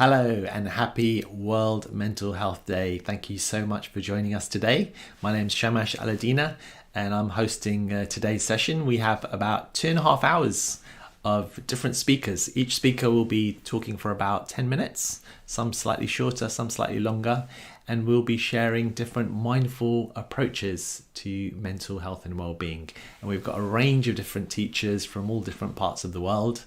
Hello and happy World Mental Health Day. Thank you so much for joining us today. My name is Shamash Aladina and I'm hosting today's session. We have about 2.5 hours of different speakers. Each speaker will be talking for about 10 minutes, some slightly shorter, some slightly longer, and we'll be sharing different mindful approaches to mental health and well-being. And we've got a range of different teachers from all different parts of the world.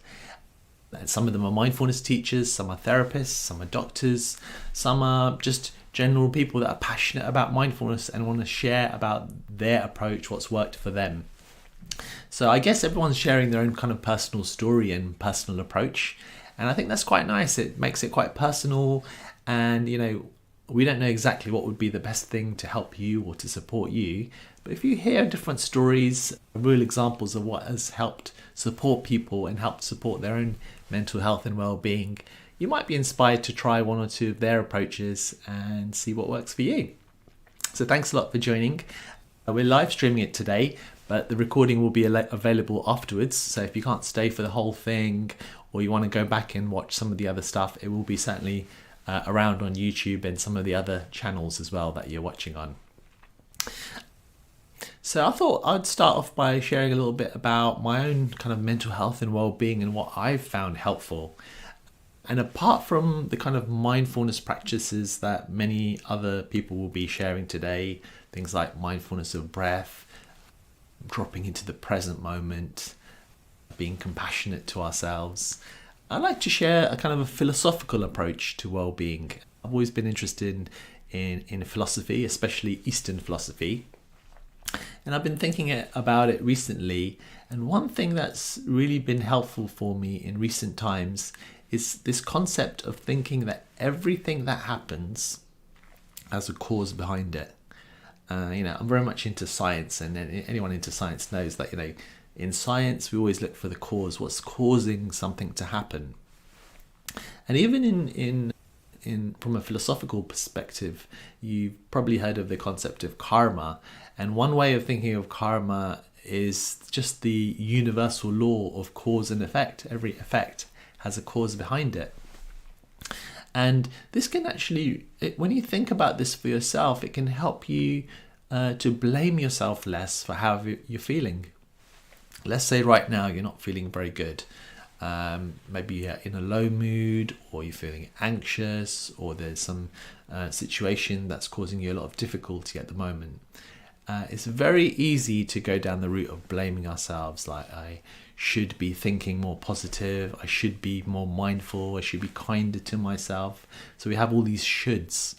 And some of them are mindfulness teachers, some are therapists, some are doctors, some are just general people that are passionate about mindfulness and want to share about their approach, what's worked for them. So I guess everyone's sharing their own kind of personal story and personal approach. And I think that's quite nice. It makes it quite personal. And, we don't know exactly what would be the best thing to help you or to support you. But if you hear different stories, real examples of what has helped support people and helped support their own mental health and well-being, you might be inspired to try one or two of their approaches and see what works for you. So thanks a lot for joining. We're live streaming it today, but the recording will be available afterwards. So if you can't stay for the whole thing or you want to go back and watch some of the other stuff, it will be certainly around on YouTube and some of the other channels as well that you're watching on. So I thought I'd start off by sharing a little bit about my own kind of mental health and well-being and what I've found helpful. And apart from the kind of mindfulness practices that many other people will be sharing today, things like mindfulness of breath, dropping into the present moment, being compassionate to ourselves, I like to share a kind of a philosophical approach to well-being. I've always been interested in philosophy, especially Eastern philosophy. And I've been thinking about it recently. And one thing that's really been helpful for me in recent times is this concept of thinking that everything that happens has a cause behind it. I'm very much into science, and anyone into science knows that, in science, we always look for the cause, what's causing something to happen. And even in from a philosophical perspective, you've probably heard of the concept of karma. And one way of thinking of karma is just the universal law of cause and effect. Every effect has a cause behind it. And this can actually, when you think about this for yourself, it can help you to blame yourself less for how you're feeling. Let's say right now you're not feeling very good. Maybe you're in a low mood, or you're feeling anxious, or there's some situation that's causing you a lot of difficulty at the moment. It's very easy to go down the route of blaming ourselves, like I should be thinking more positive, I should be more mindful, I should be kinder to myself. So we have all these shoulds.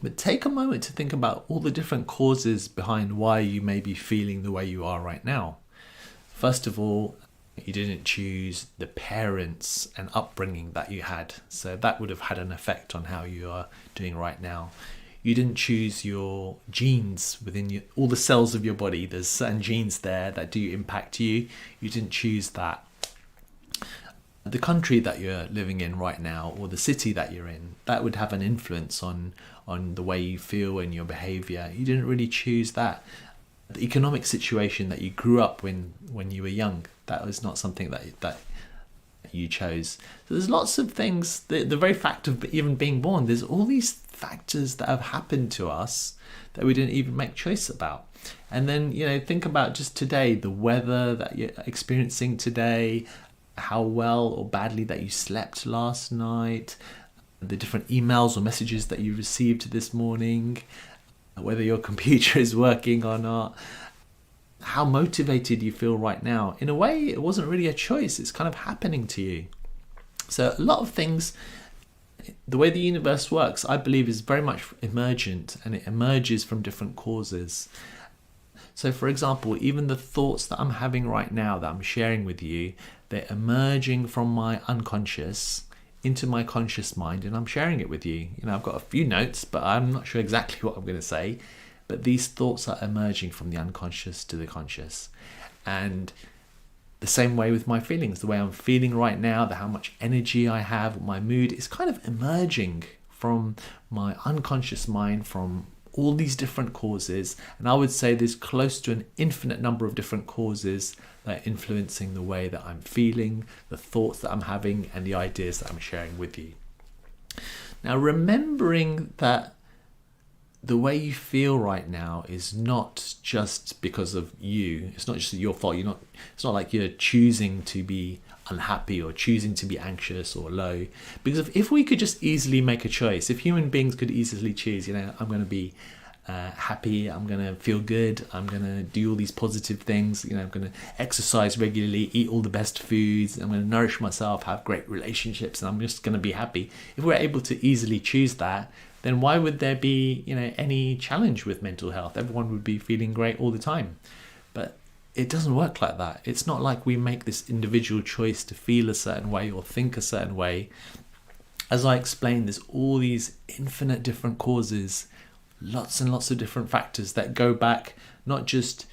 But take a moment to think about all the different causes behind why you may be feeling the way you are right now. First of all, you didn't choose the parents and upbringing that you had. So that would have had an effect on how you are doing right now. You didn't choose your genes within all the cells of your body. There's certain genes there that do impact you. You didn't choose that. The country that you're living in right now, or the city that you're in, that would have an influence on the way you feel and your behavior. You didn't really choose that. The economic situation that you grew up when you were young, that was not something that you chose. So there's lots of things, the very fact of even being born, there's all these factors that have happened to us that we didn't even make choice about. And then, think about just today, the weather that you're experiencing today, how well or badly that you slept last night, the different emails or messages that you received this morning, whether your computer is working or not, how motivated you feel right now. In a way, it wasn't really a choice. It's kind of happening to you. So a lot of things, the way the universe works, I believe, is very much emergent, and it emerges from different causes. So for example, even the thoughts that I'm having right now that I'm sharing with you, they're emerging from my unconscious into my conscious mind, and I'm sharing it with you. I've got a few notes, but I'm not sure exactly what I'm going to say. But these thoughts are emerging from the unconscious to the conscious. And the same way with my feelings, the way I'm feeling right now, how much energy I have, my mood is kind of emerging from my unconscious mind, from all these different causes. And I would say there's close to an infinite number of different causes that are influencing the way that I'm feeling, the thoughts that I'm having, and the ideas that I'm sharing with you. Now, remembering that the way you feel right now is not just because of you. It's not just your fault. It's not like you're choosing to be unhappy or choosing to be anxious or low. Because if we could just easily make a choice, if human beings could easily choose, I'm going to be happy, I'm going to feel good, I'm going to do all these positive things, I'm going to exercise regularly, eat all the best foods, I'm going to nourish myself, have great relationships, and I'm just going to be happy. If we're able to easily choose that, then why would there be any challenge with mental health? Everyone would be feeling great all the time. But it doesn't work like that. It's not like we make this individual choice to feel a certain way or think a certain way. As I explained, there's all these infinite different causes, lots and lots of different factors that go back not just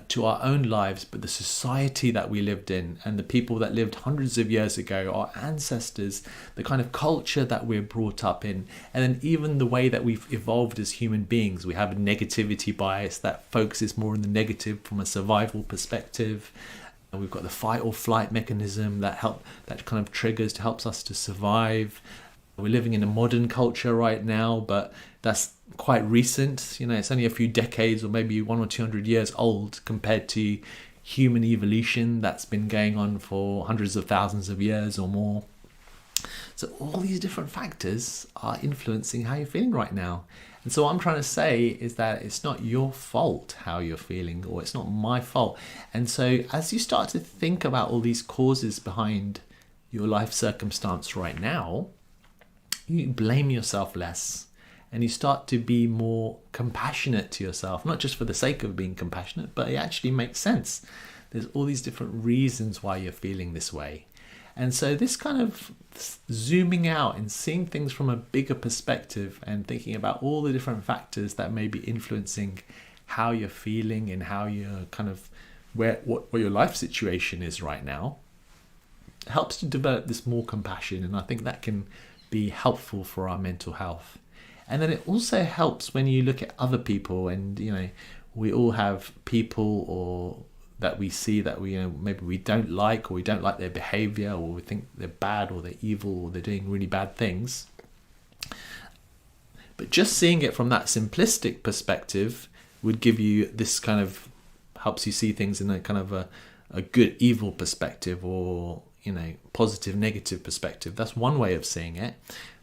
to our own lives, but the society that we lived in and the people that lived hundreds of years ago, our ancestors, the kind of culture that we're brought up in, and then even the way that we've evolved as human beings. We have a negativity bias that focuses more on the negative from a survival perspective. And we've got the fight or flight mechanism that kind of helps us to survive. We're living in a modern culture right now, but that's quite recent. It's only a few decades or maybe 100 or 200 years old compared to human evolution that's been going on for hundreds of thousands of years or more. So all these different factors are influencing how you're feeling right now. And so what I'm trying to say is that it's not your fault how you're feeling, or it's not my fault. And so as you start to think about all these causes behind your life circumstance right now, you blame yourself less and you start to be more compassionate to yourself, not just for the sake of being compassionate, but it actually makes sense. There's all these different reasons why you're feeling this way. And so this kind of zooming out and seeing things from a bigger perspective and thinking about all the different factors that may be influencing how you're feeling and how you're kind of what your life situation is right now helps to develop this more compassion. And I think that can be helpful for our mental health. And then it also helps when you look at other people, and we all have people or that we see that we maybe we don't like, or we don't like their behavior, or we think they're bad or they're evil or they're doing really bad things. But just seeing it from that simplistic perspective would give you this kind of helps you see things in a kind of a good evil perspective, or positive negative perspective. That's one way of seeing it.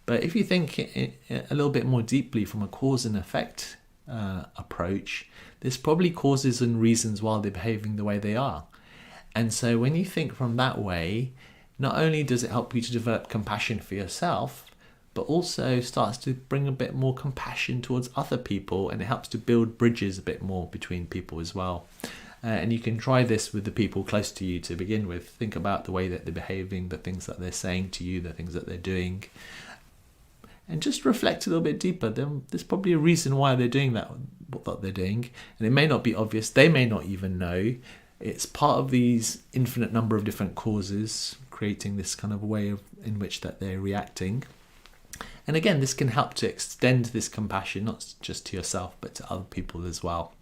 But if you think a little bit more deeply from a cause and effect approach, there's probably causes and reasons why they're behaving the way they are. And so when you think from that way, not only does it help you to develop compassion for yourself, but also starts to bring a bit more compassion towards other people, and it helps to build bridges a bit more between people as well. And you can try this with the people close to you to begin with. Think about the way that they're behaving, the things that they're saying to you, the things that they're doing. And just reflect a little bit deeper. There's probably a reason why they're doing that, what they're doing. And it may not be obvious. They may not even know. It's part of these infinite number of different causes, creating this kind of way in which that they're reacting. And again, this can help to extend this compassion, not just to yourself, but to other people as well.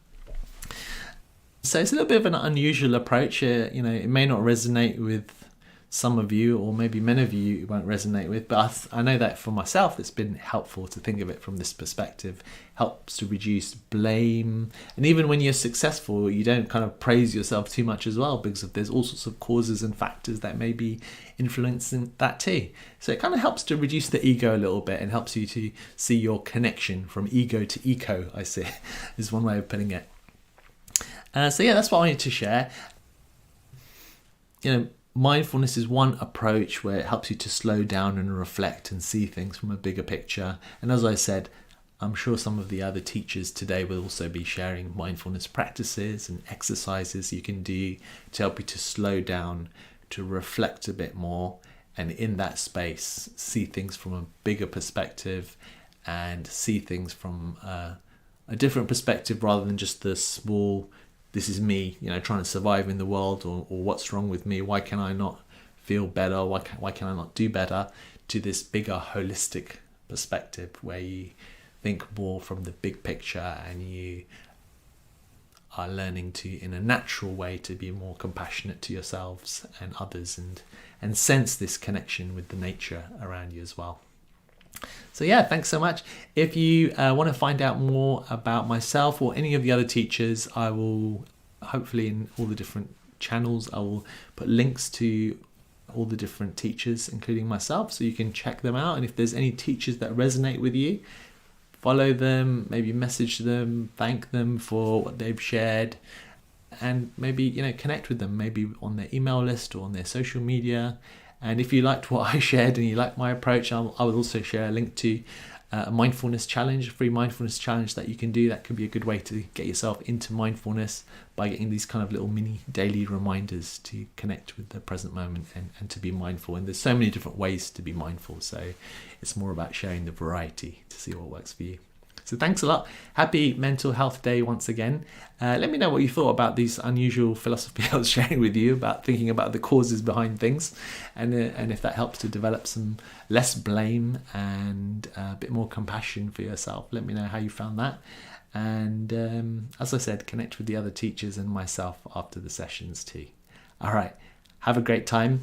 So it's a little bit of an unusual approach. It may not resonate with some of you, or maybe many of you it won't resonate with, but I know that for myself it's been helpful to think of it from this perspective. Helps to reduce blame, and even when you're successful, you don't kind of praise yourself too much as well, because there's all sorts of causes and factors that may be influencing that too. So it kind of helps to reduce the ego a little bit, and helps you to see your connection from ego to eco, I see, is one way of putting it. So yeah, that's what I wanted to share. Mindfulness is one approach where it helps you to slow down and reflect and see things from a bigger picture. And as I said, I'm sure some of the other teachers today will also be sharing mindfulness practices and exercises you can do to help you to slow down, to reflect a bit more, and in that space, see things from a bigger perspective and see things from a different perspective, rather than just the small, this is me, trying to survive in the world, or what's wrong with me? Why can I not feel better? Why can I not do better? To this bigger holistic perspective where you think more from the big picture, and you are learning to, in a natural way, to be more compassionate to yourselves and others, and sense this connection with the nature around you as well. So yeah, thanks so much. If you want to find out more about myself or any of the other teachers, I will hopefully in all the different channels, I will put links to all the different teachers, including myself, so you can check them out. And if there's any teachers that resonate with you, follow them, maybe message them, thank them for what they've shared, and maybe connect with them, maybe on their email list or on their social media. And if you liked what I shared and you like my approach, I will also share a link to a mindfulness challenge, a free mindfulness challenge that you can do. That could be a good way to get yourself into mindfulness by getting these kind of little mini daily reminders to connect with the present moment and to be mindful. And there's so many different ways to be mindful, so it's more about sharing the variety to see what works for you. So thanks a lot. Happy Mental Health Day once again. Let me know what you thought about these unusual philosophy I was sharing with you about thinking about the causes behind things, and if that helps to develop some less blame and a bit more compassion for yourself. Let me know how you found that. And as I said, connect with the other teachers and myself after the sessions too. All right, have a great time.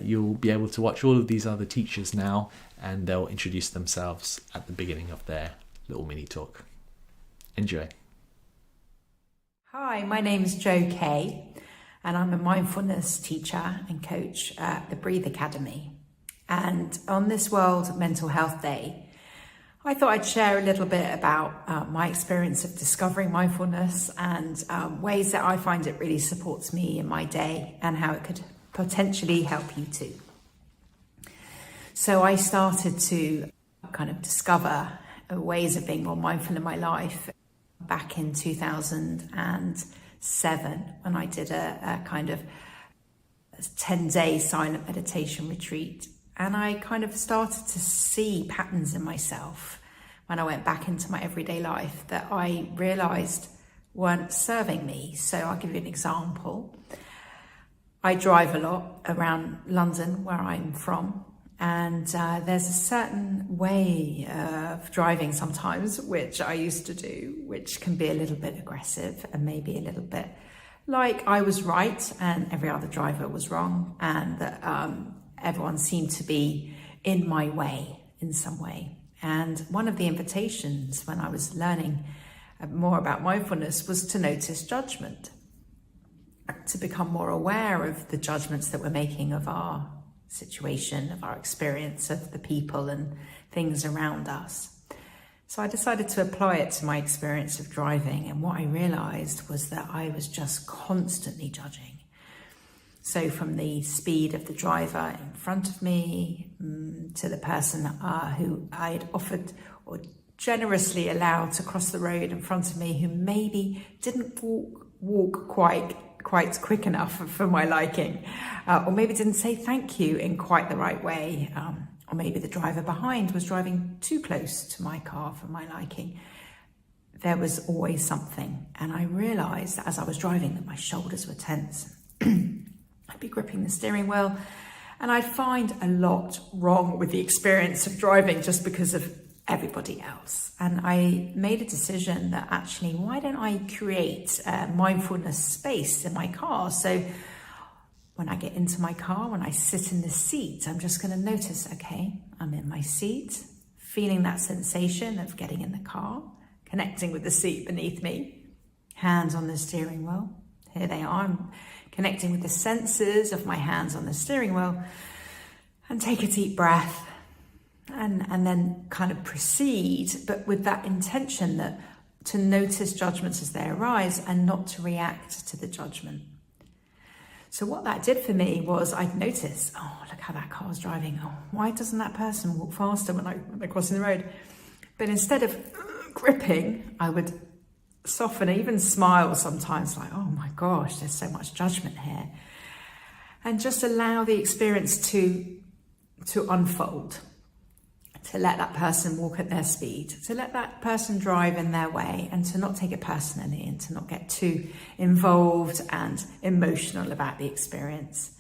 You'll be able to watch all of these other teachers now, and they'll introduce themselves at the beginning of their little mini talk. Enjoy. Hi, my name is Kaye, and I'm a mindfulness teacher and coach at the Breathe Academy. And on this World Mental Health Day, I thought I'd share a little bit about my experience of discovering mindfulness and ways that I find it really supports me in my day and how it could potentially help you too. So I started to kind of discover ways of being more mindful in my life back in 2007 when I did a kind of 10-day silent meditation retreat. And I kind of started to see patterns in myself when I went back into my everyday life that I realized weren't serving me. So I'll give you an example. I drive a lot around London, where I'm from. And there's a certain way of driving sometimes, which I used to do, which can be a little bit aggressive and maybe a little bit like I was right and every other driver was wrong, and that everyone seemed to be in my way in some way. And one of the invitations when I was learning more about mindfulness was to notice judgment, to become more aware of the judgments that we're making of our situation, of our experience, of the people and things around us. So I decided to apply it to my experience of driving, and what I realized was that I was just constantly judging. So from the speed of the driver in front of me to the person who I'd offered or generously allowed to cross the road in front of me, who maybe didn't walk quite quick enough for my liking, or maybe didn't say thank you in quite the right way, or maybe the driver behind was driving too close to my car for my liking. There was always something, and I realized that as I was driving that my shoulders were tense. I'd be gripping the steering wheel, and I'd find a lot wrong with the experience of driving just because of everybody else. And I made a decision that actually, why don't I create a mindfulness space in my car? So when I get into my car, when I sit in the seat, I'm just going to notice, okay, I'm in my seat, feeling that sensation of getting in the car, connecting with the seat beneath me, hands on the steering wheel. Here they are. I'm connecting with the senses of my hands on the steering wheel, and take a deep breath. And then kind of proceed, but with that intention that to notice judgments as they arise and not to react to the judgment. So what that did for me was I'd notice, oh, look how that car's driving. Oh, why doesn't that person walk faster when they're crossing the road? But instead of gripping, I would soften, even smile sometimes, like, oh my gosh, there's so much judgment here. And just allow the experience to unfold. To let that person walk at their speed, to let that person drive in their way, and to not take it personally and to not get too involved and emotional about the experience.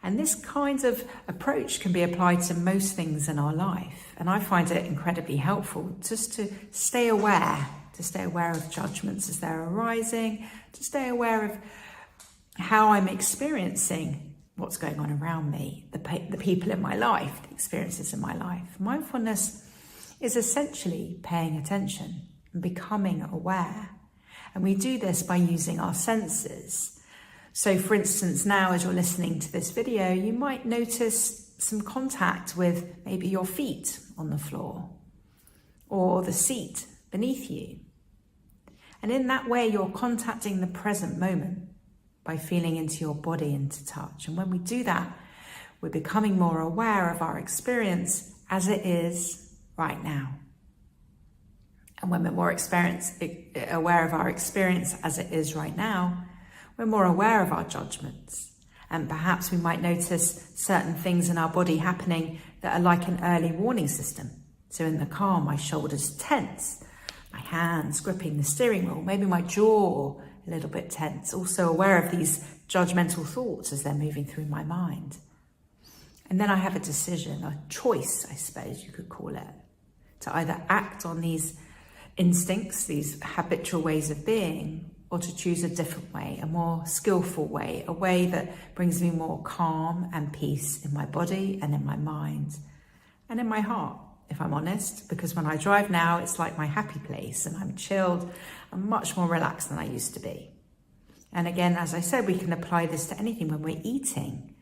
And this kind of approach can be applied to most things in our life. And I find it incredibly helpful just to stay aware of judgments as they're arising, to stay aware of how I'm experiencing what's going on around me, the people in my life, the experiences in my life. Mindfulness is essentially paying attention and becoming aware. And we do this by using our senses. So for instance, now as you're listening to this video, you might notice some contact with maybe your feet on the floor or the seat beneath you. And in that way, you're contacting the present moment by feeling into your body, into touch. And when we do that, we're becoming more aware of our experience as it is right now. And when we're more aware of our experience as it is right now, we're more aware of our judgments. And perhaps we might notice certain things in our body happening that are like an early warning system. So in the car, my shoulders tense, my hands gripping the steering wheel, maybe my jaw a little bit tense, also aware of these judgmental thoughts as they're moving through my mind. And then I have a decision, a choice, I suppose you could call it, to either act on these instincts, these habitual ways of being, or to choose a different way, a more skillful way, a way that brings me more calm and peace in my body and in my mind and in my heart, if I'm honest, because when I drive now, it's like my happy place and I'm chilled and much more relaxed than I used to be. And again, as I said, we can apply this to anything when we're eating.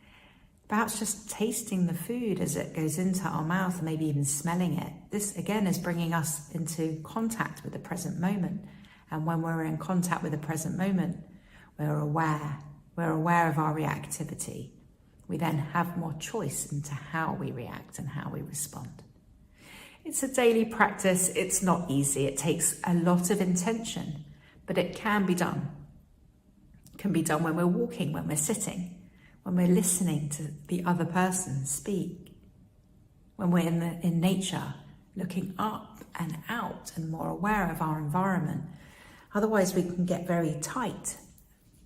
Perhaps just tasting the food as it goes into our mouth, and maybe even smelling it. This again is bringing us into contact with the present moment. And when we're in contact with the present moment, we're aware. We're aware of our reactivity. We then have more choice into how we react and how we respond. It's a daily practice. It's not easy. It takes a lot of intention, but it can be done. It can be done when we're walking, when we're sitting, when we're listening to the other person speak, when we're in nature, looking up and out and more aware of our environment. Otherwise, we can get very tight,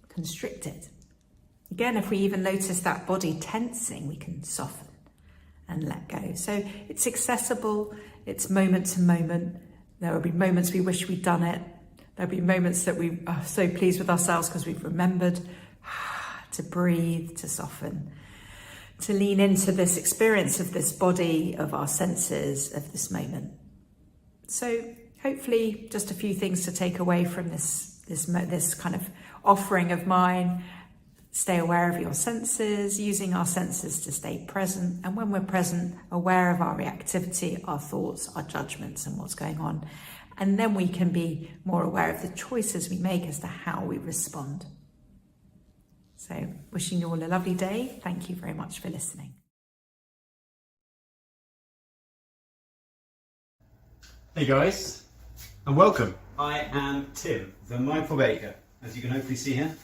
constricted. Again, if we even notice that body tensing, we can soften and let go. So it's accessible, it's moment to moment. There will be moments we wish we'd done it. There'll be moments that we are so pleased with ourselves because we've remembered to breathe, to soften, to lean into this experience of this body, of our senses, of this moment. So hopefully just a few things to take away from this kind of offering of mine. Stay aware of your senses, using our senses to stay present. And when we're present, aware of our reactivity, our thoughts, our judgments and what's going on. And then we can be more aware of the choices we make as to how we respond. So wishing you all a lovely day. Thank you very much for listening. Hey guys, and welcome. I am Tim, the Mindful Baker, as you can hopefully see here.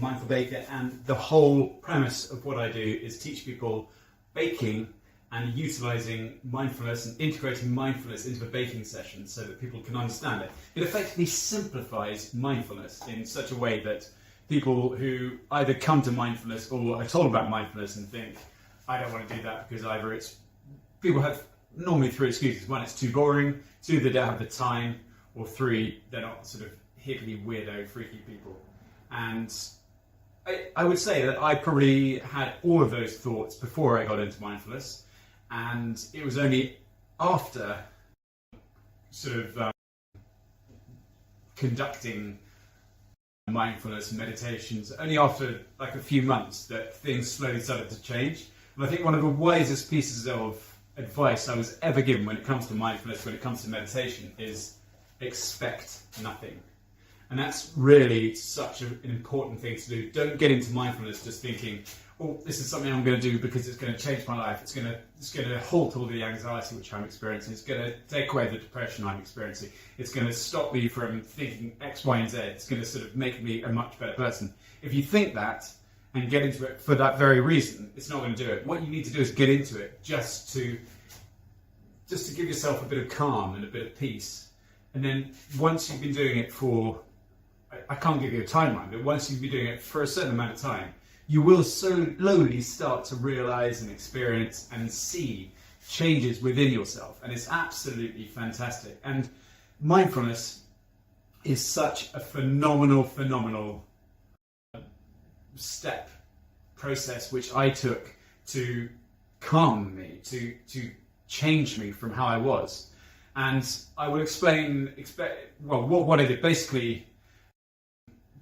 Mindful Baker, and the whole premise of what I do is teach people baking and utilising mindfulness and integrating mindfulness into a baking session so that people can understand it. It effectively simplifies mindfulness in such a way that people who either come to mindfulness or are told about mindfulness and think, I don't want to do that because either it's, people have normally three excuses. One, it's too boring, two, they don't have the time, or three, they're not sort of hippie, weirdo, freaky people. And I would say that I probably had all of those thoughts before I got into mindfulness, and it was only after sort of conducting mindfulness meditations, only after like a few months, that things slowly started to change. And I think one of the wisest pieces of advice I was ever given when it comes to mindfulness, when it comes to meditation, is expect nothing. And that's really such an important thing to do. Don't get into mindfulness just thinking, oh, this is something I'm going to do because it's going to change my life. It's going to halt all the anxiety which I'm experiencing. It's going to take away the depression I'm experiencing. It's going to stop me from thinking X, Y, and Z. It's going to sort of make me a much better person. If you think that and get into it for that very reason, it's not going to do it. What you need to do is get into it just to give yourself a bit of calm and a bit of peace. And then once you've been doing it for, I can't give you a timeline, but once you've been doing it for a certain amount of time, you will slowly start to realize and experience and see changes within yourself. And it's absolutely fantastic. And mindfulness is such a phenomenal step, process, which I took to calm me, to change me from how I was. And I will explain, what I did. Basically,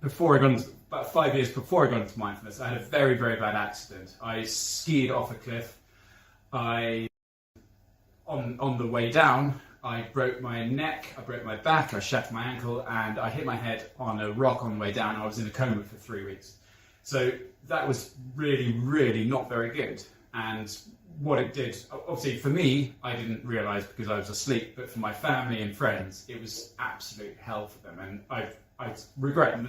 about 5 years before I got into mindfulness, I had a very, very bad accident. I skied off a cliff. On the way down, I broke my neck, I broke my back, I shattered my ankle, and I hit my head on a rock on the way down. I was in a coma for 3 weeks. So that was really, really not very good. And what it did, obviously for me, I didn't realise because I was asleep, but for my family and friends, it was absolute hell for them. And I regret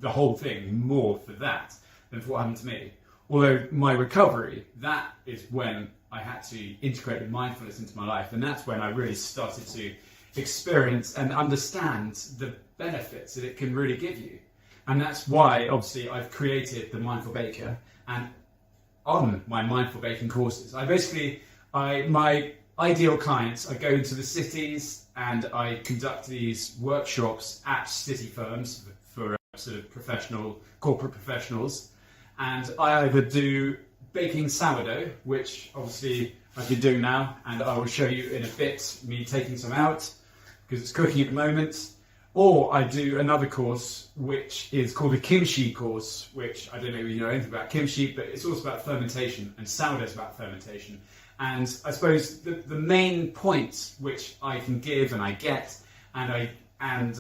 the whole thing more for that than for what happened to me. Although my recovery, that is when I had to integrate mindfulness into my life, and that's when I really started to experience and understand the benefits that it can really give you. And that's why, obviously, I've created the Mindful Baker, and on my Mindful Baking courses, my ideal clients, I go into the cities and I conduct these workshops at city firms for sort of corporate professionals, and I either do baking sourdough, which obviously I've been doing now, and I will show you in a bit me taking some out because it's cooking at the moment. Or I do another course which is called a kimchi course, which I don't know if you know anything about kimchi, but it's also about fermentation, and sourdough is about fermentation. And I suppose the main points which I can give and I get, and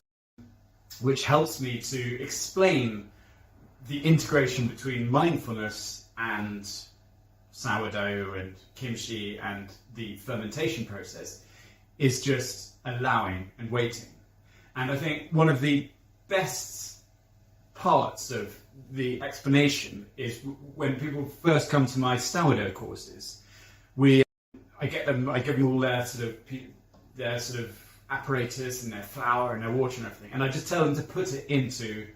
which helps me to explain the integration between mindfulness and sourdough and kimchi and the fermentation process is just allowing and waiting. And I think one of the best parts of the explanation is when people first come to my sourdough courses. I give them all their sort of apparatus and their flour and their water and everything, and I just tell them to put it into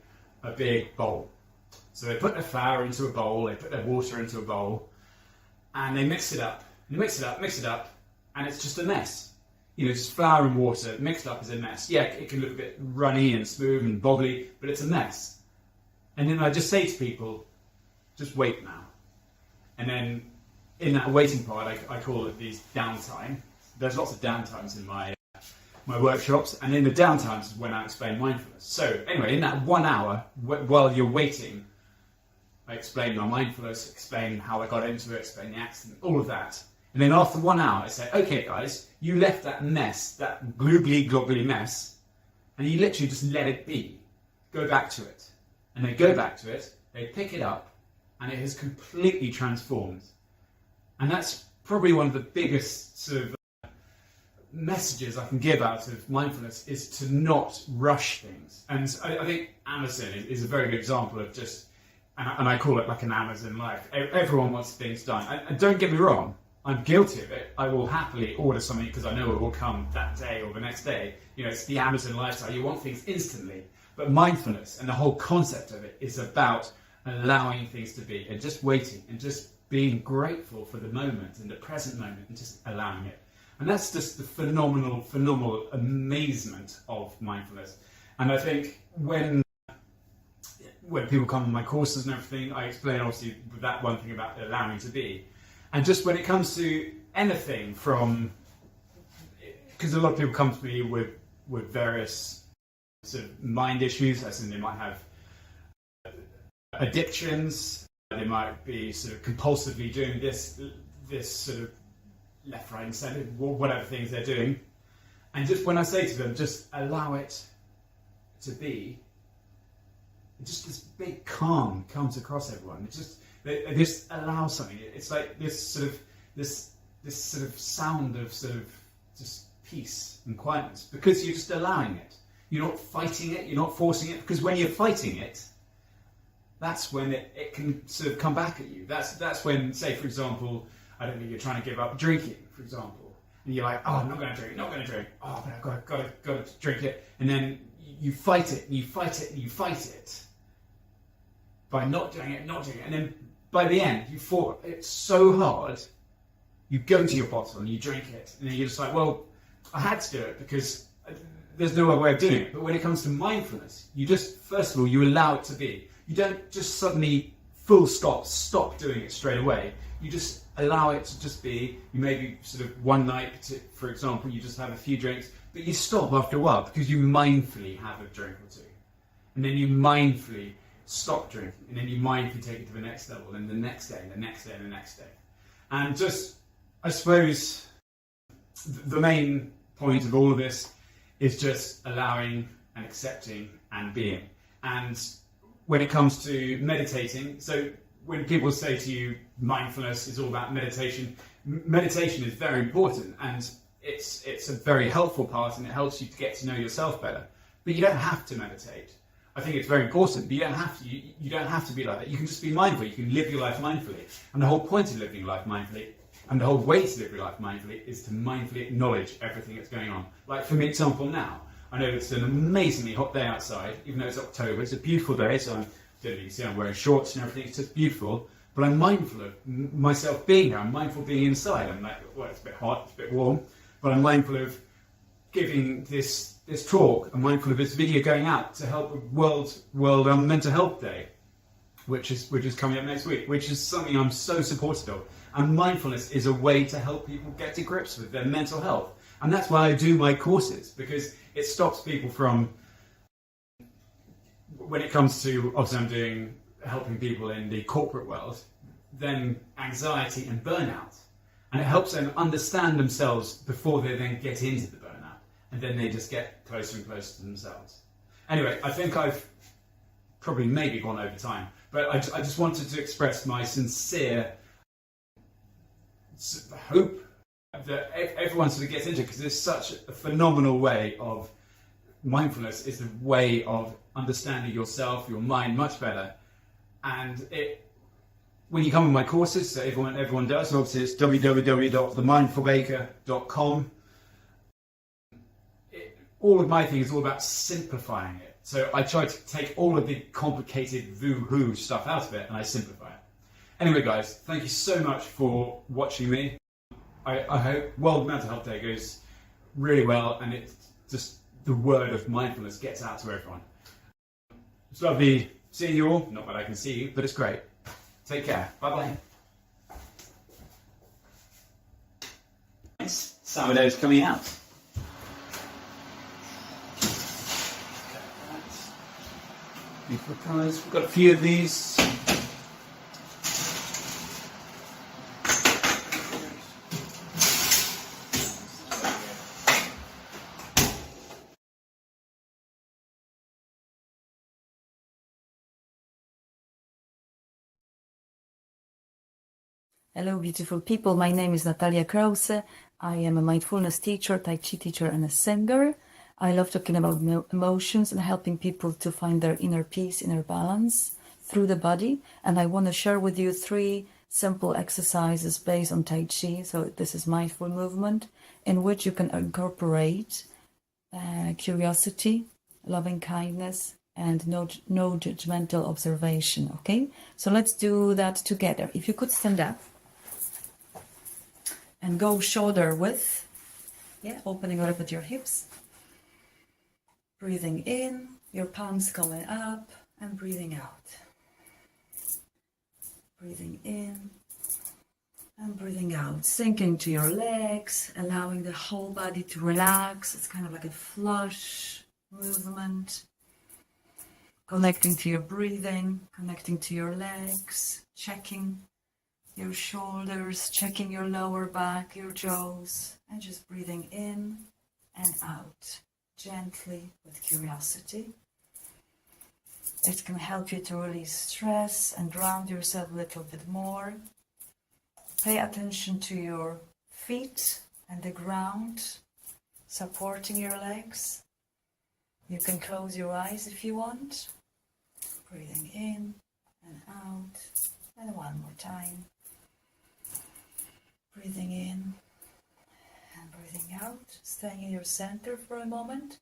a big bowl. So they put their flour into a bowl, they put their water into a bowl, and they mix it up. And mix it up, and it's just a mess. Just flour and water mixed up is a mess. Yeah, it can look a bit runny and smooth and bobbly, but it's a mess. And then I just say to people, just wait now. And then in that waiting part, I call it these downtime. There's lots of downtimes in my workshops, and in the downtimes is when I explain mindfulness. So anyway, in that 1 hour, while you're waiting, I explain my mindfulness, explain how I got into it, explain the accident, all of that. And then after 1 hour, I say, okay guys, you left that mess, that gloobly mess, and you literally just let it be. Go back to it. And they go back to it, they pick it up, and it has completely transformed. And that's probably one of the biggest sort of messages I can give out of mindfulness, is to not rush things. And I think Amazon is a very good example of just, and I call it like an Amazon life. Everyone wants things done. And don't get me wrong, I'm guilty of it. I will happily order something because I know it will come that day or the next day. It's the Amazon lifestyle. You want things instantly. But mindfulness and the whole concept of it is about allowing things to be and just waiting and just being grateful for the moment and the present moment and just allowing it. And that's just the phenomenal amazement of mindfulness. And I think when people come to my courses and everything, I explain obviously that one thing about allowing to be. And just when it comes to anything from, because a lot of people come to me with various sort of mind issues, as in they might have addictions, they might be sort of compulsively doing this sort of left, right and centre, whatever things they're doing. And just when I say to them, just allow it to be, just this big calm comes across everyone. They just allow something. It's like this sort of sound of sort of just peace and quietness, because you're just allowing it. You're not fighting it, you're not forcing it, because when you're fighting it, that's when it can sort of come back at you. That's when, say for example, I don't know, you're trying to give up drinking, for example, and you're like, oh, I'm not going to drink. Oh, but I've got to drink it, and then you fight it, and you fight it, and you fight it by not doing it, and then by the end you fought it so hard, you go to your bottle and you drink it, and then you're just like, well, I had to do it because there's no other way of doing it. But when it comes to mindfulness, you just, first of all, you allow it to be. You don't just suddenly full stop doing it straight away. You just allow it to just be, you maybe sort of one night, for example, you just have a few drinks, but you stop after a while because you mindfully have a drink or two. And then you mindfully stop drinking, and then you mindfully take it to the next level, and the next day, and the next day, and the next day. And just, I suppose, the main point of all of this is just allowing and accepting and being. And when it comes to meditating, so when people say to you, mindfulness is all about meditation, meditation is very important, and it's a very helpful part, and it helps you to get to know yourself better. But you don't have to meditate. I think it's very important, but you don't have to. You don't have to be like that. You can just be mindful. You can live your life mindfully. And the whole point of living your life mindfully, and the whole way to live your life mindfully, is to mindfully acknowledge everything that's going on. Like for me, example, now, I know it's an amazingly hot day outside, even though it's October. It's a beautiful day, so you can see I'm wearing shorts and everything. It's just beautiful. But I'm mindful of myself being here. I'm mindful of being inside. I'm like, well, it's a bit hot, it's a bit warm, but I'm mindful of giving this talk. I'm mindful of this video going out to help with World Mental Health Day, which is coming up next week, which is something I'm so supportive of. And mindfulness is a way to help people get to grips with their mental health. And that's why I do my courses, because it stops people from, when it comes to, obviously I'm helping people in the corporate world, then anxiety and burnout. And it helps them understand themselves before they then get into the burnout. And then they just get closer and closer to themselves. Anyway, I think I've probably maybe gone over time, but I just wanted to express my sincere hope that everyone sort of gets into it, because it's such a phenomenal way of, mindfulness is a way of understanding yourself, your mind much better. And when you come in my courses, so everyone does, obviously it's www.themindfulbaker.com. All of my thing is all about simplifying it. So I try to take all of the complicated woo-hoo stuff out of it and I simplify it. Anyway guys, thank you so much for watching me. I hope World Mental Health Day goes really well, and it's just the word of mindfulness gets out to everyone. It's lovely seeing you all. Not that I can see you, but it's great. Take care. Bye-bye. Sourdough's coming out. We've got a few of these. Hello, beautiful people. My name is Natalia Krause. I am a mindfulness teacher, Tai Chi teacher, and a singer. I love talking about emotions and helping people to find their inner peace, inner balance through the body. And I want to share with you 3 simple exercises based on Tai Chi. So this is mindful movement, in which you can incorporate curiosity, loving kindness, and no judgmental observation. Okay, so let's do that together. If you could stand up and go shoulder width, opening a little bit your hips, breathing in, your palms going up, and breathing out. Breathing in and breathing out, sinking to your legs, allowing the whole body to relax. It's kind of like a flush movement. Connecting to your breathing, connecting to your legs, checking your shoulders, checking your lower back, your jaws, and just breathing in and out, gently with curiosity. It can help you to release stress and ground yourself a little bit more. Pay attention to your feet and the ground, supporting your legs. You can close your eyes if you want. Breathing in and out, and one more time. Breathing in and breathing out, staying in your center for a moment.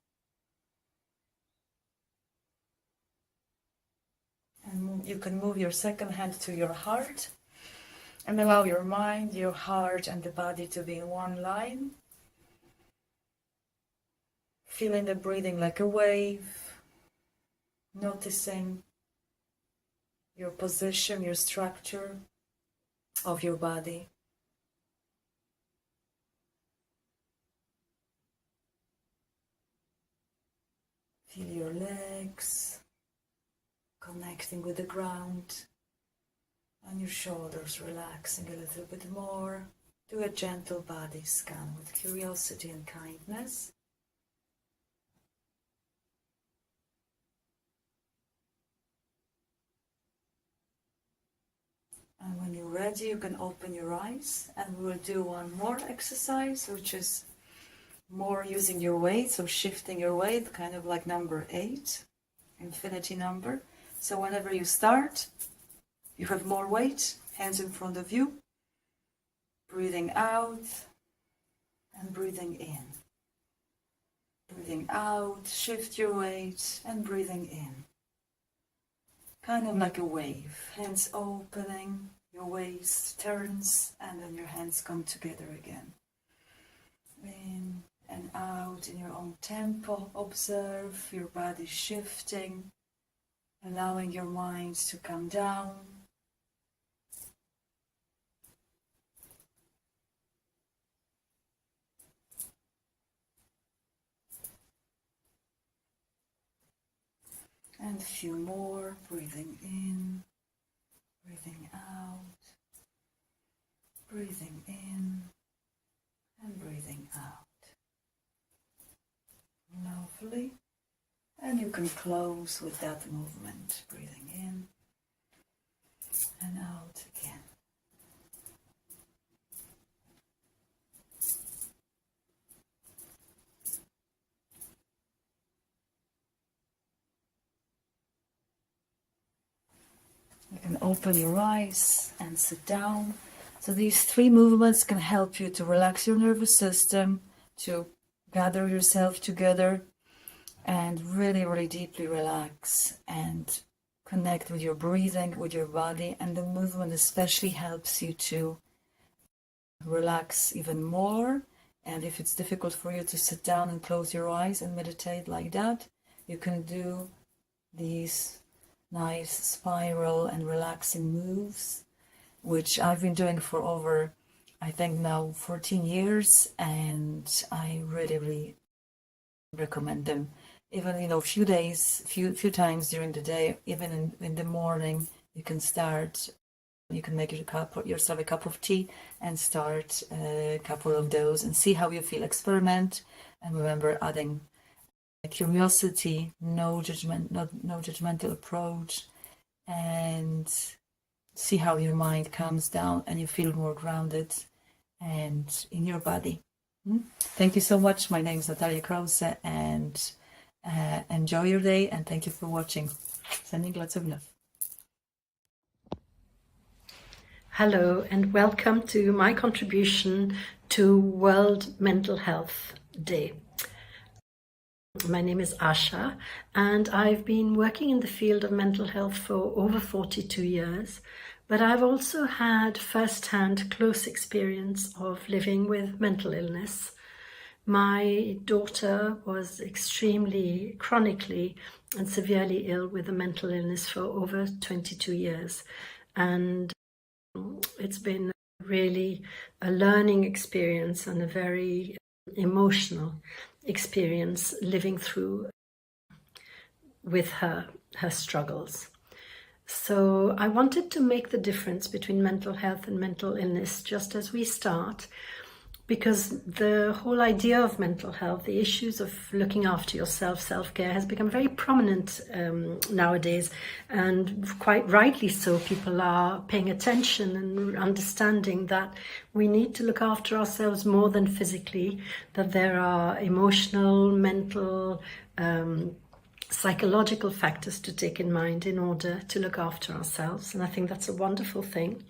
And you can move your second hand to your heart and allow your mind, your heart, and the body to be in one line. Feeling the breathing like a wave, noticing your position, your structure of your body. Feel your legs connecting with the ground, and your shoulders relaxing a little bit more. Do a gentle body scan with curiosity and kindness. And when you're ready, you can open your eyes, and we will do one more exercise, which is more using your weight, so shifting your weight, kind of like number 8, infinity number. So whenever you start, you have more weight, hands in front of you, breathing out and breathing in. Breathing out, shift your weight, and breathing in. Kind of like a wave, hands opening, your waist turns, and then your hands come together again. In and out in your own tempo. Observe your body shifting, allowing your mind to come down. And a few more, breathing in, breathing out, breathing in, and breathing out. Lovely. And you can close with that movement, breathing in and out again. You can open your eyes and sit down. So these 3 movements can help you to relax your nervous system, to gather yourself together, and really, really deeply relax and connect with your breathing, with your body. And the movement especially helps you to relax even more. And if it's difficult for you to sit down and close your eyes and meditate like that, you can do these nice spiral and relaxing moves, which I've been doing for over, I think now 14 years, and I really, really recommend them. Even, a few days, few times during the day, even in the morning, you can start. You can make yourself a cup of tea and start a couple of those and see how you feel. Experiment, and remember, adding curiosity, no judgmental approach, and see how your mind calms down and you feel more grounded and in your body. Thank you so much. My name is Natalia Krause, and enjoy your day, and thank you for watching. Sending lots of love. Hello, and welcome to my contribution to World Mental Health Day. My name is Asha, and I've been working in the field of mental health for over 42 years, but I've also had first-hand close experience of living with mental illness. My daughter was extremely chronically and severely ill with a mental illness for over 22 years, and it's been really a learning experience and a very emotional experience living through with her struggles. So I wanted to make the difference between mental health and mental illness just as we start, because the whole idea of mental health, the issues of looking after yourself, self-care, has become very prominent nowadays, and quite rightly so. People are paying attention and understanding that we need to look after ourselves more than physically, that there are emotional, mental, psychological factors to take in mind in order to look after ourselves, and I think that's a wonderful thing.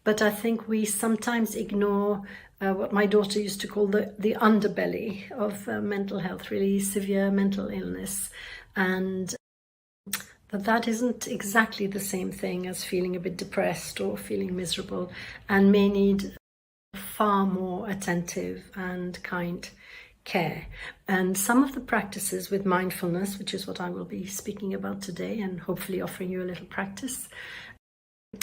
But I think we sometimes ignore what my daughter used to call the underbelly of mental health, really severe mental illness, and that isn't exactly the same thing as feeling a bit depressed or feeling miserable, and may need far more attentive and kind care. And some of the practices with mindfulness, which is what I will be speaking about today and hopefully offering you a little practice,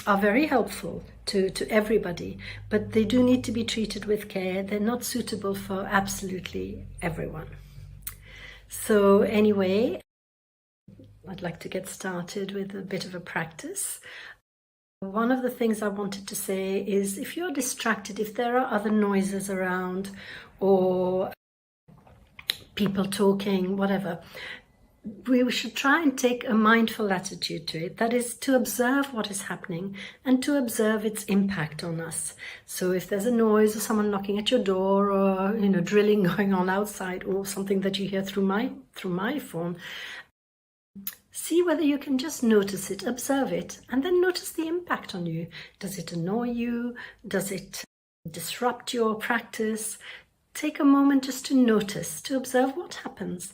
are very helpful to everybody, but they do need to be treated with care. They're not suitable for absolutely everyone. So anyway, I'd like to get started with a bit of a practice. One of the things I wanted to say is if you're distracted, if there are other noises around or people talking, whatever, we should try and take a mindful attitude to it. That is to observe what is happening and to observe its impact on us. So if there's a noise or someone knocking at your door or, drilling going on outside or something that you hear through my phone, see whether you can just notice it, observe it, and then notice the impact on you. Does it annoy you? Does it disrupt your practice? Take a moment just to notice, to observe what happens.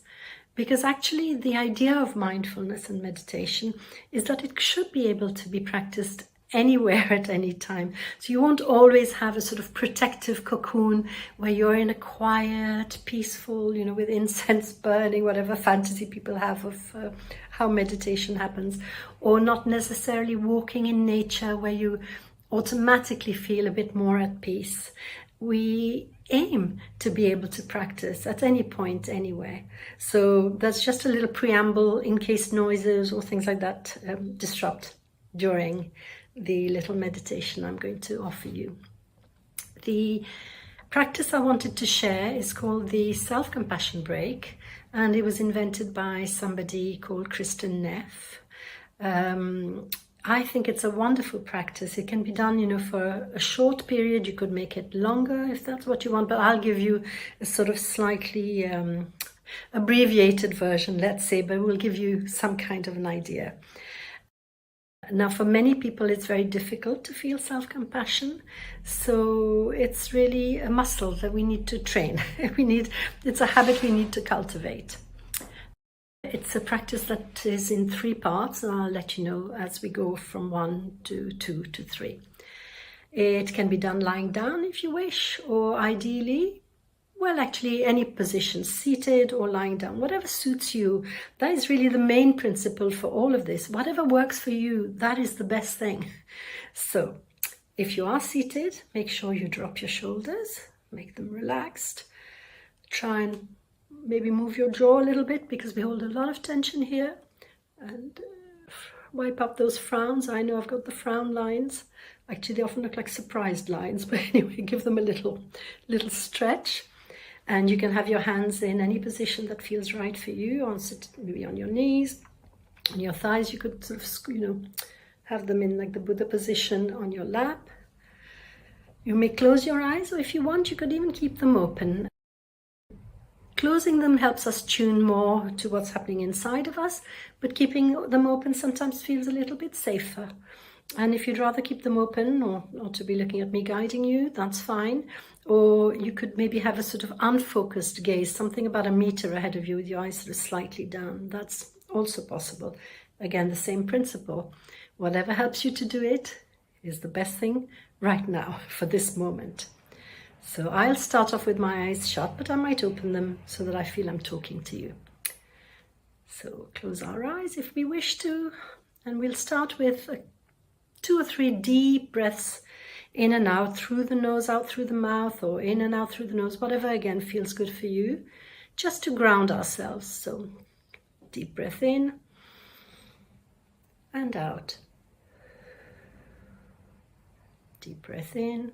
Because actually the idea of mindfulness and meditation is that it should be able to be practiced anywhere at any time. So you won't always have a sort of protective cocoon where you're in a quiet, peaceful, with incense burning, whatever fantasy people have of how meditation happens, or not necessarily walking in nature where you automatically feel a bit more at peace. We aim to be able to practice at any point, anywhere. So that's just a little preamble in case noises or things like that disrupt during the little meditation I'm going to offer you. The practice I wanted to share is called the self-compassion break, and it was invented by somebody called Kristen Neff. I think it's a wonderful practice. It can be done, for a short period. You could make it longer if that's what you want, but I'll give you a sort of slightly abbreviated version, let's say, but we'll give you some kind of an idea. Now, for many people, it's very difficult to feel self-compassion. So it's really a muscle that we need to train. It's a habit we need to cultivate. It's a practice that is in 3 parts, and I'll let you know as we go from 1 to 2 to 3. It can be done lying down if you wish, or ideally, actually any position, seated or lying down, whatever suits you. That is really the main principle for all of this. Whatever works for you, that is the best thing. So if you are seated, make sure you drop your shoulders, make them relaxed. Try and maybe move your jaw a little bit because we hold a lot of tension here, and wipe up those frowns. I know I've got the frown lines. Actually, they often look like surprised lines, but anyway, give them a little stretch. And you can have your hands in any position that feels right for you, maybe on your knees, on your thighs. You could sort of, have them in like the Buddha position on your lap. You may close your eyes, or if you want, you could even keep them open. Closing them helps us tune more to what's happening inside of us, but keeping them open sometimes feels a little bit safer. And if you'd rather keep them open or to be looking at me guiding you, that's fine. Or you could maybe have a sort of unfocused gaze, something about 1 meter ahead of you with your eyes sort of slightly down. That's also possible. Again, the same principle. Whatever helps you to do it is the best thing right now for this moment. So I'll start off with my eyes shut, but I might open them so that I feel I'm talking to you. So close our eyes if we wish to, and we'll start with 2 or 3 deep breaths in and out through the nose, out through the mouth, or in and out through the nose, whatever again feels good for you, just to ground ourselves. So deep breath in and out. Deep breath in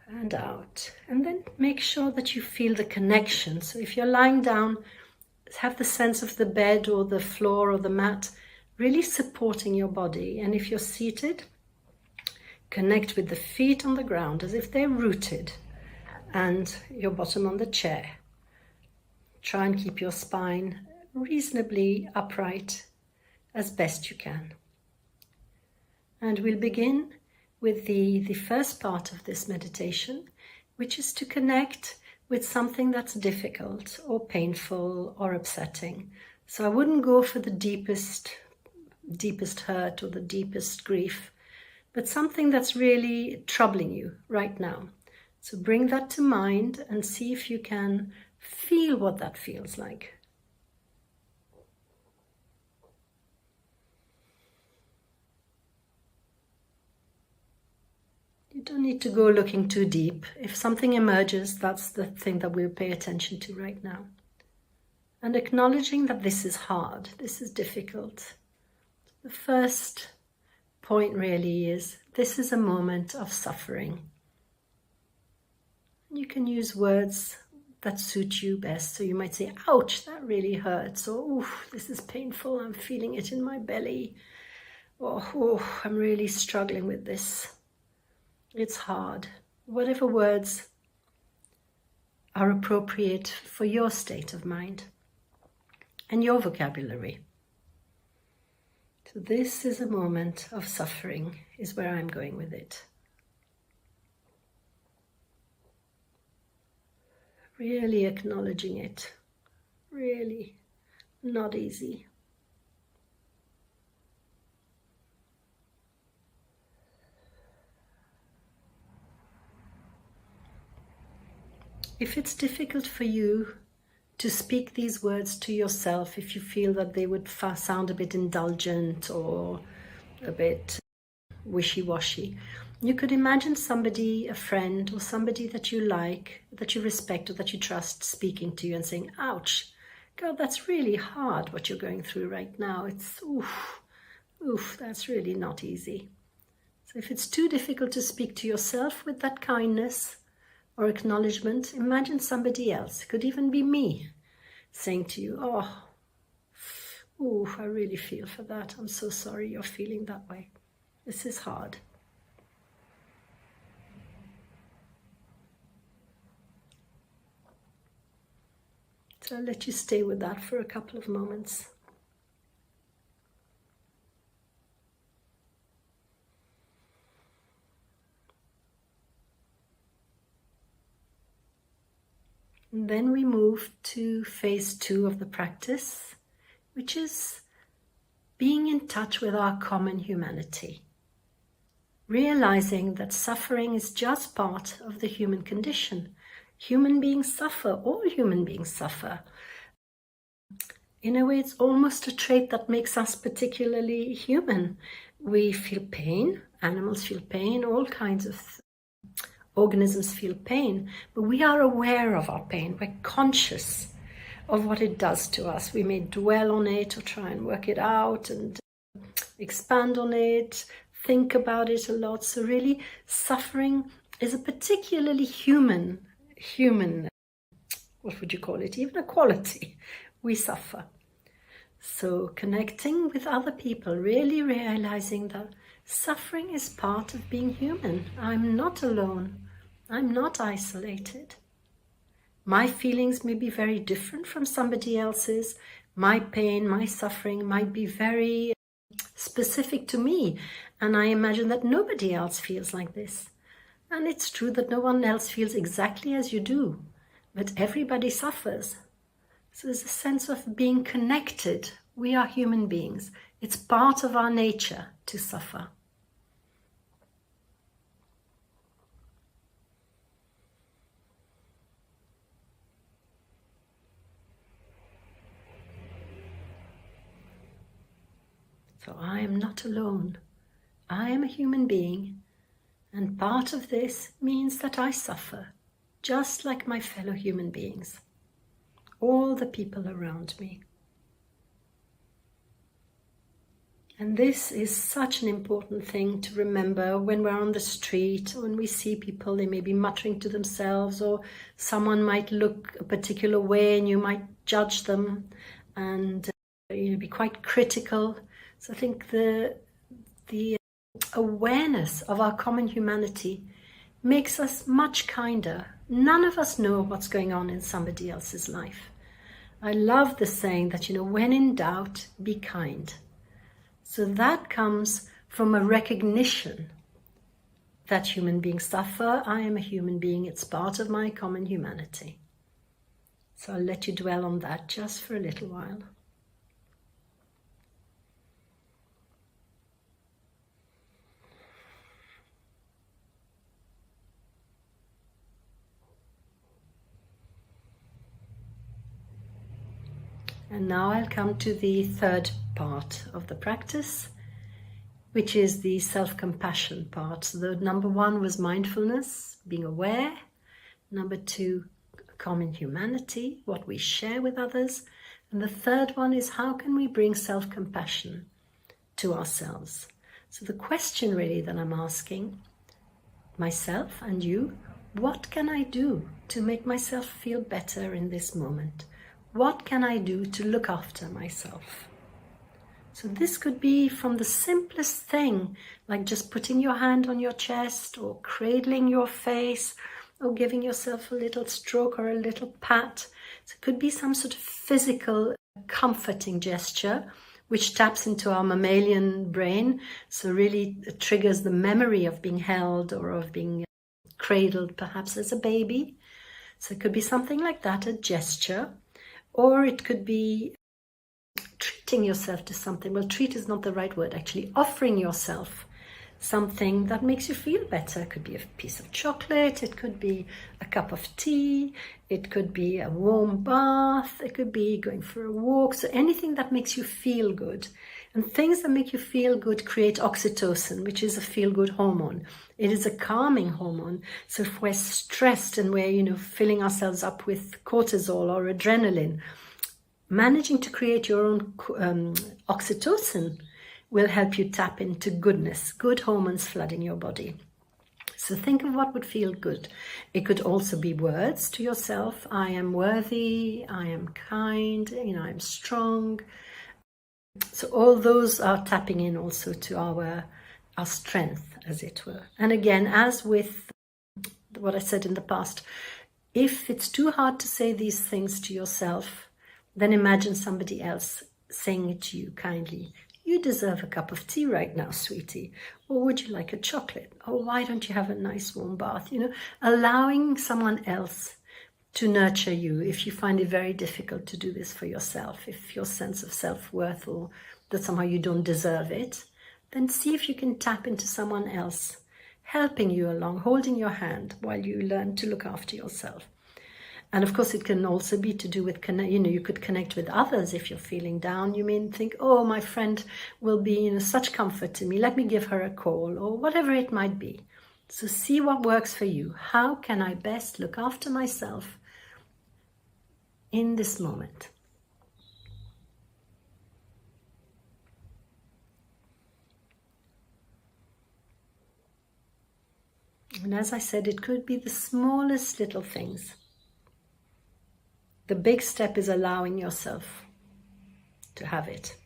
and out. And then make sure that you feel the connection. So if you're lying down, have the sense of the bed or the floor or the mat really supporting your body. And if you're seated, connect with the feet on the ground as if they're rooted and your bottom on the chair. Try and keep your spine reasonably upright as best you can. And we'll begin with the first part of this meditation, which is to connect with something that's difficult or painful or upsetting. So I wouldn't go for the deepest hurt or the deepest grief, but something that's really troubling you right now. So bring that to mind and see if you can feel what that feels like. You don't need to go looking too deep. If something emerges, that's the thing that we'll pay attention to right now. and acknowledging that this is hard, this is difficult. The first point really is, this is a moment of suffering. You can use words that suit you best. So you might say, ouch, that really hurts. Or, oof, this is painful. I'm feeling it in my belly. Or, oh, I'm really struggling with this. It's hard. Whatever words are appropriate for your state of mind and your vocabulary. So this is a moment of suffering, is where I'm going with it. Really acknowledging it. Really not easy. If it's difficult for you to speak these words to yourself, if you feel that they would sound a bit indulgent or a bit wishy-washy, you could imagine somebody, a friend or somebody that you like, that you respect or that you trust speaking to you and saying, ouch, God, that's really hard what you're going through right now. It's oof, that's really not easy. So if it's too difficult to speak to yourself with that kindness or acknowledgement, imagine somebody else. It could even be me saying to you, I really feel for that. I'm so sorry you're feeling that way. This is hard. So I'll let you stay with that for a couple of moments. And then we move to phase 2 of the practice, which is being in touch with our common humanity. Realizing that suffering is just part of the human condition. Human beings suffer, all human beings suffer. In a way, it's almost a trait that makes us particularly human. We feel pain, animals feel pain, all kinds of organisms feel pain, but we are aware of our pain. We're conscious of what it does to us. We may dwell on it or try and work it out and expand on it, think about it a lot. So really, suffering is a particularly human, what would you call it, even a quality. We suffer. So connecting with other people, really realizing that suffering is part of being human. I'm not alone. I'm not isolated. My feelings may be very different from somebody else's. My pain, my suffering might be very specific to me. And I imagine that nobody else feels like this. And it's true that no one else feels exactly as you do. But everybody suffers. So there's a sense of being connected. We are human beings. It's part of our nature to suffer. So I am not alone. I am a human being, and part of this means that I suffer, just like my fellow human beings, all the people around me. And this is such an important thing to remember when we're on the street, when we see people, they may be muttering to themselves, or someone might look a particular way and you might judge them and be quite critical. So I think the awareness of our common humanity makes us much kinder. None of us know what's going on in somebody else's life. I love the saying that, when in doubt, be kind. So that comes from a recognition that human beings suffer. I am a human being. It's part of my common humanity. So I'll let you dwell on that just for a little while. And now I'll come to the third part of the practice, which is the self-compassion part. So the number 1 was mindfulness, being aware. Number 2, common humanity, what we share with others. And the third one is, how can we bring self-compassion to ourselves? So the question really that I'm asking myself and you, what can I do to make myself feel better in this moment? What can I do to look after myself? So this could be from the simplest thing, like just putting your hand on your chest or cradling your face or giving yourself a little stroke or a little pat. So it could be some sort of physical comforting gesture which taps into our mammalian brain, so really it triggers the memory of being held or of being cradled perhaps as a baby. So it could be something like that, a gesture, or it could be treating yourself to something. Well, treat is not the right word, actually. Offering yourself something that makes you feel better. It could be a piece of chocolate, it could be a cup of tea, it could be a warm bath, it could be going for a walk. So anything that makes you feel good. And things that make you feel good create oxytocin, which is a feel-good hormone. It is a calming hormone. So if we're stressed and we're, filling ourselves up with cortisol or adrenaline, managing to create your own oxytocin will help you tap into goodness, good hormones flooding your body. So think of what would feel good. It could also be words to yourself. I am worthy, I am kind, I'm strong. So all those are tapping in also to our strength, as it were. And again, as with what I said in the past, if it's too hard to say these things to yourself, then imagine somebody else saying it to you kindly. You deserve a cup of tea right now, sweetie. Or would you like a chocolate? Or why don't you have a nice warm bath? Allowing someone else to nurture you if you find it very difficult to do this for yourself, if your sense of self-worth or that somehow you don't deserve it, then see if you can tap into someone else helping you along, holding your hand while you learn to look after yourself. And of course, it can also be to do with, you could connect with others. If you're feeling down, you may think, oh, my friend will be such comfort to me. Let me give her a call, or whatever it might be. So see what works for you. How can I best look after myself in this moment? And as I said, it could be the smallest little things. The big step is allowing yourself to have it.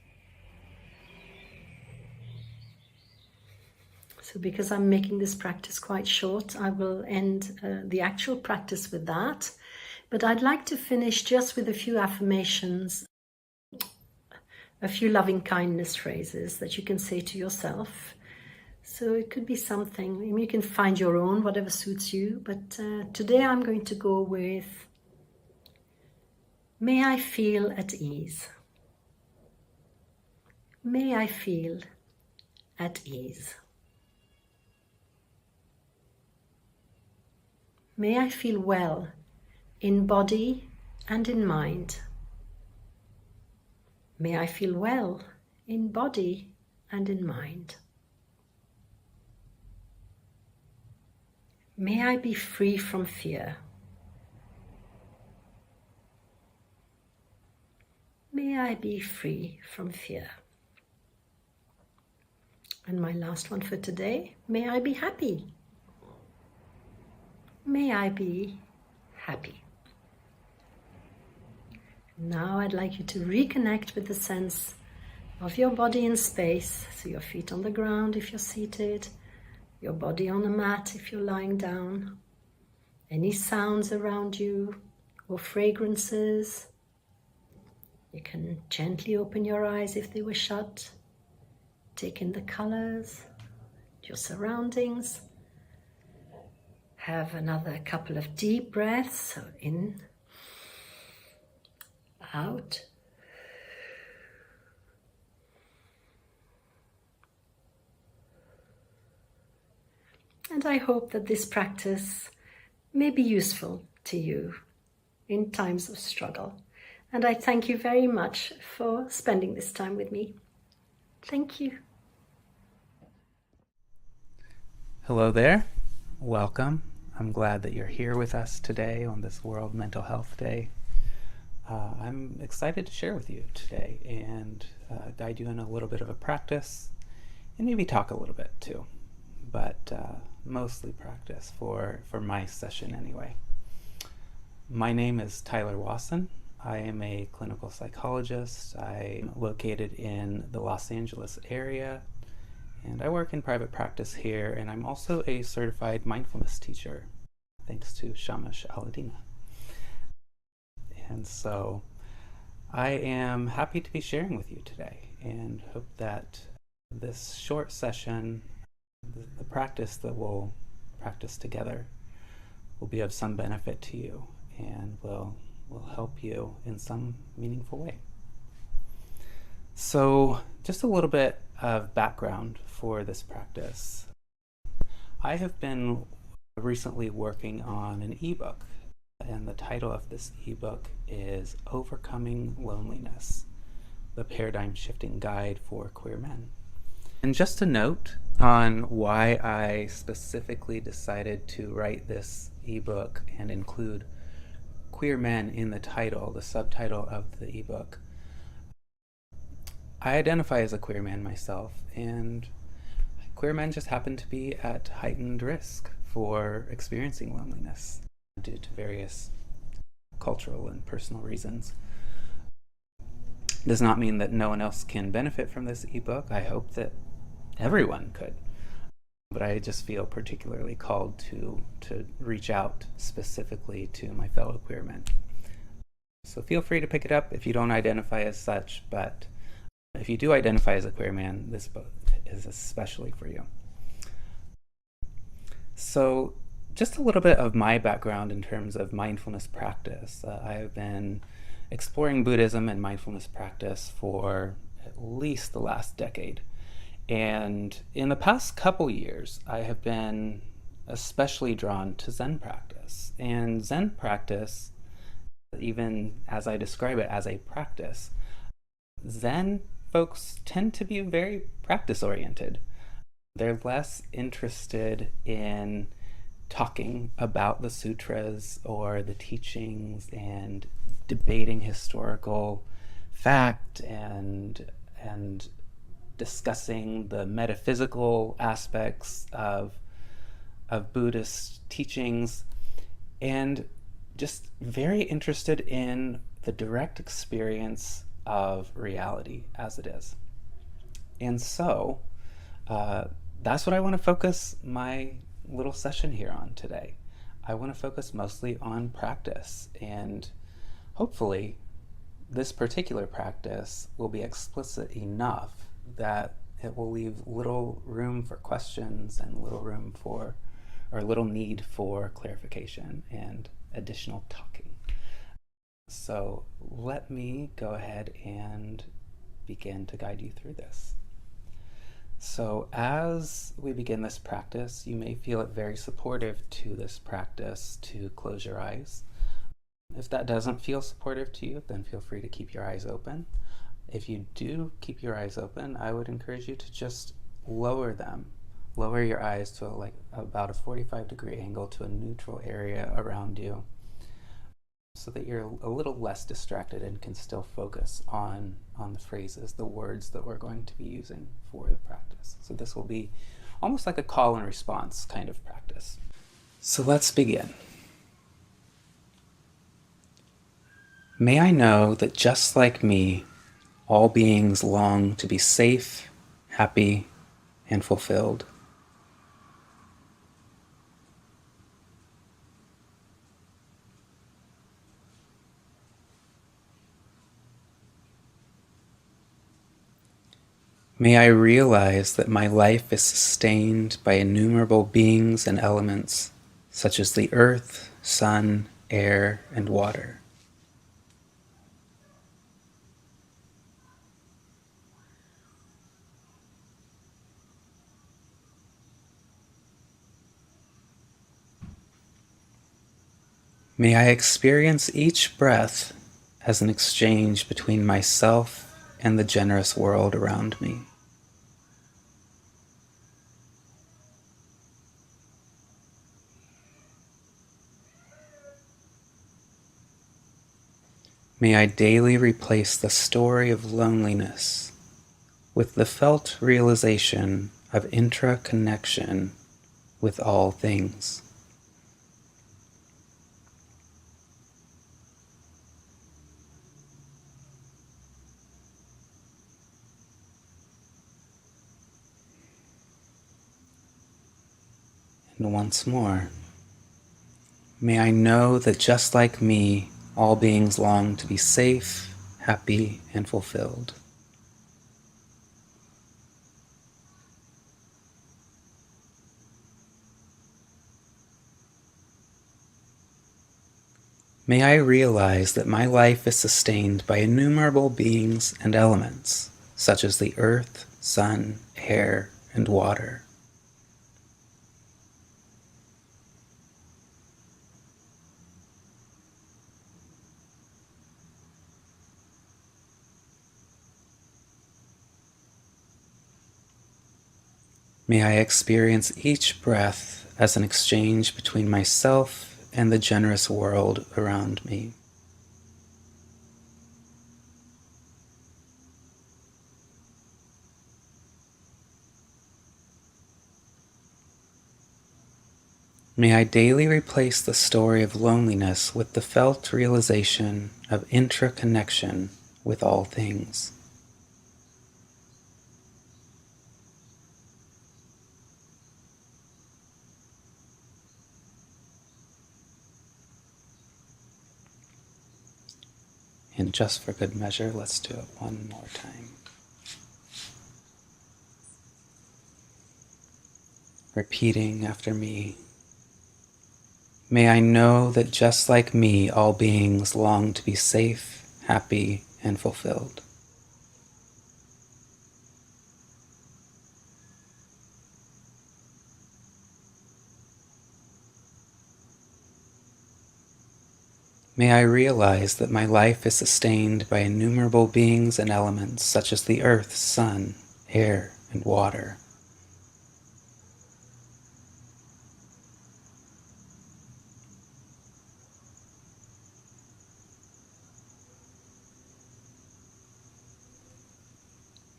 So because I'm making this practice quite short, I will end the actual practice with that. But I'd like to finish just with a few affirmations, a few loving kindness phrases that you can say to yourself. So it could be something, you can find your own, whatever suits you. But today I'm going to go with, may I feel at ease. May I feel at ease. May I feel well in body and in mind. May I feel well in body and in mind. May I be free from fear. May I be free from fear. And my last one for today, may I be happy. May I be happy. Now I'd like you to reconnect with the sense of your body in space. So your feet on the ground if you're seated, your body on a mat if you're lying down. Any sounds around you or fragrances. You can gently open your eyes if they were shut. Take in the colors, your surroundings. Have another couple of deep breaths. So in, out. And I hope that this practice may be useful to you in times of struggle. And I thank you very much for spending this time with me. Thank you. Hello there. Welcome. I'm glad that you're here with us today on this World Mental Health Day. I'm excited to share with you today and guide you in a little bit of a practice and maybe talk a little bit too, but mostly practice for my session anyway. My name is Tyler Wasson. I am a clinical psychologist. I'm located in the Los Angeles area, and I work in private practice here, and I'm also a certified mindfulness teacher, thanks to Shamash Aladina. And so I am happy to be sharing with you today and hope that this short session, the practice that we'll practice together, will be of some benefit to you and will help you in some meaningful way. So just a little bit of background for this practice. I have been recently working on an ebook, and the title of this ebook is Overcoming Loneliness, the Paradigm Shifting Guide for Queer Men. And just a note on why I specifically decided to write this ebook and include queer men in the title, the subtitle of the ebook. I identify as a queer man myself, and queer men just happen to be at heightened risk for experiencing loneliness due to various cultural and personal reasons. Does not mean that no one else can benefit from this ebook. I hope that everyone could. But I just feel particularly called to reach out specifically to my fellow queer men. So feel free to pick it up if you don't identify as such, but if you do identify as a queer man, this book is especially for you. So just a little bit of my background in terms of mindfulness practice. I have been exploring Buddhism and mindfulness practice for at least the last decade. And in the past couple years, I have been especially drawn to Zen practice. And Zen practice, even as I describe it as a practice, Zen folks tend to be very practice-oriented. They're less interested in talking about the sutras or the teachings and debating historical fact and discussing the metaphysical aspects of Buddhist teachings, and just very interested in the direct experience of reality as it is. And so that's what I want to focus my little session here on today. I want to focus mostly on practice, and hopefully this particular practice will be explicit enough that it will leave little room for questions and little need for clarification and additional talking. So let me go ahead and begin to guide you through this. So as we begin this practice, you may feel it very supportive to this practice to close your eyes. If that doesn't feel supportive to you, then feel free to keep your eyes open. If you do keep your eyes open, I would encourage you to just lower them. Lower your eyes to about a 45-degree angle to a neutral area around you so that you're a little less distracted and can still focus on the phrases, the words that we're going to be using for the practice. So this will be almost like a call and response kind of practice. So let's begin. May I know that just like me, all beings long to be safe, happy, and fulfilled. May I realize that my life is sustained by innumerable beings and elements, such as the earth, sun, air, and water. May I experience each breath as an exchange between myself and the generous world around me. May I daily replace the story of loneliness with the felt realization of intra-connection with all things. And once more, may I know that just like me, all beings long to be safe, happy, and fulfilled. May I realize that my life is sustained by innumerable beings and elements, such as the earth, sun, air, and water. May I experience each breath as an exchange between myself and the generous world around me. May I daily replace the story of loneliness with the felt realization of intra-connection with all things. And just for good measure, let's do it one more time. Repeating after me. May I know that just like me, all beings long to be safe, happy, and fulfilled. May I realize that my life is sustained by innumerable beings and elements such as the earth, sun, air, and water.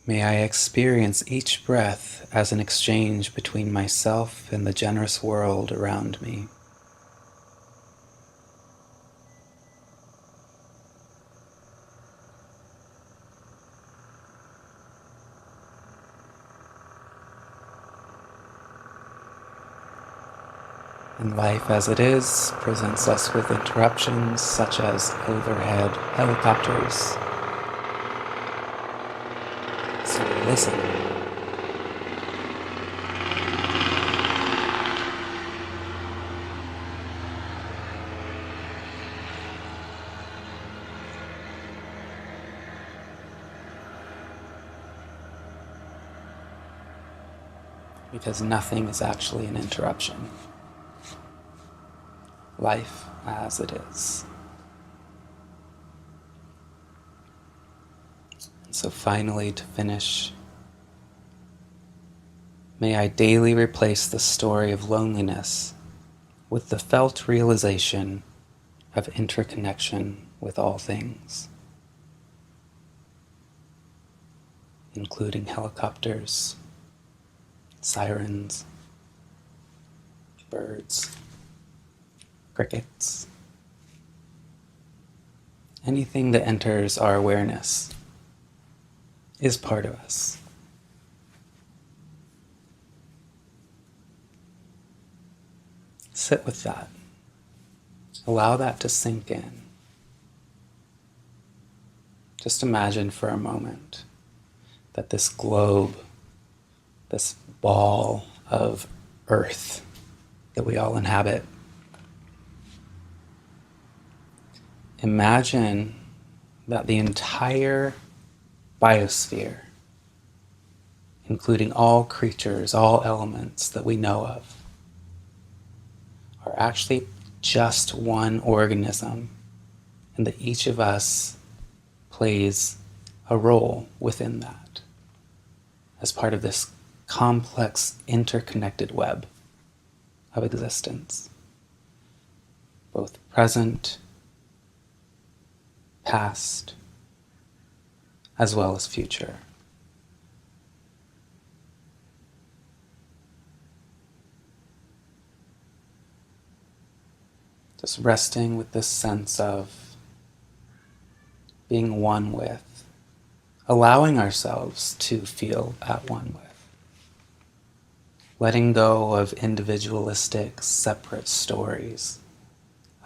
May I experience each breath as an exchange between myself and the generous world around me. And life as it is presents us with interruptions such as overhead helicopters. So listen. Because nothing is actually an interruption. Life as it is. And so finally, to finish, may I daily replace the story of loneliness with the felt realization of interconnection with all things, including helicopters, sirens, birds, crickets, anything that enters our awareness is part of us. Sit with that. Allow that to sink in. Just imagine for a moment that this globe, this ball of earth that we all inhabit, imagine that the entire biosphere, including all creatures, all elements that we know of, are actually just one organism, and that each of us plays a role within that as part of this complex, interconnected web of existence, both present, past, as well as future. Just resting with this sense of being one with, allowing ourselves to feel at one with. Letting go of individualistic, separate stories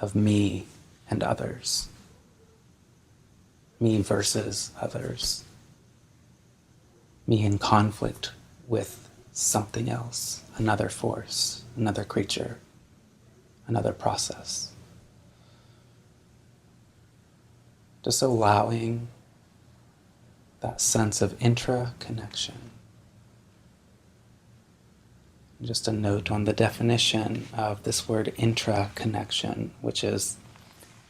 of me and others. Me versus others. Me in conflict with something else, another force, another creature, another process. Just allowing that sense of intra-connection. Just a note on the definition of this word intra-connection, which is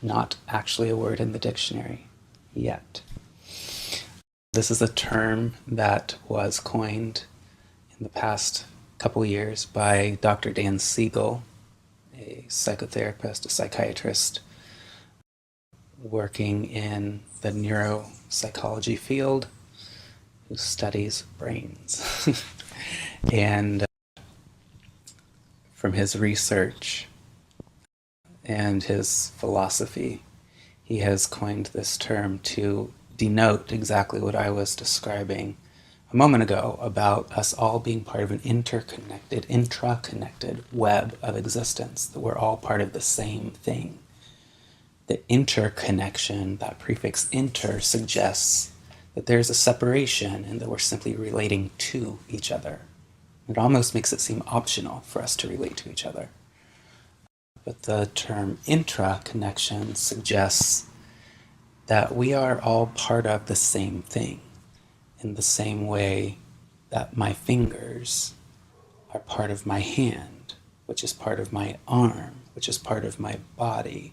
not actually a word in the dictionary yet. This is a term that was coined in the past couple years by Dr. Dan Siegel, a psychotherapist, a psychiatrist, working in the neuropsychology field, who studies brains. And from his research and his philosophy, he has coined this term to denote exactly what I was describing a moment ago about us all being part of an interconnected, intra-connected web of existence, that we're all part of the same thing. The interconnection, that prefix inter, suggests that there's a separation and that we're simply relating to each other. It almost makes it seem optional for us to relate to each other. But the term intra-connection suggests that we are all part of the same thing, in the same way that my fingers are part of my hand, which is part of my arm, which is part of my body.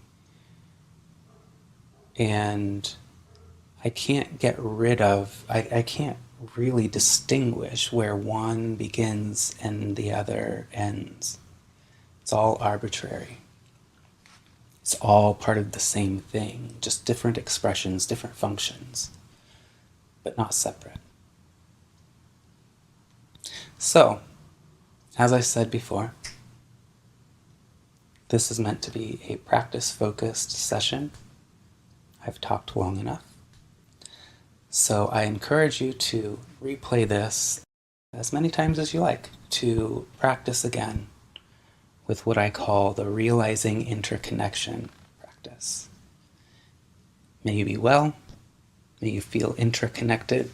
And I can't get rid of, I can't really distinguish where one begins and the other ends. It's all arbitrary. It's all part of the same thing, just different expressions, different functions, but not separate. So, as I said before, this is meant to be a practice-focused session. I've talked long enough. So I encourage you to replay this as many times as you like, to practice again with what I call the realizing interconnection practice. May you be well. May you feel interconnected.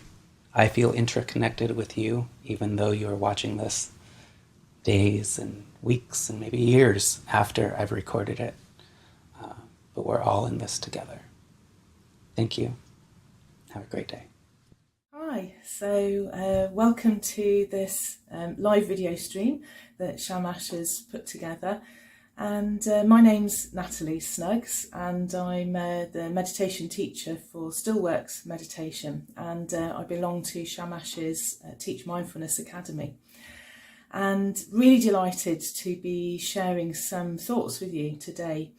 I feel interconnected with you, even though you are watching this days and weeks and maybe years after I've recorded it. But we're all in this together. Thank you. Have a great day. Hi, so welcome to this live video stream that Shamash has put together. And my name's Natalie Snuggs, and I'm the meditation teacher for Stillworks Meditation, and I belong to Shamash's Teach Mindfulness Academy. And really delighted to be sharing some thoughts with you today.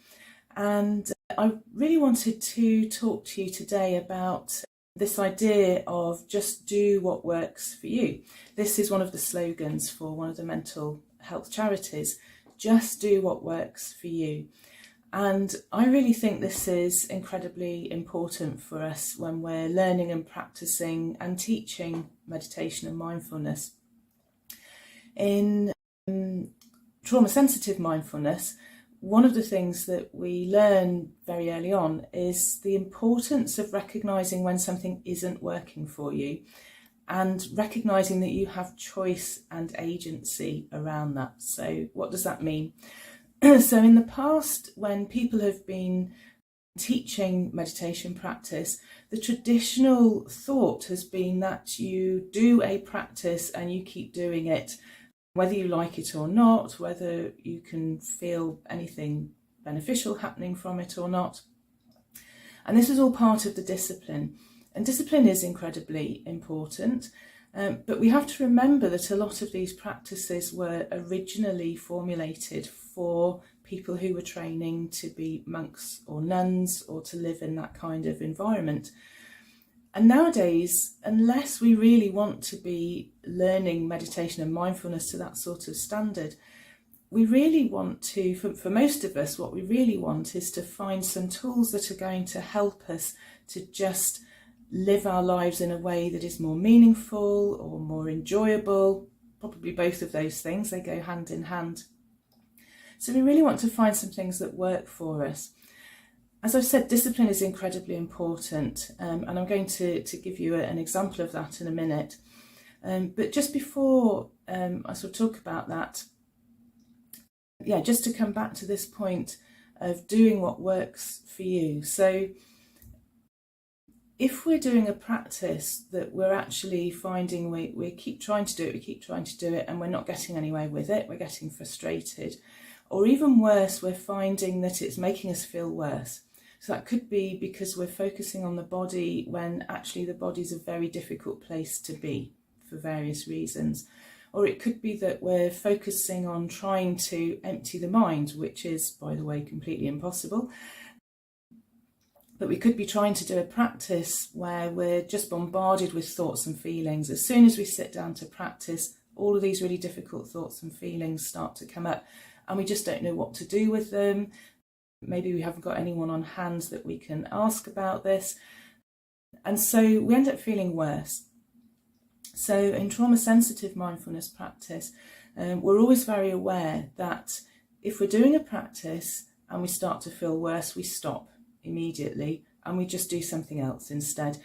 And I really wanted to talk to you today about this idea of just do what works for you. This is one of the slogans for one of the mental health charities. Just do what works for you. And I really think this is incredibly important for us when we're learning and practicing and teaching meditation and mindfulness. In trauma-sensitive mindfulness, one of the things that we learn very early on is the importance of recognising when something isn't working for you and recognising that you have choice and agency around that. So what does that mean? So in the past, when people have been teaching meditation practice, the traditional thought has been that you do a practice and you keep doing it, whether you like it or not, whether you can feel anything beneficial happening from it or not. And this is all part of the discipline. And discipline is incredibly important, but we have to remember that a lot of these practices were originally formulated for people who were training to be monks or nuns or to live in that kind of environment. And nowadays, unless we really want to be learning meditation and mindfulness to that sort of standard, we really want to, for most of us, what we really want is to find some tools that are going to help us to just live our lives in a way that is more meaningful or more enjoyable. Probably both of those things, they go hand in hand. So we really want to find some things that work for us. As I've said, discipline is incredibly important, and I'm going to give you an example of that in a minute. But just before I sort of talk about that, just to come back to this point of doing what works for you. So if we're doing a practice that we're actually finding we keep trying to do it, and we're not getting anywhere with it, we're getting frustrated, or even worse, we're finding that it's making us feel worse. So that could be because we're focusing on the body when actually the body's a very difficult place to be for various reasons. Or it could be that we're focusing on trying to empty the mind, which is, by the way, completely impossible. But we could be trying to do a practice where we're just bombarded with thoughts and feelings. As soon as we sit down to practice, all of these really difficult thoughts and feelings start to come up, and we just don't know what to do with them. Maybe we haven't got anyone on hand that we can ask about this. And so we end up feeling worse. So in trauma-sensitive mindfulness practice, we're always very aware that if we're doing a practice and we start to feel worse, we stop immediately and we just do something else instead.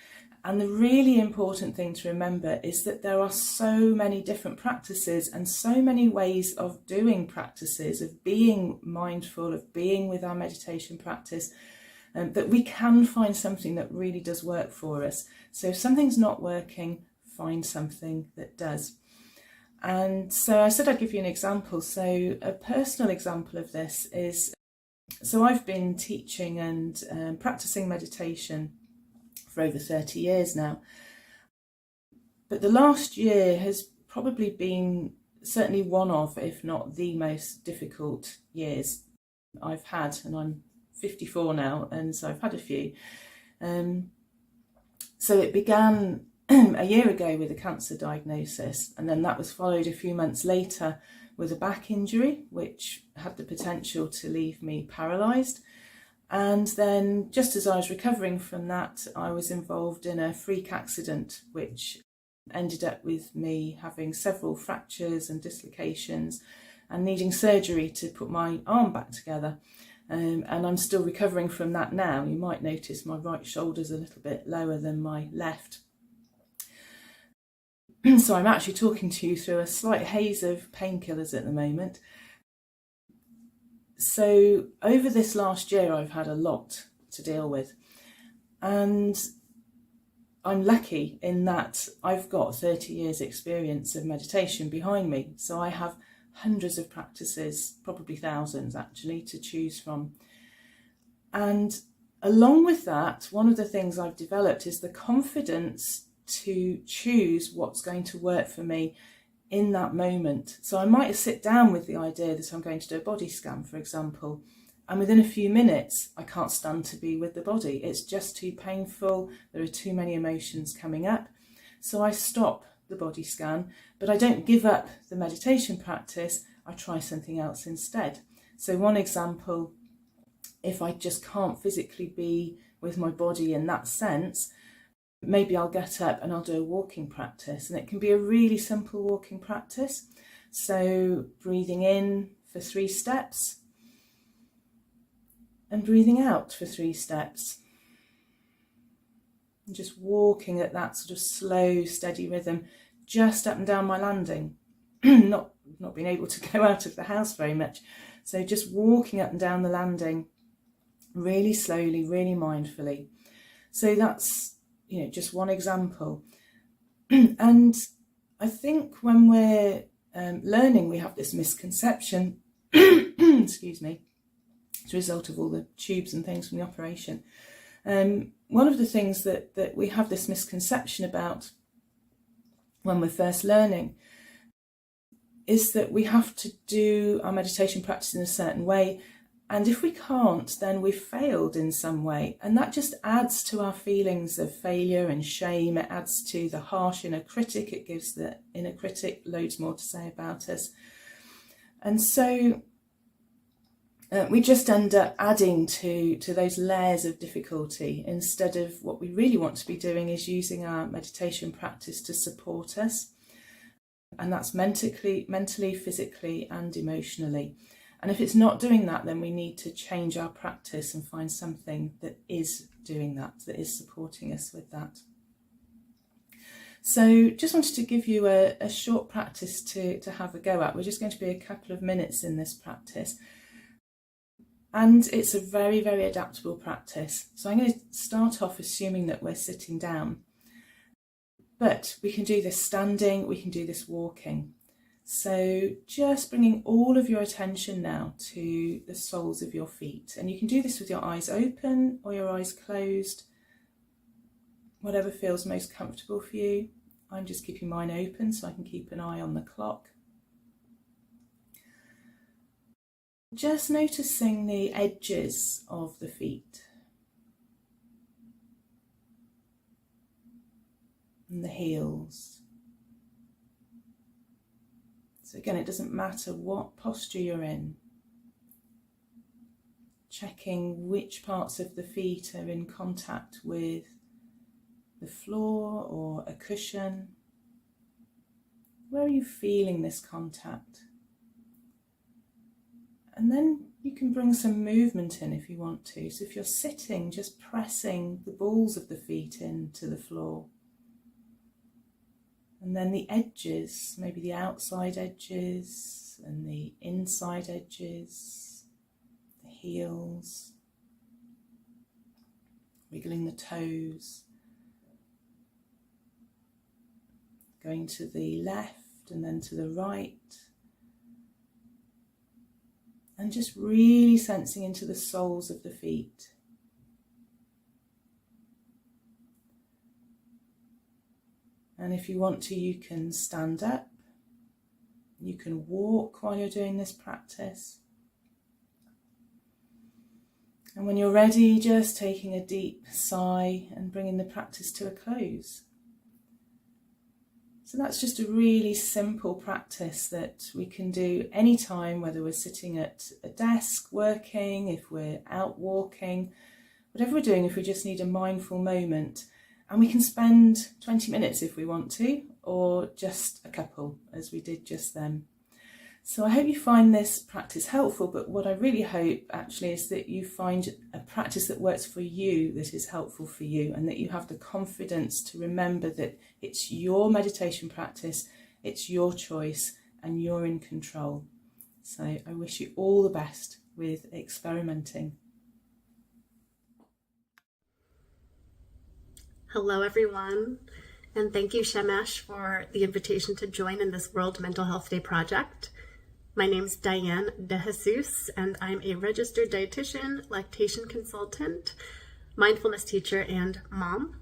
And the really important thing to remember is that there are so many different practices and so many ways of doing practices, of being mindful, of being with our meditation practice, that we can find something that really does work for us. So if something's not working, find something that does. And so I said I'd give you an example. So a personal example of this is, so I've been teaching and practicing meditation for over 30 years now. But the last year has probably been certainly one of, if not the most difficult years I've had. And I'm 54 now, and so I've had a few. So it began a year ago with a cancer diagnosis, and then that was followed a few months later with a back injury, which had the potential to leave me paralysed. And then just as I was recovering from that, I was involved in a freak accident, which ended up with me having several fractures and dislocations and needing surgery to put my arm back together. And I'm still recovering from that now. You might notice my right shoulder's a little bit lower than my left. So I'm actually talking to you through a slight haze of painkillers at the moment. So over this last year, I've had a lot to deal with. And I'm lucky in that I've got 30 years experience of meditation behind me. So I have hundreds of practices, probably thousands actually, to choose from. And along with that, one of the things I've developed is the confidence to choose what's going to work for me in that moment. So I might sit down with the idea that I'm going to do a body scan, for example, and within a few minutes I can't stand to be with the body. It's just too painful, there are too many emotions coming up. So I stop the body scan, but I don't give up the meditation practice, I try something else instead. So one example, if I just can't physically be with my body in that sense, maybe I'll get up and I'll do a walking practice, and it can be a really simple walking practice. So breathing in for 3 steps and breathing out for 3 steps. And just walking at that sort of slow, steady rhythm, just up and down my landing. not being able to go out of the house very much. So just walking up and down the landing really slowly, really mindfully. So that's, just one example. And I think when we're learning, we have this misconception, excuse me, as a result of all the tubes and things from the operation. One of the things that we have this misconception about when we're first learning is that we have to do our meditation practice in a certain way, And if we can't, then we've failed in some way. And that just adds to our feelings of failure and shame. It adds to the harsh inner critic. It gives the inner critic loads more to say about us. And so we just end up adding to those layers of difficulty, instead of what we really want to be doing is using our meditation practice to support us. And that's mentally, physically and emotionally. And if it's not doing that, then we need to change our practice and find something that is doing that is supporting us with that. So just wanted to give you a short practice to have a go at. We're just going to be a couple of minutes in this practice. And it's a very, very adaptable practice. So I'm going to start off assuming that we're sitting down. But we can do this standing, we can do this walking. So just bringing all of your attention now to the soles of your feet. And you can do this with your eyes open or your eyes closed, whatever feels most comfortable for you. I'm just keeping mine open so I can keep an eye on the clock. Just noticing the edges of the feet and the heels. So again, it doesn't matter what posture you're in. Checking which parts of the feet are in contact with the floor or a cushion. Where are you feeling this contact? And then you can bring some movement in if you want to. So if you're sitting, just pressing the balls of the feet into the floor. And then the edges, maybe the outside edges and the inside edges, the heels, wiggling the toes, going to the left and then to the right, and just really sensing into the soles of the feet. And if you want to, you can stand up, you can walk while you're doing this practice. And when you're ready, just taking a deep sigh and bringing the practice to a close. So that's just a really simple practice that we can do anytime, whether we're sitting at a desk working, if we're out walking, whatever we're doing, if we just need a mindful moment. And we can spend 20 minutes if we want to, or just a couple, as we did just then. So I hope you find this practice helpful, but what I really hope actually is that you find a practice that works for you, that is helpful for you, and that you have the confidence to remember that it's your meditation practice, it's your choice, and you're in control. So I wish you all the best with experimenting. Hello, everyone, and thank you, Shamash, for the invitation to join in this World Mental Health Day project. My name's Diane De Jesus, and I'm a registered dietitian, lactation consultant, mindfulness teacher, and mom.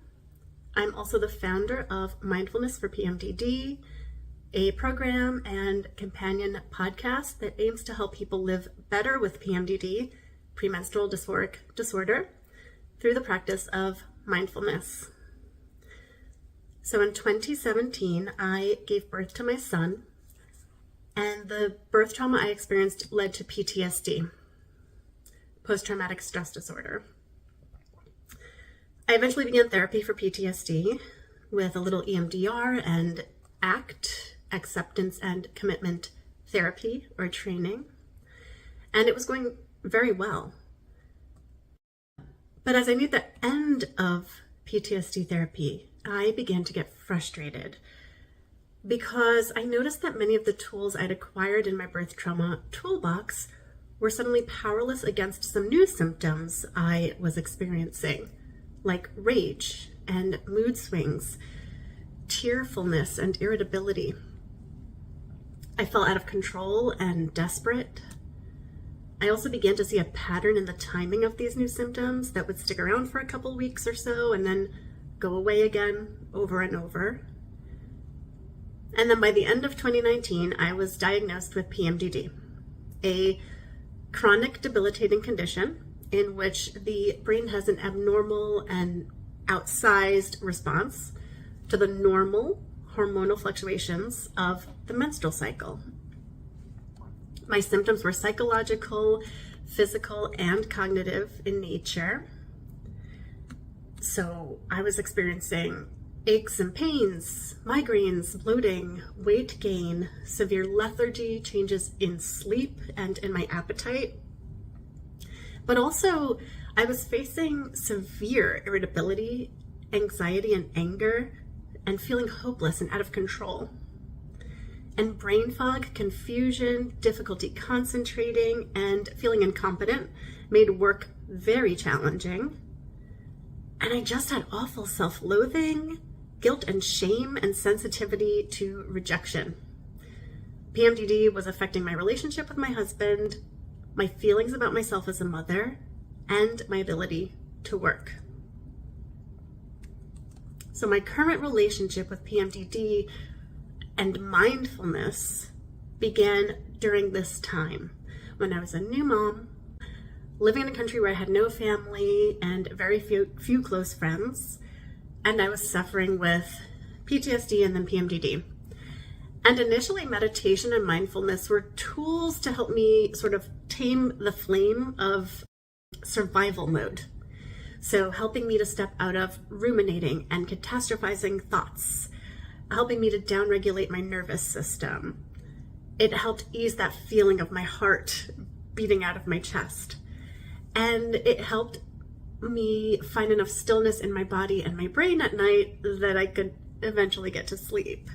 I'm also the founder of Mindfulness for PMDD, a program and companion podcast that aims to help people live better with PMDD, premenstrual dysphoric disorder, through the practice of mindfulness. So in 2017, I gave birth to my son, and the birth trauma I experienced led to PTSD, post-traumatic stress disorder. I eventually began therapy for PTSD with a little EMDR and ACT, acceptance and commitment therapy or training, and it was going very well. But as I neared the end of PTSD therapy, I began to get frustrated because I noticed that many of the tools I'd acquired in my birth trauma toolbox were suddenly powerless against some new symptoms I was experiencing, like rage and mood swings, tearfulness and irritability. I felt out of control and desperate. I also began to see a pattern in the timing of these new symptoms that would stick around for a couple weeks or so and then go away again over and over. And then by the end of 2019, I was diagnosed with PMDD, a chronic debilitating condition in which the brain has an abnormal and outsized response to the normal hormonal fluctuations of the menstrual cycle. My symptoms were psychological, physical, and cognitive in nature. So I was experiencing aches and pains, migraines, bloating, weight gain, severe lethargy, changes in sleep and in my appetite. But also, I was facing severe irritability, anxiety, and anger, and feeling hopeless and out of control. And brain fog, confusion, difficulty concentrating, and feeling incompetent made work very challenging. And I just had awful self-loathing, guilt and shame, and sensitivity to rejection. PMDD was affecting my relationship with my husband, my feelings about myself as a mother, and my ability to work. So my current relationship with PMDD and mindfulness began during this time when I was a new mom, living in a country where I had no family and very few close friends, and I was suffering with PTSD and then PMDD. And initially, meditation and mindfulness were tools to help me sort of tame the flame of survival mode. So helping me to step out of ruminating and catastrophizing thoughts, helping me to downregulate my nervous system. It helped ease that feeling of my heart beating out of my chest. And it helped me find enough stillness in my body and my brain at night that I could eventually get to sleep.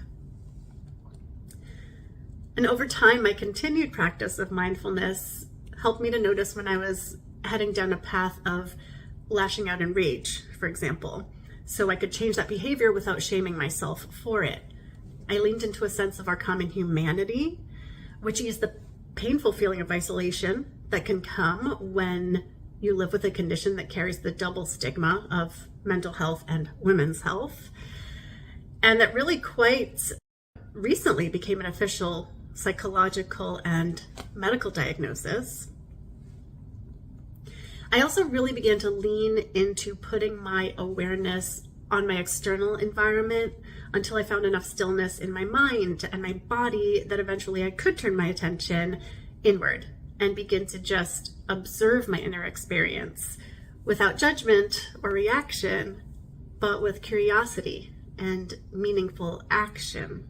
And over time, my continued practice of mindfulness helped me to notice when I was heading down a path of lashing out in rage, for example, so I could change that behavior without shaming myself for it. I leaned into a sense of our common humanity, which eased the painful feeling of isolation that can come when you live with a condition that carries the double stigma of mental health and women's health, and that really quite recently became an official psychological and medical diagnosis. I also really began to lean into putting my awareness on my external environment until I found enough stillness in my mind and my body that eventually I could turn my attention inward and begin to just observe my inner experience without judgment or reaction, but with curiosity and meaningful action.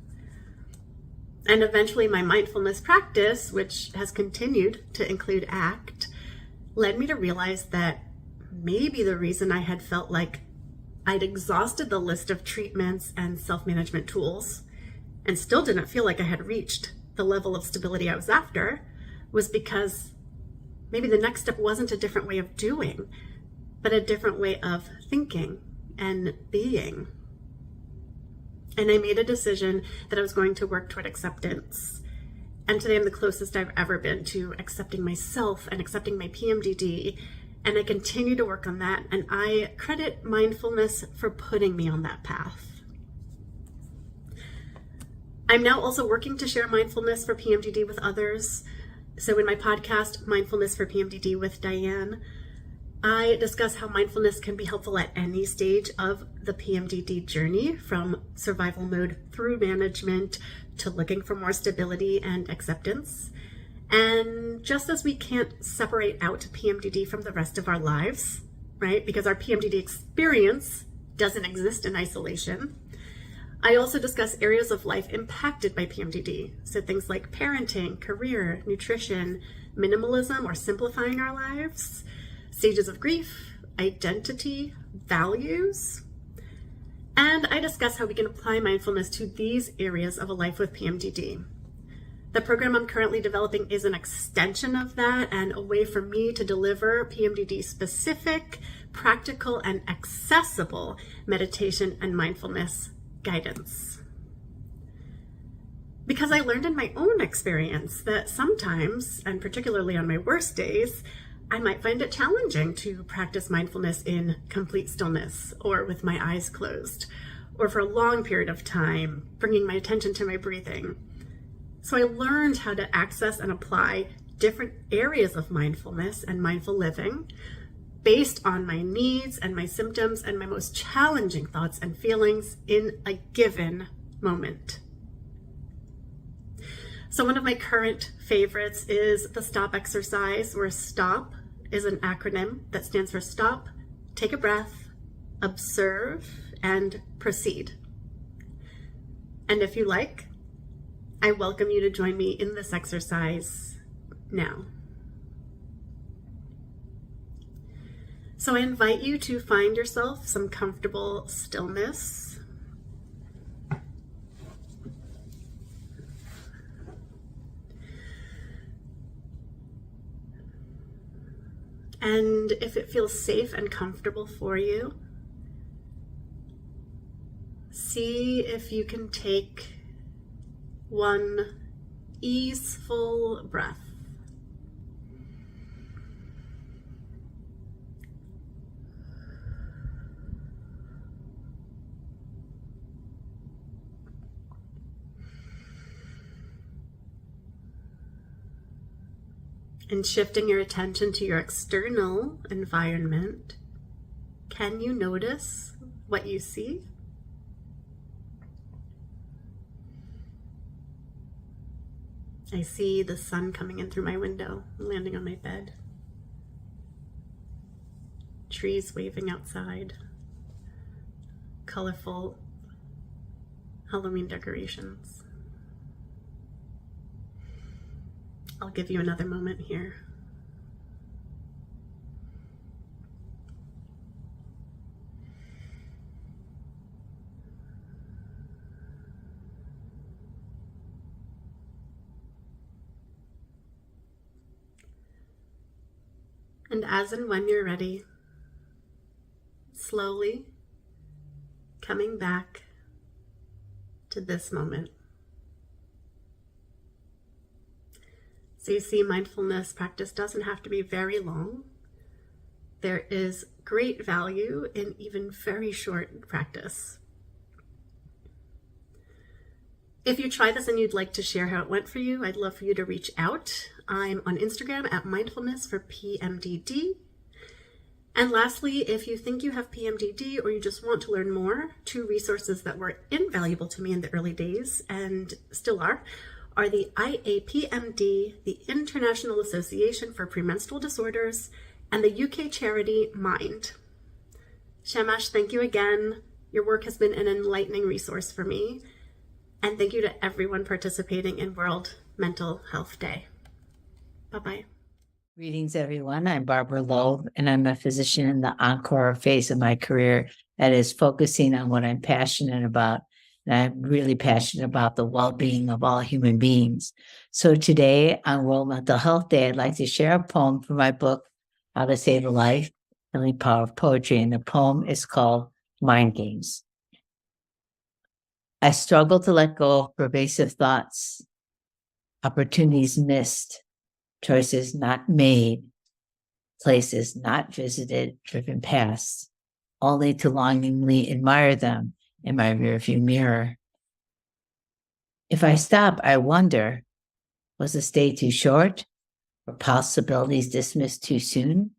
And eventually my mindfulness practice, which has continued to include ACT, led me to realize that maybe the reason I had felt like I'd exhausted the list of treatments and self-management tools and still didn't feel like I had reached the level of stability I was after was because maybe the next step wasn't a different way of doing, but a different way of thinking and being. And I made a decision that I was going to work toward acceptance. And today I'm the closest I've ever been to accepting myself and accepting my PMDD. And I continue to work on that. And I credit mindfulness for putting me on that path. I'm now also working to share mindfulness for PMDD with others. So in my podcast, Mindfulness for PMDD with Diane, I discuss how mindfulness can be helpful at any stage of the PMDD journey, from survival mode through management to looking for more stability and acceptance. And just as we can't separate out PMDD from the rest of our lives, right, because our PMDD experience doesn't exist in isolation, I also discuss areas of life impacted by PMDD. So things like parenting, career, nutrition, minimalism or simplifying our lives, stages of grief, identity, values. And I discuss how we can apply mindfulness to these areas of a life with PMDD. The program I'm currently developing is an extension of that and a way for me to deliver PMDD specific, practical, and accessible meditation and mindfulness guidance. Because I learned in my own experience that sometimes, and particularly on my worst days, I might find it challenging to practice mindfulness in complete stillness or with my eyes closed, or for a long period of time, bringing my attention to my breathing. So I learned how to access and apply different areas of mindfulness and mindful living based on my needs and my symptoms and my most challenging thoughts and feelings in a given moment. So one of my current favorites is the STOP exercise, where STOP is an acronym that stands for stop, take a breath, observe, and proceed. And if you like, I welcome you to join me in this exercise now. So I invite you to find yourself some comfortable stillness. And if it feels safe and comfortable for you, see if you can take one easeful breath. And shifting your attention to your external environment, can you notice what you see? I see the sun coming in through my window, landing on my bed. Trees waving outside. Colorful Halloween decorations. I'll give you another moment here. And as and when you're ready, slowly coming back to this moment. So you see, mindfulness practice doesn't have to be very long. There is great value in even very short practice. If you try this and you'd like to share how it went for you, I'd love for you to reach out. I'm on Instagram at mindfulness for PMDD. And lastly, if you think you have PMDD or you just want to learn more, 2 resources that were invaluable to me in the early days and still are the IAPMD, the International Association for Premenstrual Disorders, and the UK charity Mind. Shamash, thank you again. Your work has been an enlightening resource for me. And thank you to everyone participating in World Mental Health Day. Bye-bye. Greetings, everyone. I'm Barbara Loeb, and I'm a physician in the encore phase of my career that is focusing on what I'm passionate about. And I'm really passionate about the well-being of all human beings. So today on World Mental Health Day, I'd like to share a poem from my book, How to Save a Life, Healing Power of Poetry. And the poem is called Mind Games. I struggle to let go of pervasive thoughts, opportunities missed, choices not made, places not visited, driven past, only to longingly admire them in my rearview mirror. If I stop, I wonder, was the stay too short or possibilities dismissed too soon?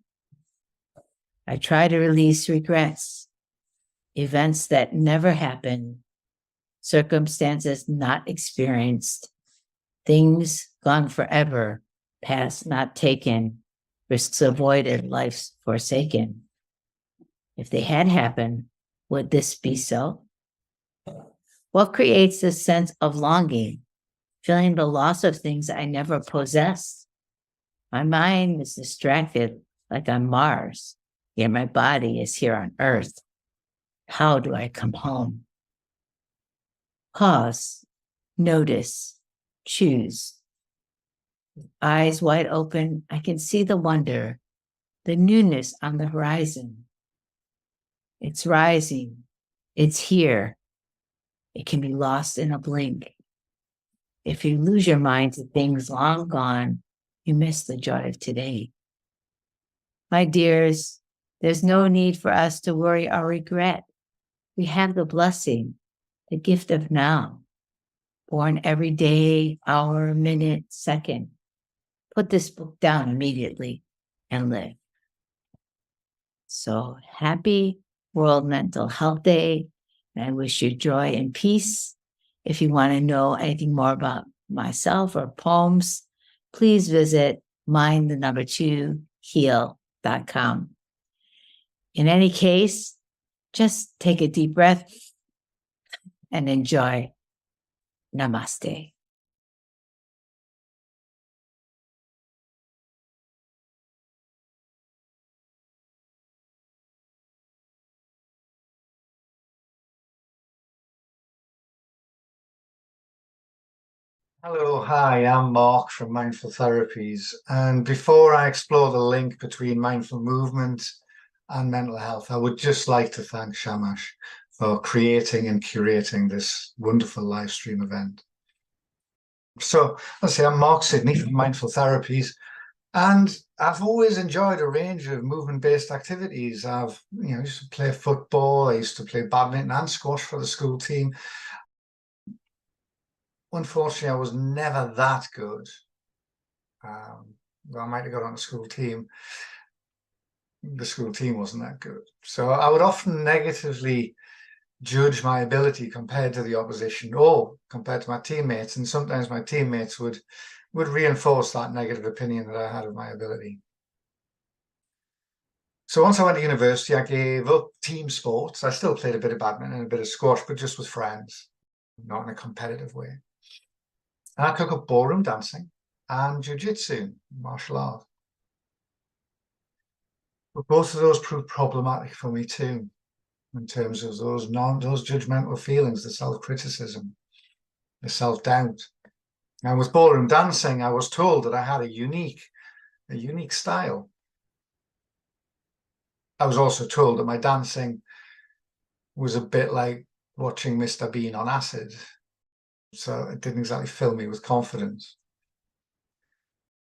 I try to release regrets, events that never happened, circumstances not experienced, things gone forever, paths not taken, risks avoided, lives forsaken. If they had happened, would this be so? What creates this sense of longing, feeling the loss of things I never possessed? My mind is distracted like on Mars, yet my body is here on Earth. How do I come home? Pause, notice, choose. With eyes wide open, I can see the wonder, the newness on the horizon. It's rising, it's here. It can be lost in a blink. If you lose your mind to things long gone, you miss the joy of today. My dears, there's no need for us to worry or regret. We have the blessing, the gift of now, born every day, hour, minute, second, put this book down immediately and live. So happy World Mental Health Day. And I wish you joy and peace. If you want to know anything more about myself or poems, please visit mind2heal.com. In any case, just take a deep breath and enjoy. Namaste. Hello, hi, I'm Mark from Mindful Therapies. And before I explore the link between mindful movement and mental health, I would just like to thank Shamash for creating and curating this wonderful live stream event. So, let's say I'm Mark Sidney from Mindful Therapies, and I've always enjoyed a range of movement-based activities. I've, used to play football, I used to play badminton and squash for the school team. Unfortunately, I was never that good. Well, I might have got on the school team. The school team wasn't that good. So I would often negatively judge my ability compared to the opposition or compared to my teammates. And sometimes my teammates would reinforce that negative opinion that I had of my ability. So once I went to university, I gave up team sports. I still played a bit of badminton and a bit of squash, but just with friends, not in a competitive way. And I took up ballroom dancing and jiu-jitsu, martial art. But both of those proved problematic for me too, in terms of those judgmental feelings, the self-criticism, the self-doubt. And with ballroom dancing, I was told that I had a unique style. I was also told that my dancing was a bit like watching Mr. Bean on acid. So it didn't exactly fill me with confidence.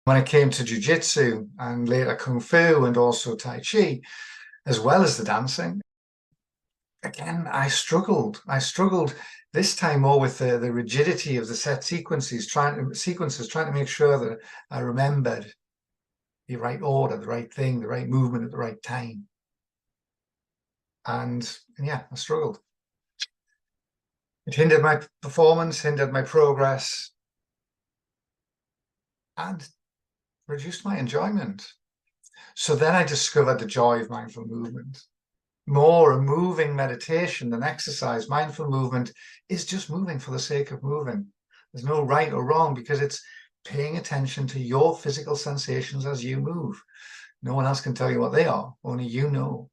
When it came to jiu-jitsu and later kung fu and also tai chi, as well as the dancing, again, I struggled. This time more with the rigidity of the set sequences, trying to make sure that I remembered the right order, the right thing, the right movement at the right time. And yeah, I struggled. It hindered my performance, hindered my progress, and reduced my enjoyment. So then I discovered the joy of mindful movement. More a moving meditation than exercise. Mindful movement is just moving for the sake of moving. There's no right or wrong because it's paying attention to your physical sensations as you move. No one else can tell you what they are, only you know.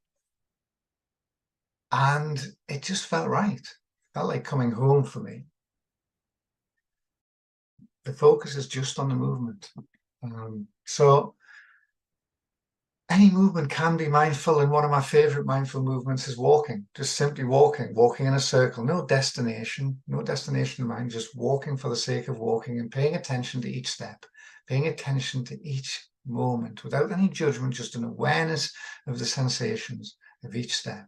And it just felt right. It felt like coming home for me. The focus is just on the movement. So any movement can be mindful, and one of my favorite mindful movements is walking, just simply walking in a circle, no destination in mind, just walking for the sake of walking and paying attention to each step, paying attention to each moment without any judgment, just an awareness of the sensations of each step.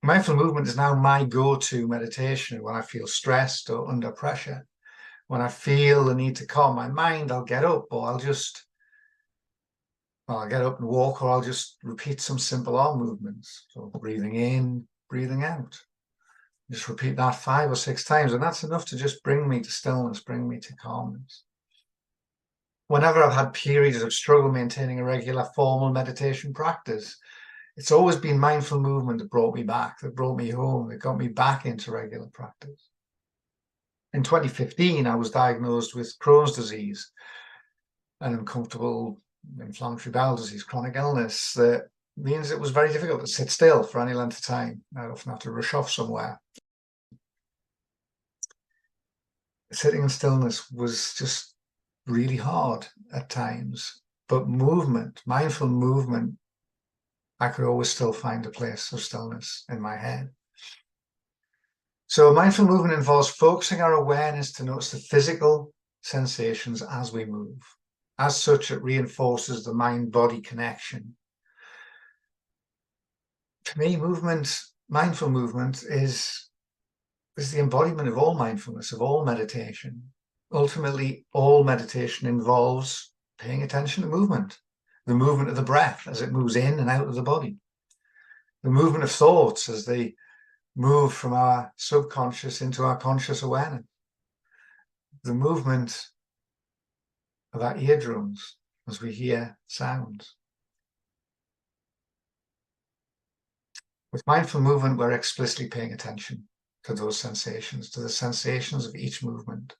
Mindful movement is now my go-to meditation when I feel stressed or under pressure. When I feel the need to calm my mind, I'll get up or I'll get up and walk, or I'll just repeat some simple arm movements. So breathing in, breathing out. Just repeat that 5 or 6 times, and that's enough to just bring me to stillness, bring me to calmness. Whenever I've had periods of struggle maintaining a regular formal meditation practice, it's always been mindful movement that brought me back, that brought me home, that got me back into regular practice. In 2015, I was diagnosed with Crohn's disease, an uncomfortable inflammatory bowel disease, chronic illness that means it was very difficult to sit still for any length of time. I'd often have to rush off somewhere. Sitting in stillness was just really hard at times, but movement, mindful movement, I could always still find a place of stillness in my head. So mindful movement involves focusing our awareness to notice the physical sensations as we move. As such, it reinforces the mind-body connection. To me, mindful movement is the embodiment of all mindfulness, of all meditation. ultimately all meditation involves paying attention to movement, the movement of the breath as it moves in and out of the body, the movement of thoughts as they move from our subconscious into our conscious awareness, the movement of our eardrums as we hear sounds. With mindful movement, we're explicitly paying attention to those sensations, to the sensations of each movement.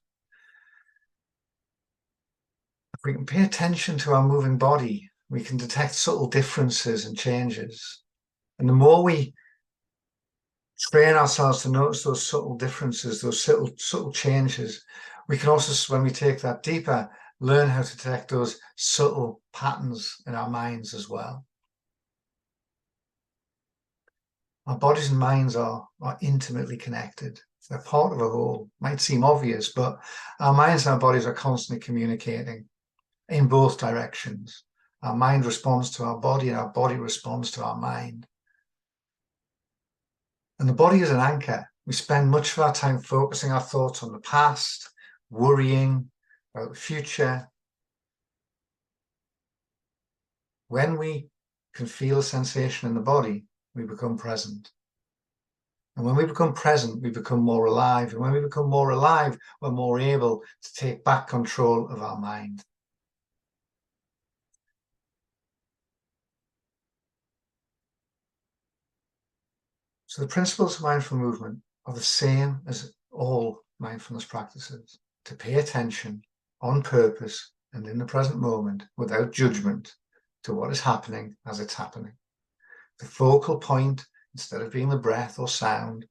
If we can pay attention to our moving body, we can detect subtle differences and changes. And the more we train ourselves to notice those subtle differences, those subtle changes, we can also, when we take that deeper, learn how to detect those subtle patterns in our minds as well. Our bodies and minds are intimately connected. They're part of a whole. Might seem obvious, but our minds and our bodies are constantly communicating in both directions. Our mind responds to our body and our body responds to our mind. And the body is an anchor. We spend much of our time focusing our thoughts on the past, worrying about the future. When we can feel a sensation in the body, we become present. And when we become present, we become more alive. And when we become more alive, we're more able to take back control of our mind. So the principles of mindful movement are the same as all mindfulness practices: to pay attention on purpose and in the present moment without judgment to what is happening as it's happening. The focal point, instead of being the breath or sound,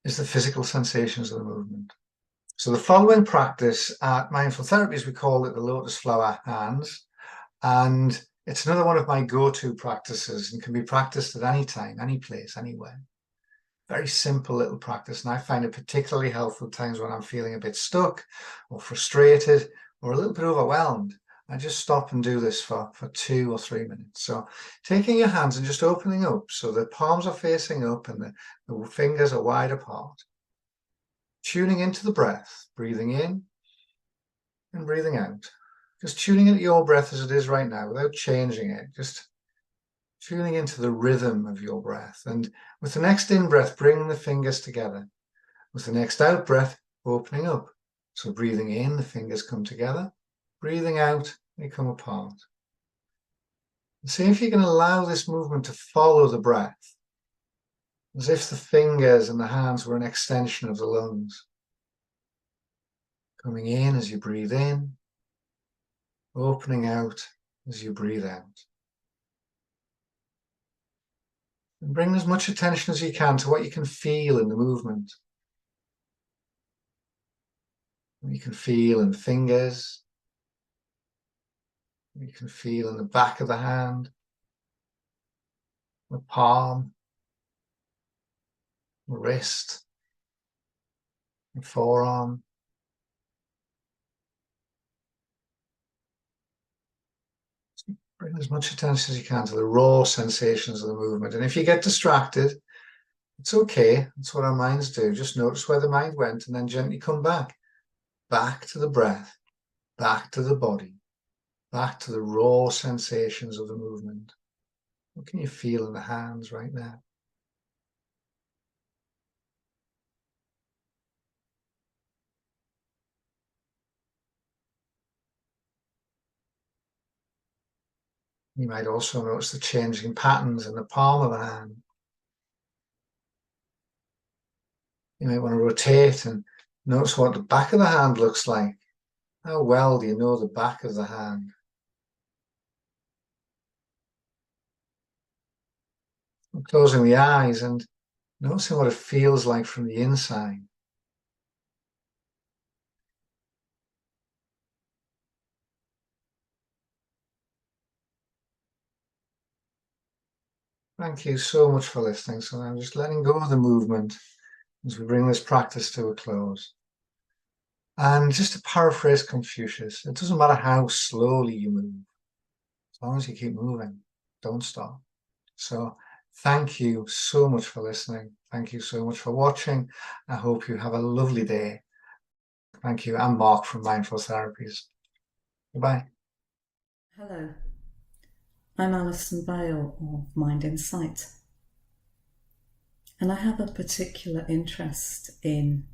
is the physical sensations of the movement. So the following practice at Mindful Therapies, we call it the lotus flower hands. And it's another one of my go-to practices and can be practiced at any time, any place, anywhere. Very simple little practice. And I find it particularly helpful at times when I'm feeling a bit stuck or frustrated or a little bit overwhelmed. I just stop and do this for 2 or 3 minutes. So taking your hands and just opening up so the palms are facing up and the fingers are wide apart. Tuning into the breath, breathing in and breathing out. Just tuning into your breath as it is right now without changing it. Just tuning into the rhythm of your breath. And with the next in-breath, bring the fingers together. With the next out-breath, opening up. So breathing in, the fingers come together. Breathing out, they come apart. And see if you can allow this movement to follow the breath, as if the fingers and the hands were an extension of the lungs. Coming in as you breathe in, opening out as you breathe out. And bring as much attention as you can to what you can feel in the movement. What you can feel in the fingers. What you can feel in the back of the hand, the palm, the wrist, the forearm. Bring as much attention as you can to the raw sensations of the movement. And if you get distracted, it's okay. That's what our minds do. Just notice where the mind went and then gently come back. Back to the breath, back to the body, back to the raw sensations of the movement. What can you feel in the hands right now? You might also notice the changing patterns in the palm of the hand. You might want to rotate and notice what the back of the hand looks like. How well do you know the back of the hand? I'm closing the eyes and noticing what it feels like from the inside. Thank you so much for listening. So I'm just letting go of the movement as we bring this practice to a close. And just to paraphrase Confucius, it doesn't matter how slowly you move, as long as you keep moving, don't stop. So thank you so much for listening. Thank you so much for watching. I hope you have a lovely day. Thank you. I'm Mark from Mindful Therapies. Goodbye. Hello, I'm Alison Bale of Mind Insight, and I have a particular interest in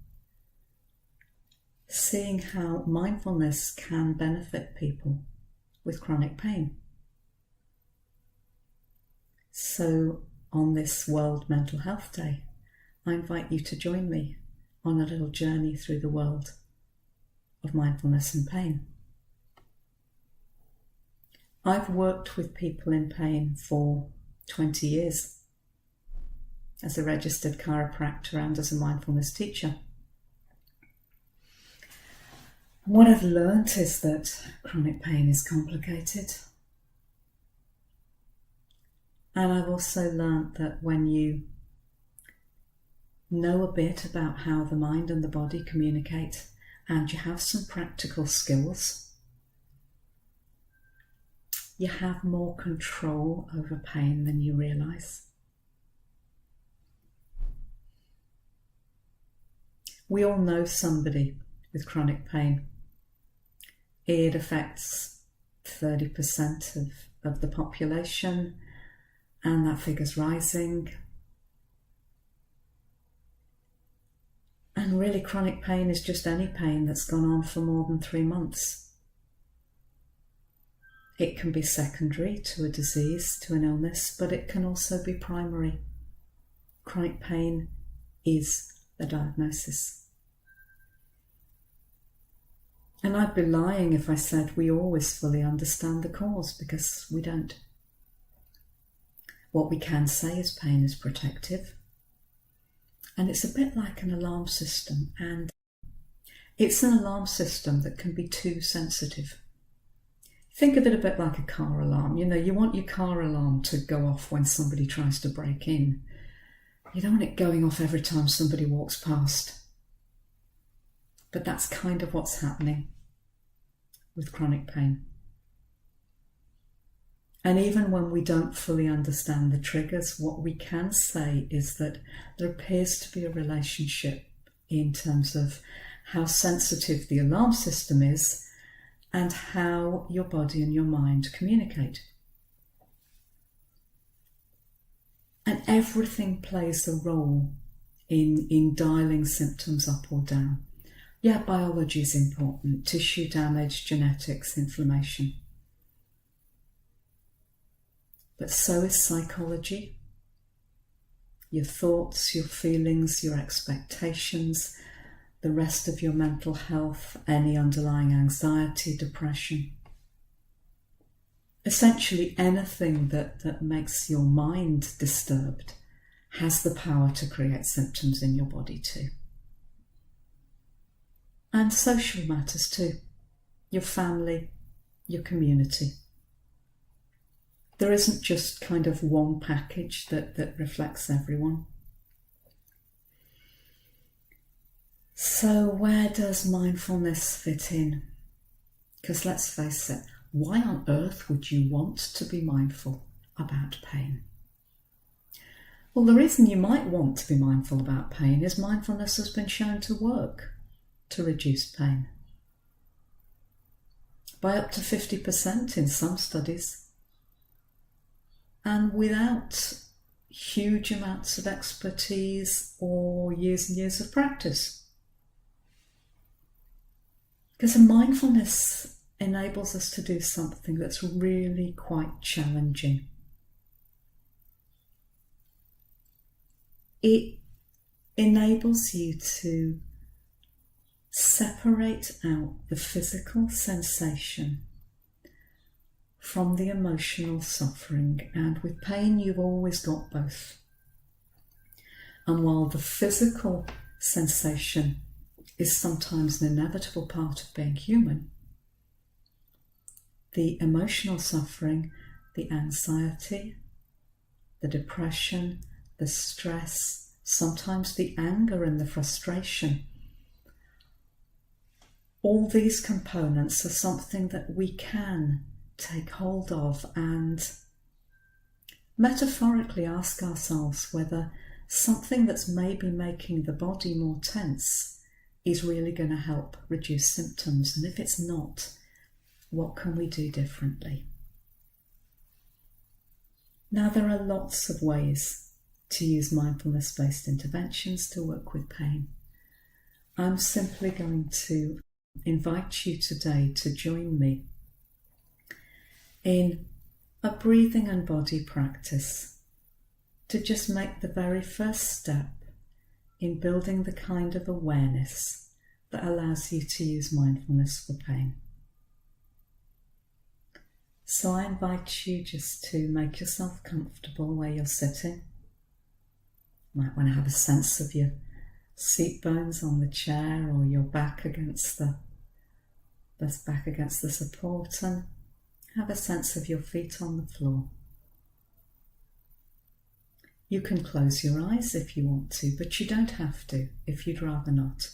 seeing how mindfulness can benefit people with chronic pain. So on this World Mental Health Day, I invite you to join me on a little journey through the world of mindfulness and pain. I've worked with people in pain for 20 years as a registered chiropractor and as a mindfulness teacher. What I've learned is that chronic pain is complicated. And I've also learned that when you know a bit about how the mind and the body communicate, and you have some practical skills, you have more control over pain than you realise. We all know somebody with chronic pain. It affects 30% of the population, and that figure's rising. And really, chronic pain is just any pain that's gone on for more than 3 months. It can be secondary to a disease, to an illness, but it can also be primary. Chronic pain is the diagnosis. And I'd be lying if I said we always fully understand the cause, because we don't. What we can say is pain is protective. And it's a bit like an alarm system, and it's an alarm system that can be too sensitive. Think of it a bit like a car alarm. You know, you want your car alarm to go off when somebody tries to break in. You don't want it going off every time somebody walks past. But that's kind of what's happening with chronic pain. And even when we don't fully understand the triggers, what we can say is that there appears to be a relationship in terms of how sensitive the alarm system is and how your body and your mind communicate. And everything plays a role in dialing symptoms up or down. Yeah, biology is important, tissue damage, genetics, inflammation. But so is psychology, your thoughts, your feelings, your expectations, the rest of your mental health, any underlying anxiety, depression. Essentially anything that makes your mind disturbed has the power to create symptoms in your body too. And social matters too, your family, your community. There isn't just kind of one package that reflects everyone. So where does mindfulness fit in? Because let's face it, why on earth would you want to be mindful about pain? Well, the reason you might want to be mindful about pain is mindfulness has been shown to work to reduce pain by up to 50% in some studies, and without huge amounts of expertise or years and years of practice. Because mindfulness enables us to do something that's really quite challenging. It enables you to separate out the physical sensation from the emotional suffering, and with pain you've always got both. And while the physical sensation is sometimes an inevitable part of being human, the emotional suffering, the anxiety, the depression, the stress, sometimes the anger and the frustration, all these components are something that we can take hold of and metaphorically ask ourselves whether something that's maybe making the body more tense is really going to help reduce symptoms. And if it's not, what can we do differently? Now, there are lots of ways to use mindfulness-based interventions to work with pain. I'm simply going to invite you today to join me in a breathing and body practice to just make the very first step in building the kind of awareness that allows you to use mindfulness for pain. So I invite you just to make yourself comfortable where you're sitting. You might want to have a sense of your seat bones on the chair or your back against the support, and have a sense of your feet on the floor. You can close your eyes if you want to, but you don't have to if you'd rather not.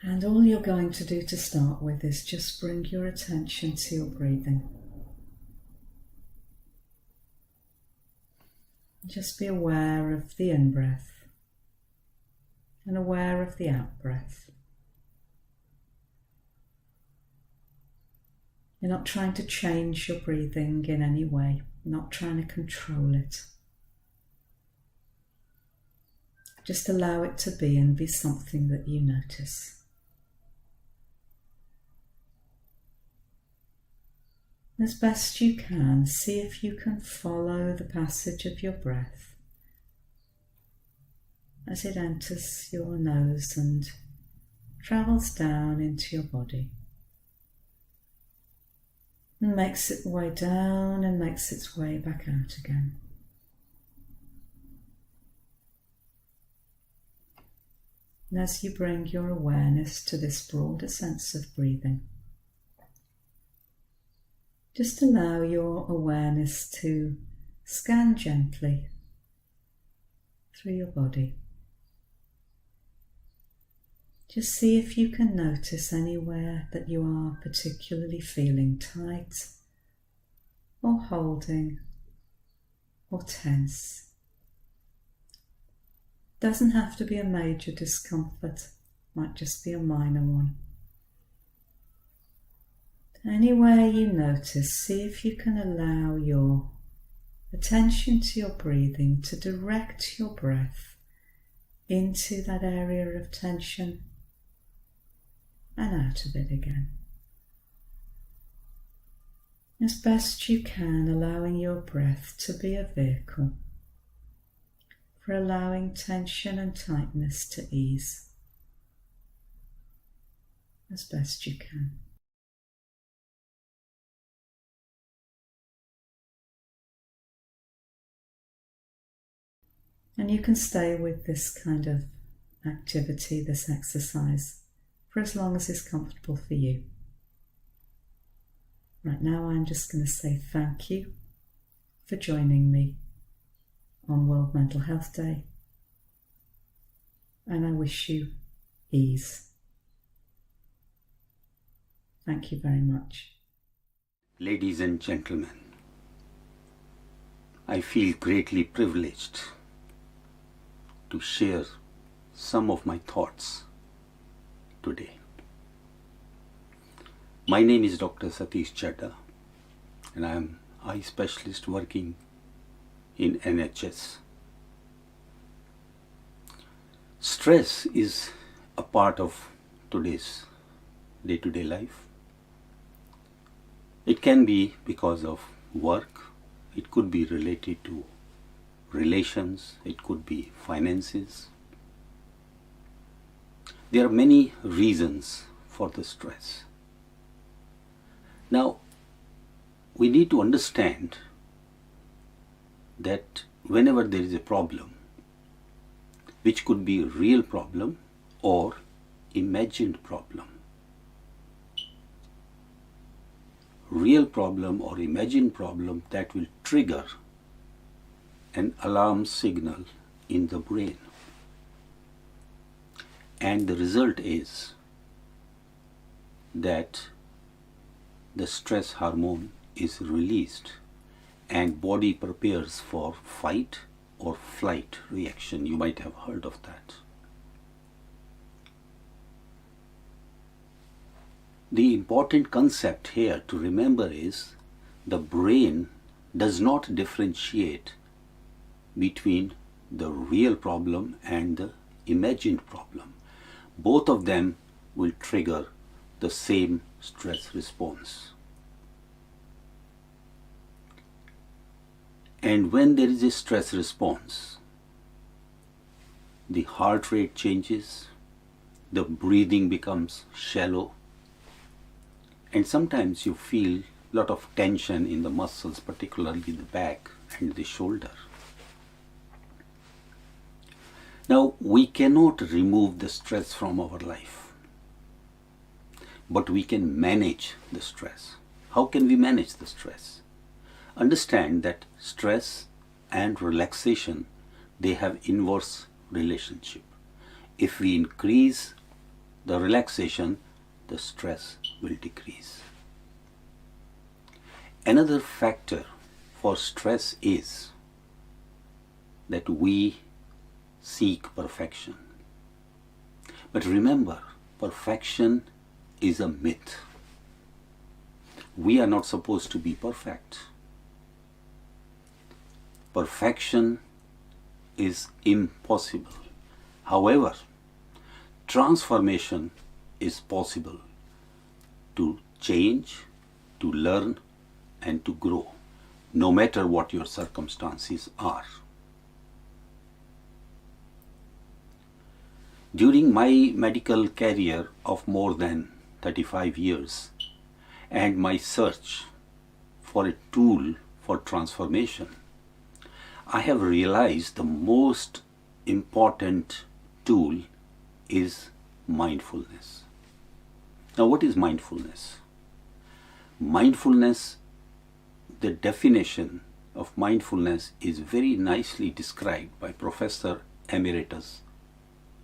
And all you're going to do to start with is just bring your attention to your breathing. Just be aware of the in-breath and aware of the out-breath. You're not trying to change your breathing in any way, not trying to control it. Just allow it to be and be something that you notice. As best you can, see if you can follow the passage of your breath as it enters your nose and travels down into your body and makes its way down and makes its way back out again. And as you bring your awareness to this broader sense of breathing, just allow your awareness to scan gently through your body. Just see if you can notice anywhere that you are particularly feeling tight or holding or tense. Doesn't have to be a major discomfort, might just be a minor one. Anywhere you notice, see if you can allow your attention to your breathing to direct your breath into that area of tension and out of it again. As best you can, allowing your breath to be a vehicle for allowing tension and tightness to ease as best you can. And you can stay with this kind of activity, this exercise, for as long as it's comfortable for you. Right now, I'm just going to say thank you for joining me on World Mental Health Day, and I wish you ease. Thank you very much. Ladies and gentlemen, I feel greatly privileged to share some of my thoughts today. My name is Dr. Satish Chadda, and I am eye specialist working in NHS. Stress is a part of today's day-to-day life. It can be because of work, it could be related to relations, it could be finances. There are many reasons for the stress. Now, we need to understand that whenever there is a problem, which could be a real problem or imagined problem, real problem or imagined problem, that will trigger an alarm signal in the brain, and the result is that the stress hormone is released and body prepares for fight or flight reaction. You might have heard of that. The important concept here to remember is the brain does not differentiate between the real problem and the imagined problem. Both of them will trigger the same stress response. And when there is a stress response, the heart rate changes, the breathing becomes shallow, and sometimes you feel a lot of tension in the muscles, particularly the back and the shoulder. Now, we cannot remove the stress from our life, but we can manage the stress. How can we manage the stress? Understand that stress and relaxation, they have inverse relationship. If we increase the relaxation, the stress will decrease. Another factor for stress is that we seek perfection. But remember, perfection is a myth. We are not supposed to be perfect. Perfection is impossible. However, transformation is possible to change, to learn, and to grow, no matter what your circumstances are. During my medical career of more than 35 years and my search for a tool for transformation, I have realized the most important tool is mindfulness. Now, what is mindfulness? Mindfulness, the definition of mindfulness is very nicely described by Professor Emeritus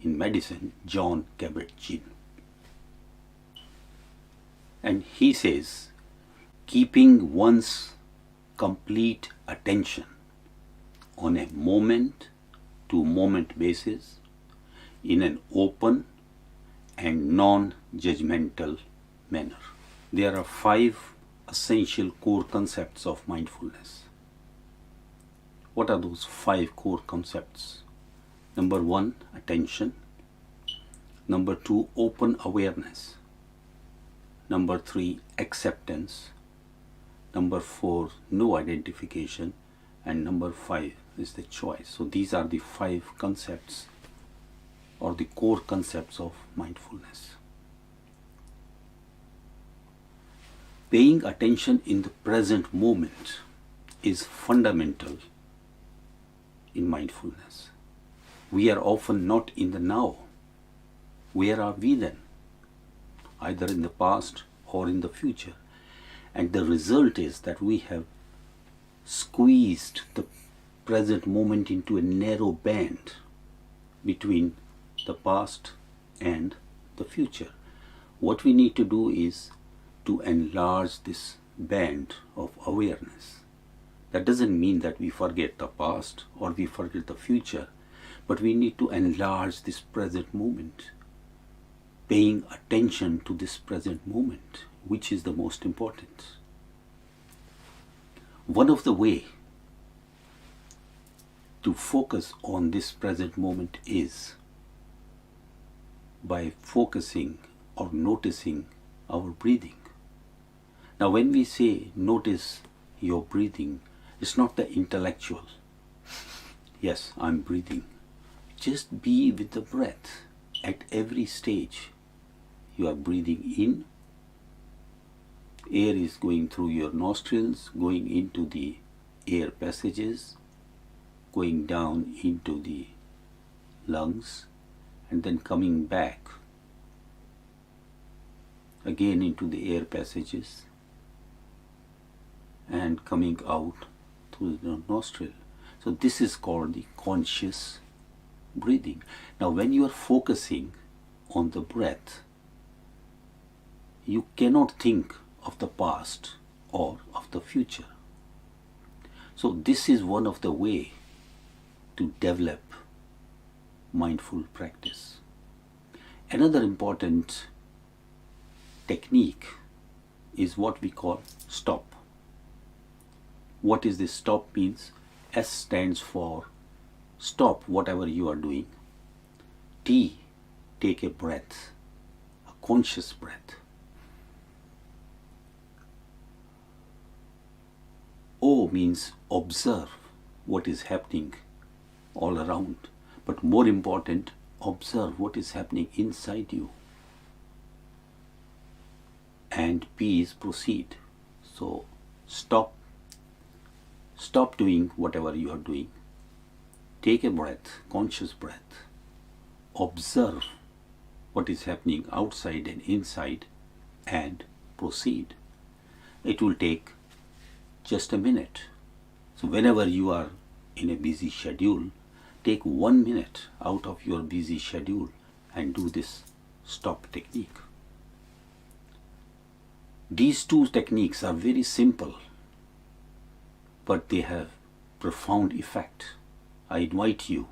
in Medicine, John Kabat-Zinn. And he says, keeping one's complete attention on a moment-to-moment basis in an open and non-judgmental manner. There are 5 essential core concepts of mindfulness. What are those 5 core concepts? Number 1, attention. Number 2, open awareness. Number 3, acceptance. Number 4, no identification. And number 5 is the choice. So these are the 5 concepts or the core concepts of mindfulness. Paying attention in the present moment is fundamental in mindfulness. We are often not in the now. Where are we then? Either in the past or in the future. And the result is that we have squeezed the present moment into a narrow band between the past and the future. What we need to do is to enlarge this band of awareness. That doesn't mean that we forget the past or we forget the future, but we need to enlarge this present moment, paying attention to this present moment, which is the most important. One of the ways to focus on this present moment is by focusing or noticing our breathing. Now, when we say notice your breathing, it's not the intellectual. Yes, I'm breathing. Just be with the breath. At every stage, you are breathing in. Air is going through your nostrils, going into the air passages, going down into the lungs, and then coming back again into the air passages and coming out through the nostril. So this is called the conscious breathing. Now, when you are focusing on the breath, you cannot think of the past or of the future. So this is one of the ways to develop mindful practice. Another important technique is what we call stop. What is this stop means? S stands for stop whatever you are doing. T, take a breath, a conscious breath. O means observe what is happening all around, but more important, observe what is happening inside you. And P is proceed. So stop doing whatever you are doing. Take a breath, conscious breath. Observe what is happening outside and inside and proceed. It will take just a minute. So whenever you are in a busy schedule, take 1 minute out of your busy schedule and do this stop technique. These two techniques are very simple, but they have profound effect. I invite you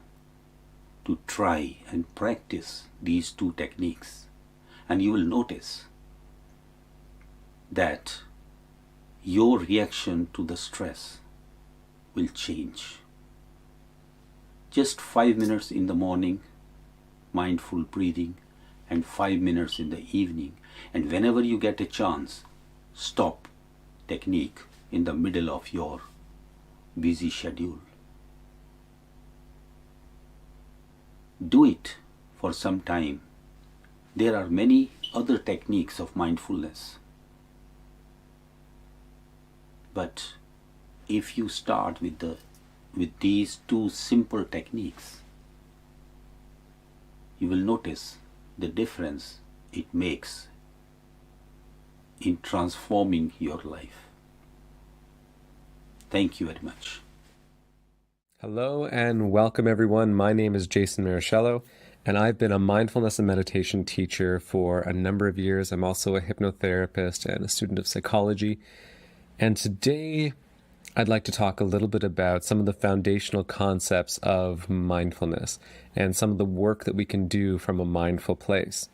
to try and practice these two techniques, and you will notice that your reaction to the stress will change. Just 5 minutes in the morning, mindful breathing, and 5 minutes in the evening. And whenever you get a chance, stop technique in the middle of your busy schedule. Do it for some time. There are many other techniques of mindfulness. But if you start with these two simple techniques, you will notice the difference it makes in transforming your life. Thank you very much. Hello and welcome everyone. My name is Jason Marichello, and I've been a mindfulness and meditation teacher for a number of years. I'm also a hypnotherapist and a student of psychology. And today I'd like to talk a little bit about some of the foundational concepts of mindfulness and some of the work that we can do from a mindful place.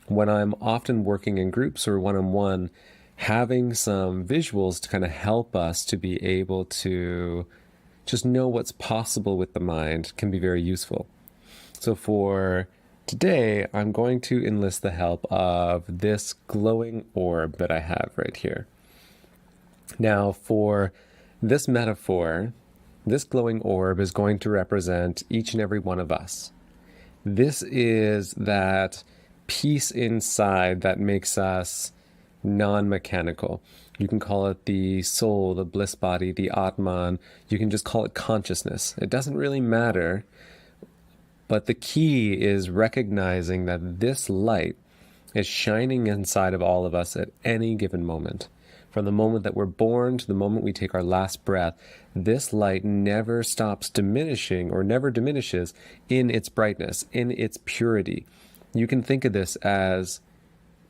When I'm often working in groups or one-on-one, having some visuals to kind of help us to be able to just know what's possible with the mind can be very useful. So for today, I'm going to enlist the help of this glowing orb that I have right here. Now, for this metaphor, this glowing orb is going to represent each and every one of us. This is that peace inside that makes us non-mechanical. You can call it the soul, the bliss body, the Atman. You can just call it consciousness. It doesn't really matter. But the key is recognizing that this light is shining inside of all of us at any given moment. From the moment that we're born to the moment we take our last breath, this light never stops diminishing or never diminishes in its brightness, in its purity. You can think of this as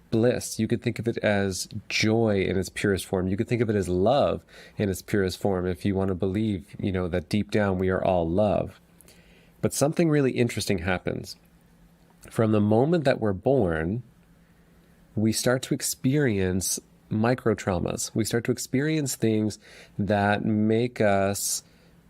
bliss. You could think of it as joy in its purest form. You could think of it as love in its purest form if you want to believe, that deep down we are all love. But something really interesting happens. From the moment that we're born, we start to experience micro traumas. We start to experience things that make us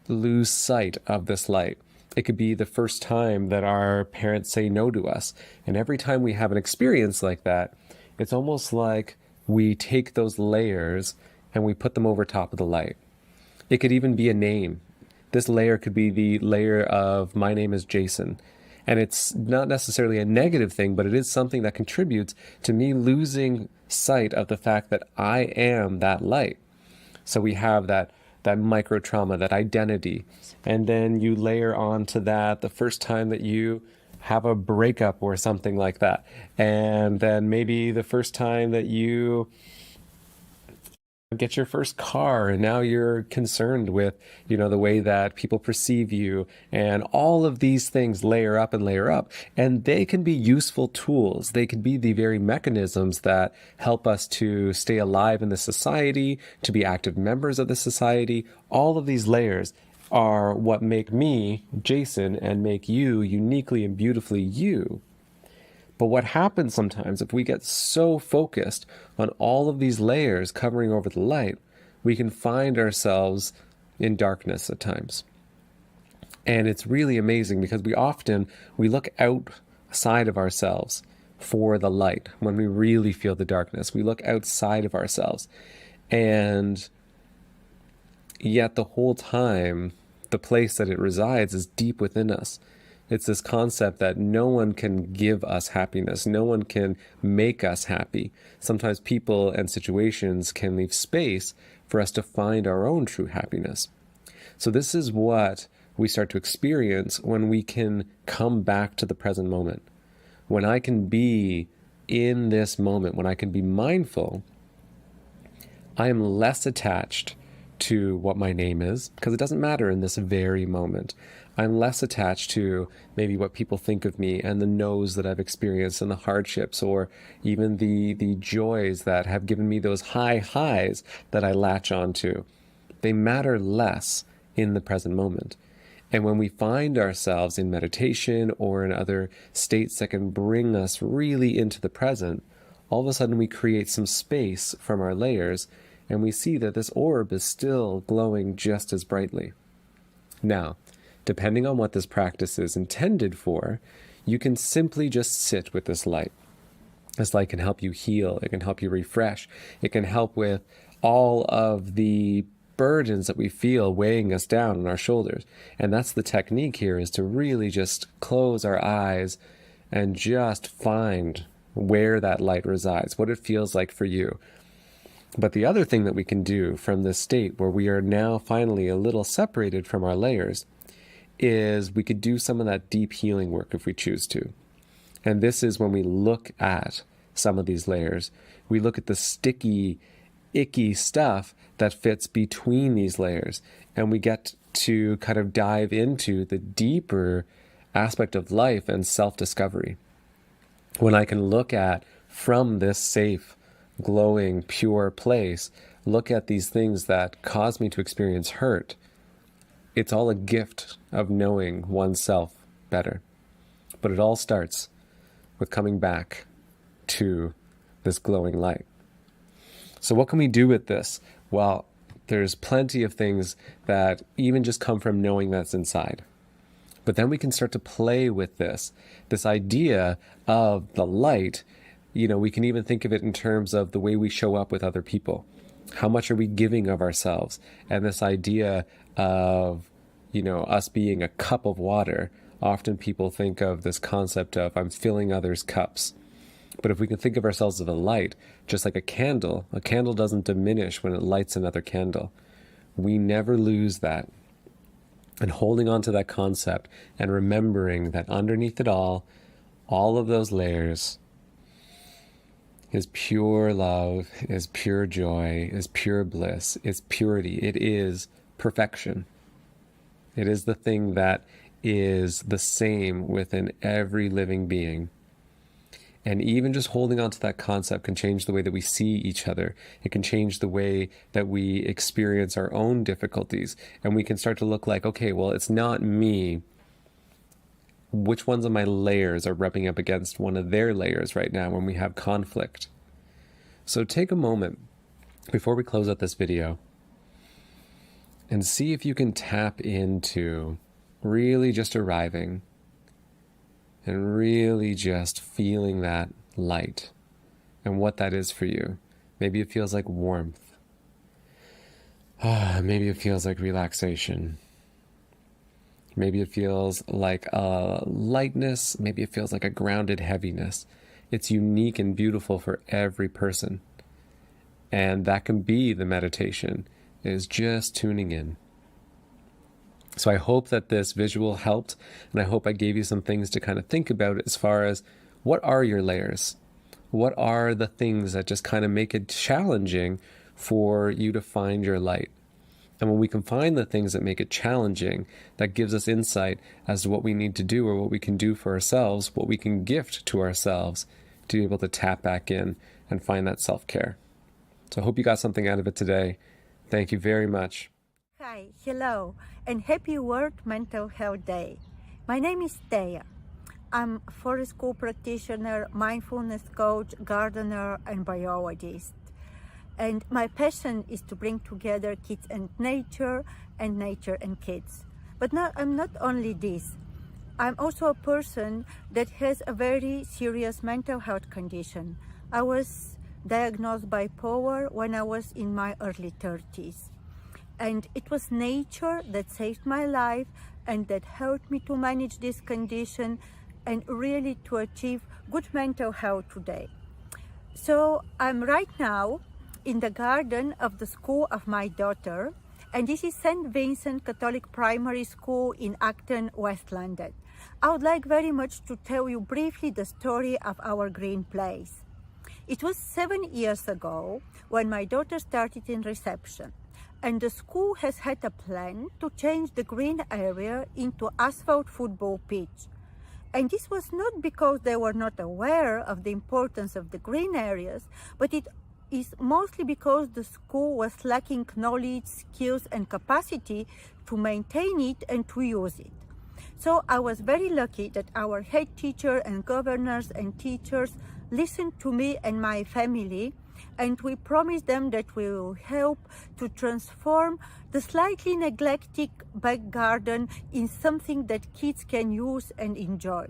lose sight of this light. It could be the first time that our parents say no to us. And every time we have an experience like that, it's almost like we take those layers and we put them over top of the light. It could even be a name. This layer could be the layer of my name is Jason. And it's not necessarily a negative thing, but it is something that contributes to me losing sight of the fact that I am that light. So we have that micro trauma, that identity. And then you layer onto that the first time that you have a breakup or something like that. And then maybe the first time that you get your first car and now you're concerned with, the way that people perceive you, and all of these things layer up and they can be useful tools. They can be the very mechanisms that help us to stay alive in the society, to be active members of the society. All of these layers are what make me, Jason, and make you uniquely and beautifully you. But what happens sometimes, if we get so focused on all of these layers covering over the light, we can find ourselves in darkness at times. And it's really amazing because we look outside of ourselves for the light. When we really feel the darkness, we look outside of ourselves. And yet the whole time, the place that it resides is deep within us. It's this concept that no one can give us happiness. No one can make us happy. Sometimes people and situations can leave space for us to find our own true happiness. So this is what we start to experience when we can come back to the present moment. When I can be in this moment, when I can be mindful, I am less attached to what my name is, because it doesn't matter in this very moment. I'm less attached to maybe what people think of me and the no's that I've experienced and the hardships, or even the joys that have given me those high highs that I latch onto. They matter less in the present moment. And when we find ourselves in meditation or in other states that can bring us really into the present, all of a sudden we create some space from our layers, and we see that this orb is still glowing just as brightly. Now, depending on what this practice is intended for, you can simply just sit with this light. This light can help you heal, it can help you refresh, it can help with all of the burdens that we feel weighing us down on our shoulders. And that's the technique here, is to really just close our eyes and just find where that light resides, what it feels like for you. But the other thing that we can do from this state where we are now finally a little separated from our layers is we could do some of that deep healing work if we choose to. And this is when we look at some of these layers. We look at the sticky, icky stuff that fits between these layers, and we get to kind of dive into the deeper aspect of life and self-discovery. When I can look at, from this safe, glowing, pure place, look at these things that cause me to experience hurt, it's all a gift of knowing oneself better. But it all starts with coming back to this glowing light. So what can we do with this? Well, there's plenty of things that even just come from knowing that's inside. But then we can start to play with this idea of the light. You know, we can even think of it in terms of the way we show up with other people. How much are we giving of ourselves? And this idea of, us being a cup of water. Often people think of this concept of I'm filling others' cups. But if we can think of ourselves as a light, just like a candle doesn't diminish when it lights another candle. We never lose that. And holding on to that concept and remembering that underneath it all of those layers is pure love, is pure joy, is pure bliss, is purity. It is perfection. It is the thing that is the same within every living being. And even just holding on to that concept can change the way that we see each other. It can change the way that we experience our own difficulties. And we can start to look like, okay, well, it's not me. Which ones of my layers are rubbing up against one of their layers right now when we have conflict? So take a moment before we close out this video and see if you can tap into really just arriving and really just feeling that light and what that is for you. Maybe it feels like warmth. Maybe it feels like relaxation. Maybe it feels like a lightness. Maybe it feels like a grounded heaviness. It's unique and beautiful for every person. And that can be the meditation, is just tuning in. So I hope that this visual helped, and I hope I gave you some things to kind of think about as far as what are your layers? What are the things that just kind of make it challenging for you to find your light? And when we can find the things that make it challenging, that gives us insight as to what we need to do or what we can do for ourselves, what we can gift to ourselves to be able to tap back in and find that self-care. So I hope you got something out of it today. Thank you very much. Hi, hello, and happy World Mental Health Day. My name is Kaye. I'm a forest school practitioner, mindfulness coach, gardener, and biologist. And my passion is to bring together kids and nature and kids. But I'm not only this. I'm also a person that has a very serious mental health condition. I was diagnosed bipolar when I was in my early 30s. And it was nature that saved my life and that helped me to manage this condition and really to achieve good mental health today. So I'm right now in the garden of the school of my daughter, and this is St. Vincent Catholic Primary School in Acton, West London. I would like very much to tell you briefly the story of our green place. It was 7 years ago when my daughter started in reception, and the school has had a plan to change the green area into asphalt football pitch. And this was not because they were not aware of the importance of the green areas, but it is mostly because the school was lacking knowledge, skills, and capacity to maintain it and to use it. So I was very lucky that our head teacher and governors and teachers listened to me and my family, and we promised them that we will help to transform the slightly neglected back garden in something that kids can use and enjoy.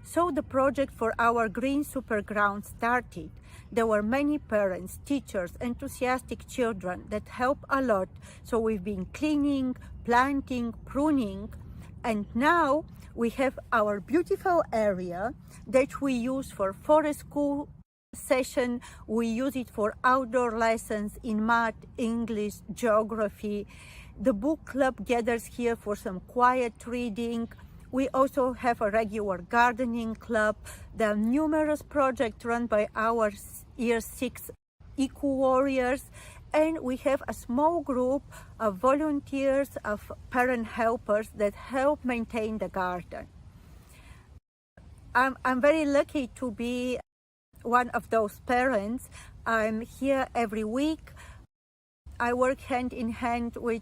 So the project for our green super ground started. There were many parents, teachers, enthusiastic children that helped a lot. So we've been cleaning, planting, pruning, and now we have our beautiful area that we use for forest school session. We use it for outdoor lessons in math, English, geography. The book club gathers here for some quiet reading. We also have a regular gardening club. There are numerous projects run by our Year 6 Eco Warriors. And we have a small group of volunteers, of parent helpers that help maintain the garden. I'm very lucky to be one of those parents. I'm here every week. I work hand in hand with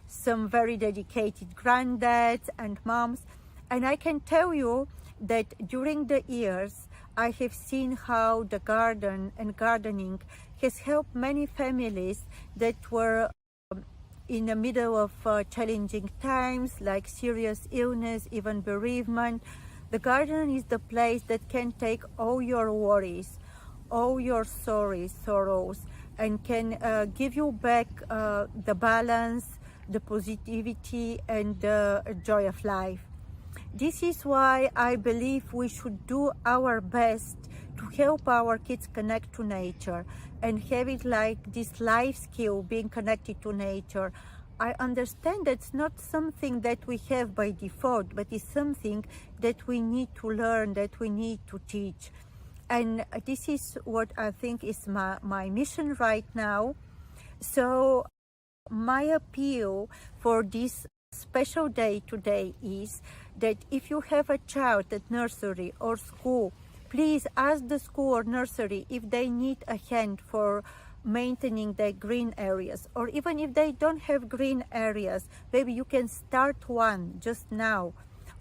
some very dedicated granddads and moms. And I can tell you that during the years, I have seen how the garden and gardening has helped many families that were in the middle of challenging times like serious illness, even bereavement. The garden is the place that can take all your worries, all your sorrows, and can give you back the balance, the positivity, and the joy of life. This is why I believe we should do our best to help our kids connect to nature and have it like this life skill, being connected to nature. I understand that's not something that we have by default, but it's something that we need to learn, that we need to teach. And this is what I think is my mission right now. So my appeal for this special day today is that if you have a child at nursery or school, please ask the school or nursery if they need a hand for maintaining the green areas, or even if they don't have green areas, maybe you can start one just now.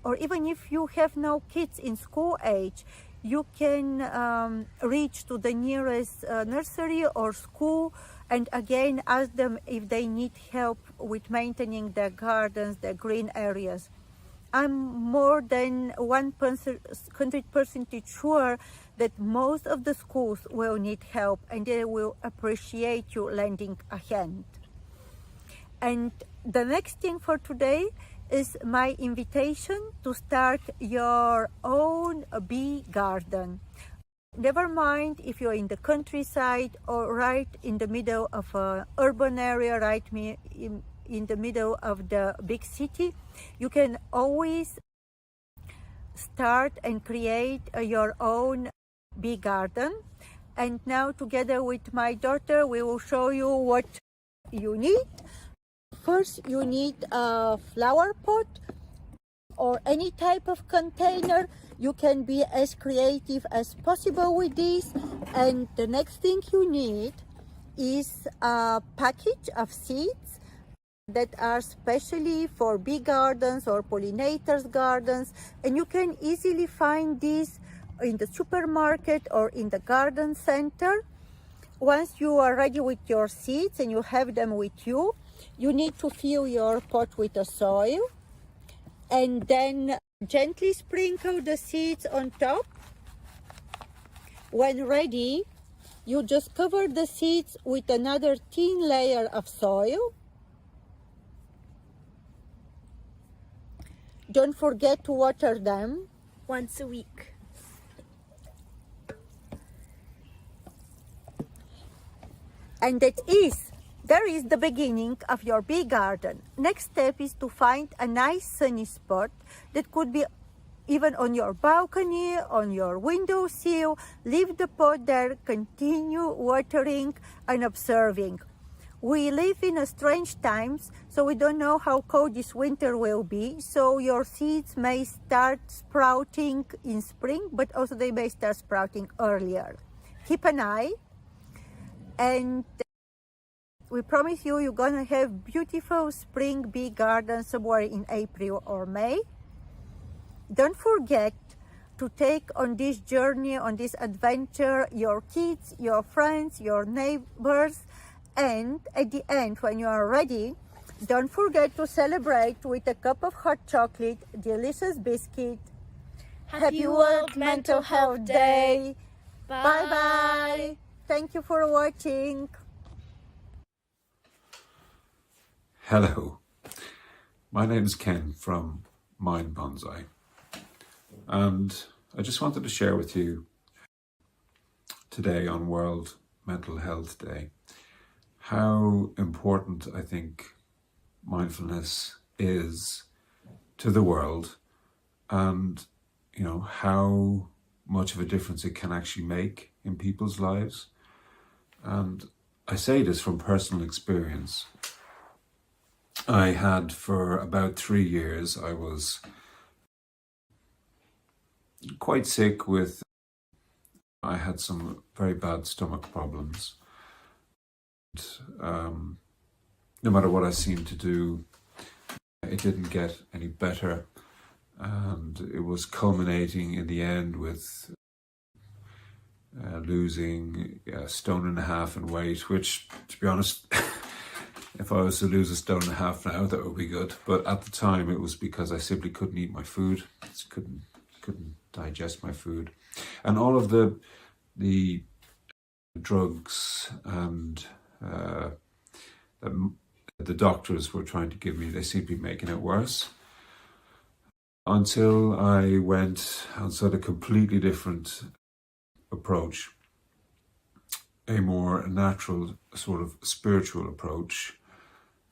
Or even if you have no kids in school age, you can reach to the nearest nursery or school and again ask them if they need help with maintaining their gardens, their green areas. I'm more than 100% sure that most of the schools will need help and they will appreciate you lending a hand. And the next thing for today is my invitation to start your own bee garden. Never mind if you're in the countryside or right in the middle of an urban area, right in the middle of the big city, you can always start and create your own bee garden. And now together with my daughter, we will show you what you need. First, you need a flower pot or any type of container. You can be as creative as possible with this. And the next thing you need is a package of seeds. that are specially for bee gardens or pollinators gardens, and you can easily find these in the supermarket or in the garden center. Once you are ready with your seeds and you have them with you, you need to fill your pot with the soil and then gently sprinkle the seeds on top. When ready, you just cover the seeds with another thin layer of soil. Don't forget to water them once a week. And there is the beginning of your bee garden. Next step is to find a nice sunny spot that could be even on your balcony, on your windowsill. Leave the pot there, continue watering and observing. We live in a strange times, so we don't know how cold this winter will be. So your seeds may start sprouting in spring, but also they may start sprouting earlier. Keep an eye, and we promise you, you're gonna have beautiful spring bee garden somewhere in April or May. Don't forget to take on this journey, on this adventure, your kids, your friends, your neighbors, and at the end, when you are ready, don't forget to celebrate with a cup of hot chocolate, delicious biscuit. Happy World Mental Health Day. Bye-bye. Thank you for watching. Hello, my name is Ken from Mind Bonsai, and I just wanted to share with you today on World Mental Health Day how important I think mindfulness is to the world, and you know how much of a difference it can actually make in people's lives. And I say this from personal experience. I had, for about 3 years, I was quite sick with, I had some very bad stomach problems. No matter what I seemed to do, it didn't get any better. And it was culminating in the end with losing a stone and a half in weight, which, to be honest, if I was to lose a stone and a half now, that would be good. But at the time, it was because I simply couldn't eat my food. Just couldn't digest my food. And all of the drugs and the doctors were trying to give me, they seemed to be making it worse. Until I went on sort of a completely different approach, a more natural sort of spiritual approach,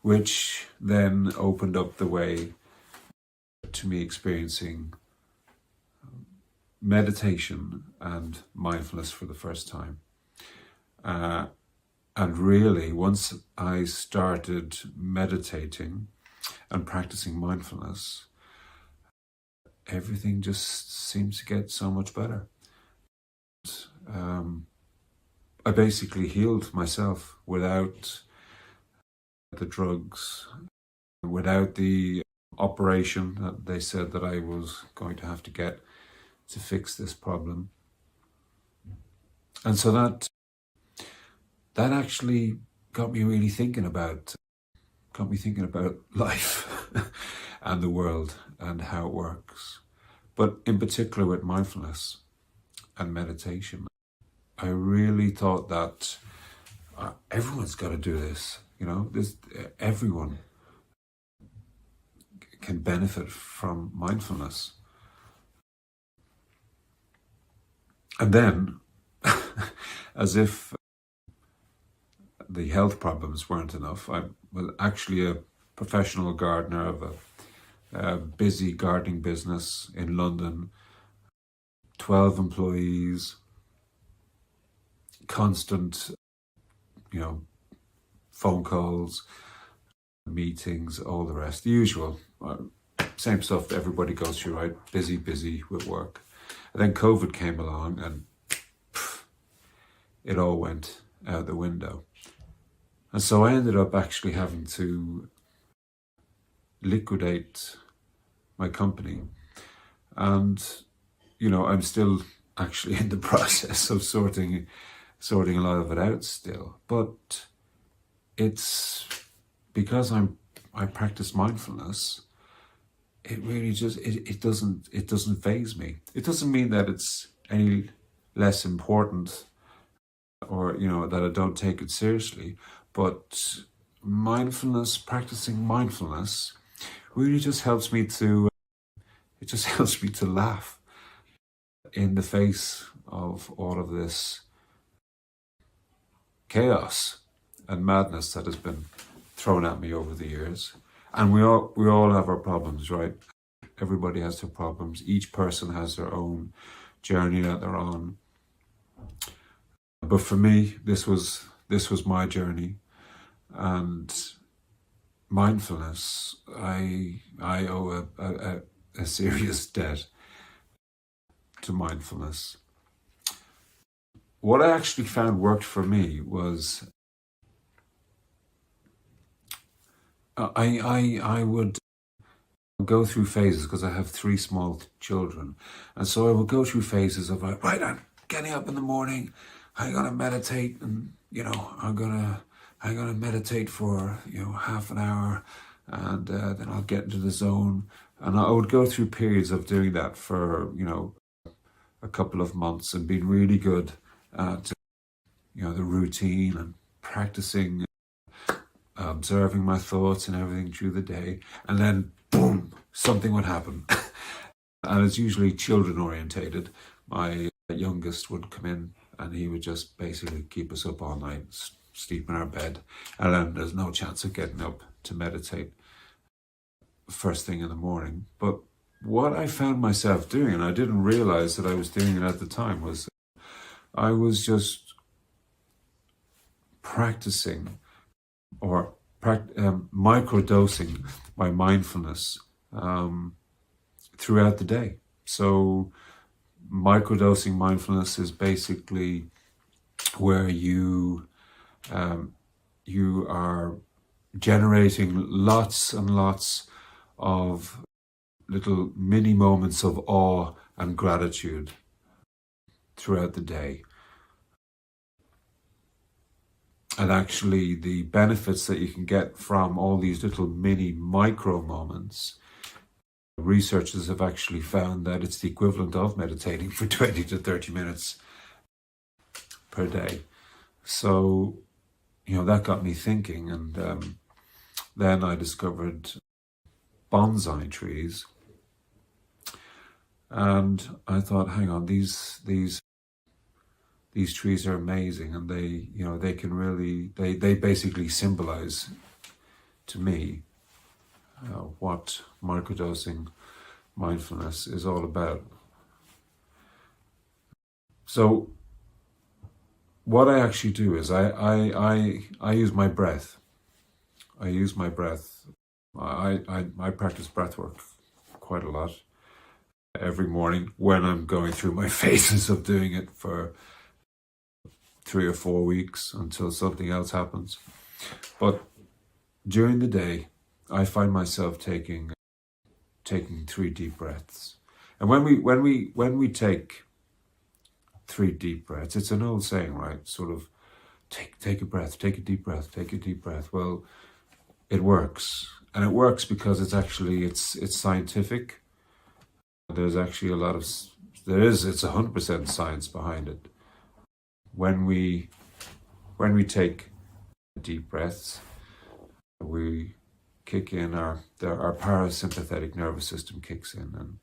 which then opened up the way to me experiencing meditation and mindfulness for the first time. And really, once I started meditating and practicing mindfulness, everything just seems to get so much better. I basically healed myself without the drugs, without the operation that they said that I was going to have to get to fix this problem. And so that actually got me really thinking about life and the world and how it works. But in particular with mindfulness and meditation, I really thought that everyone's got to do this. You know, everyone can benefit from mindfulness. And then, as if the health problems weren't enough, I was actually a professional gardener of a busy gardening business in London, 12 employees, constant, phone calls, meetings, all the rest, the usual, same stuff everybody goes through, right? Busy with work. And then COVID came along and it all went out the window. And so I ended up actually having to liquidate my company. And, I'm still actually in the process of sorting a lot of it out still. But it's because I practice mindfulness, it really just, it doesn't faze me. It doesn't mean that it's any less important or, that I don't take it seriously. But practicing mindfulness really just helps me to, laugh in the face of all of this chaos and madness that has been thrown at me over the years. And we all have our problems, right? Everybody has their problems. Each person has their own journey that they're on. But for me, this was my journey, and mindfulness, I owe a serious debt to mindfulness. What I actually found worked for me was I would go through phases, because I have 3 small children, and so I would go through phases of like, right, I'm getting up in the morning, I'm gonna meditate, and I'm gonna meditate for half an hour, and then I'll get into the zone, and I would go through periods of doing that for a couple of months and being really good at the routine and practicing observing my thoughts and everything through the day, and then boom, something would happen. And it's usually children orientated. My youngest would come in and he would just basically keep us up all night, sleep in our bed, and then there's no chance of getting up to meditate first thing in the morning. But what I found myself doing, and I didn't realize that I was doing it at the time, was I was just practicing or microdosing my mindfulness throughout the day. So microdosing mindfulness is basically where you are generating lots and lots of little mini moments of awe and gratitude throughout the day. And actually the benefits that you can get from all these little mini micro moments, researchers have actually found that it's the equivalent of meditating for 20 to 30 minutes per day. So, that got me thinking, and then I discovered bonsai trees, and I thought, hang on, these trees are amazing, and they can really, they basically symbolize to me what microdosing mindfulness is all about. So what I actually do is I use my breath. I practice breath work quite a lot every morning when I'm going through my phases of doing it for 3 or 4 weeks until something else happens. But during the day, I find myself taking 3 deep breaths. And when we take 3 deep breaths, it's an old saying, right? Sort of take a breath, take a deep breath, take a deep breath. Well, it works. And it works because it's scientific. There's actually it's 100% science behind it. When we take deep breaths, we kick in our parasympathetic nervous system kicks in, and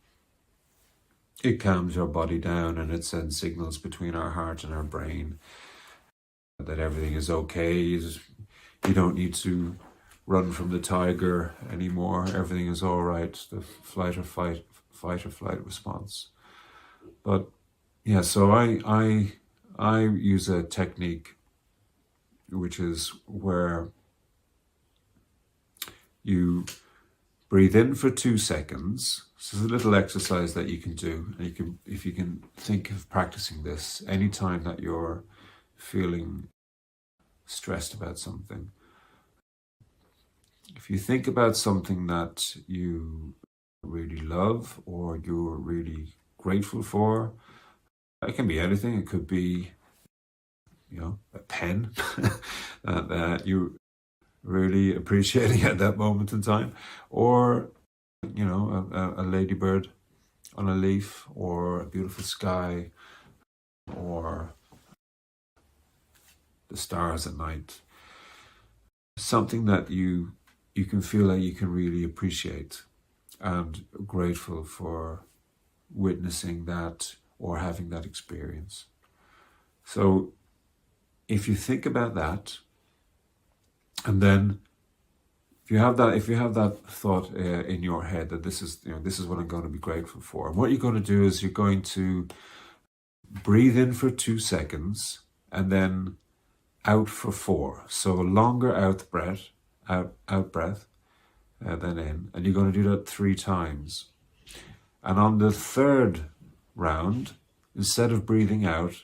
it calms our body down, and it sends signals between our heart and our brain that everything is okay. You don't need to run from the tiger anymore. Everything is all right. The fight or flight response. But yeah, so I use a technique which is where you breathe in for 2 seconds. So it's a little exercise that you can do. And if you can think of practicing this anytime that you're feeling stressed about something. if you think about something that you really love or you're really grateful for, it can be anything. It could be, a pen that you really appreciating at that moment in time, or a ladybird on a leaf, or a beautiful sky, or the stars at night. Something that you can feel like you can really appreciate and grateful for witnessing that or having that experience. So if you think about that, and then if you have that thought in your head that this is what I'm going to be grateful for, and what you're going to do is you're going to breathe in for 2 seconds and then out for 4. So a longer out breath, then in, and you're going to do that 3 times. And on the 3rd round, instead of breathing out,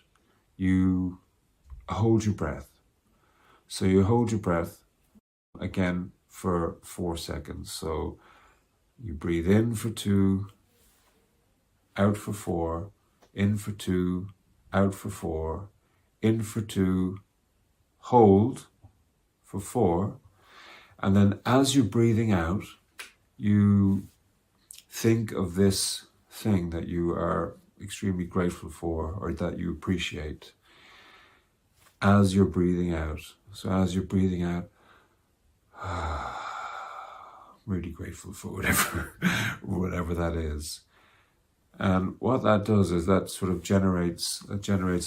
you hold your breath. So you hold your breath again for 4 seconds. So you breathe in for 2, out for 4, in for 2, out for 4, in for 2, hold for 4. And then as you're breathing out, you think of this thing that you are extremely grateful for or that you appreciate as you're breathing out. So as you're breathing out, really grateful for whatever that is. And what that does is that sort of generates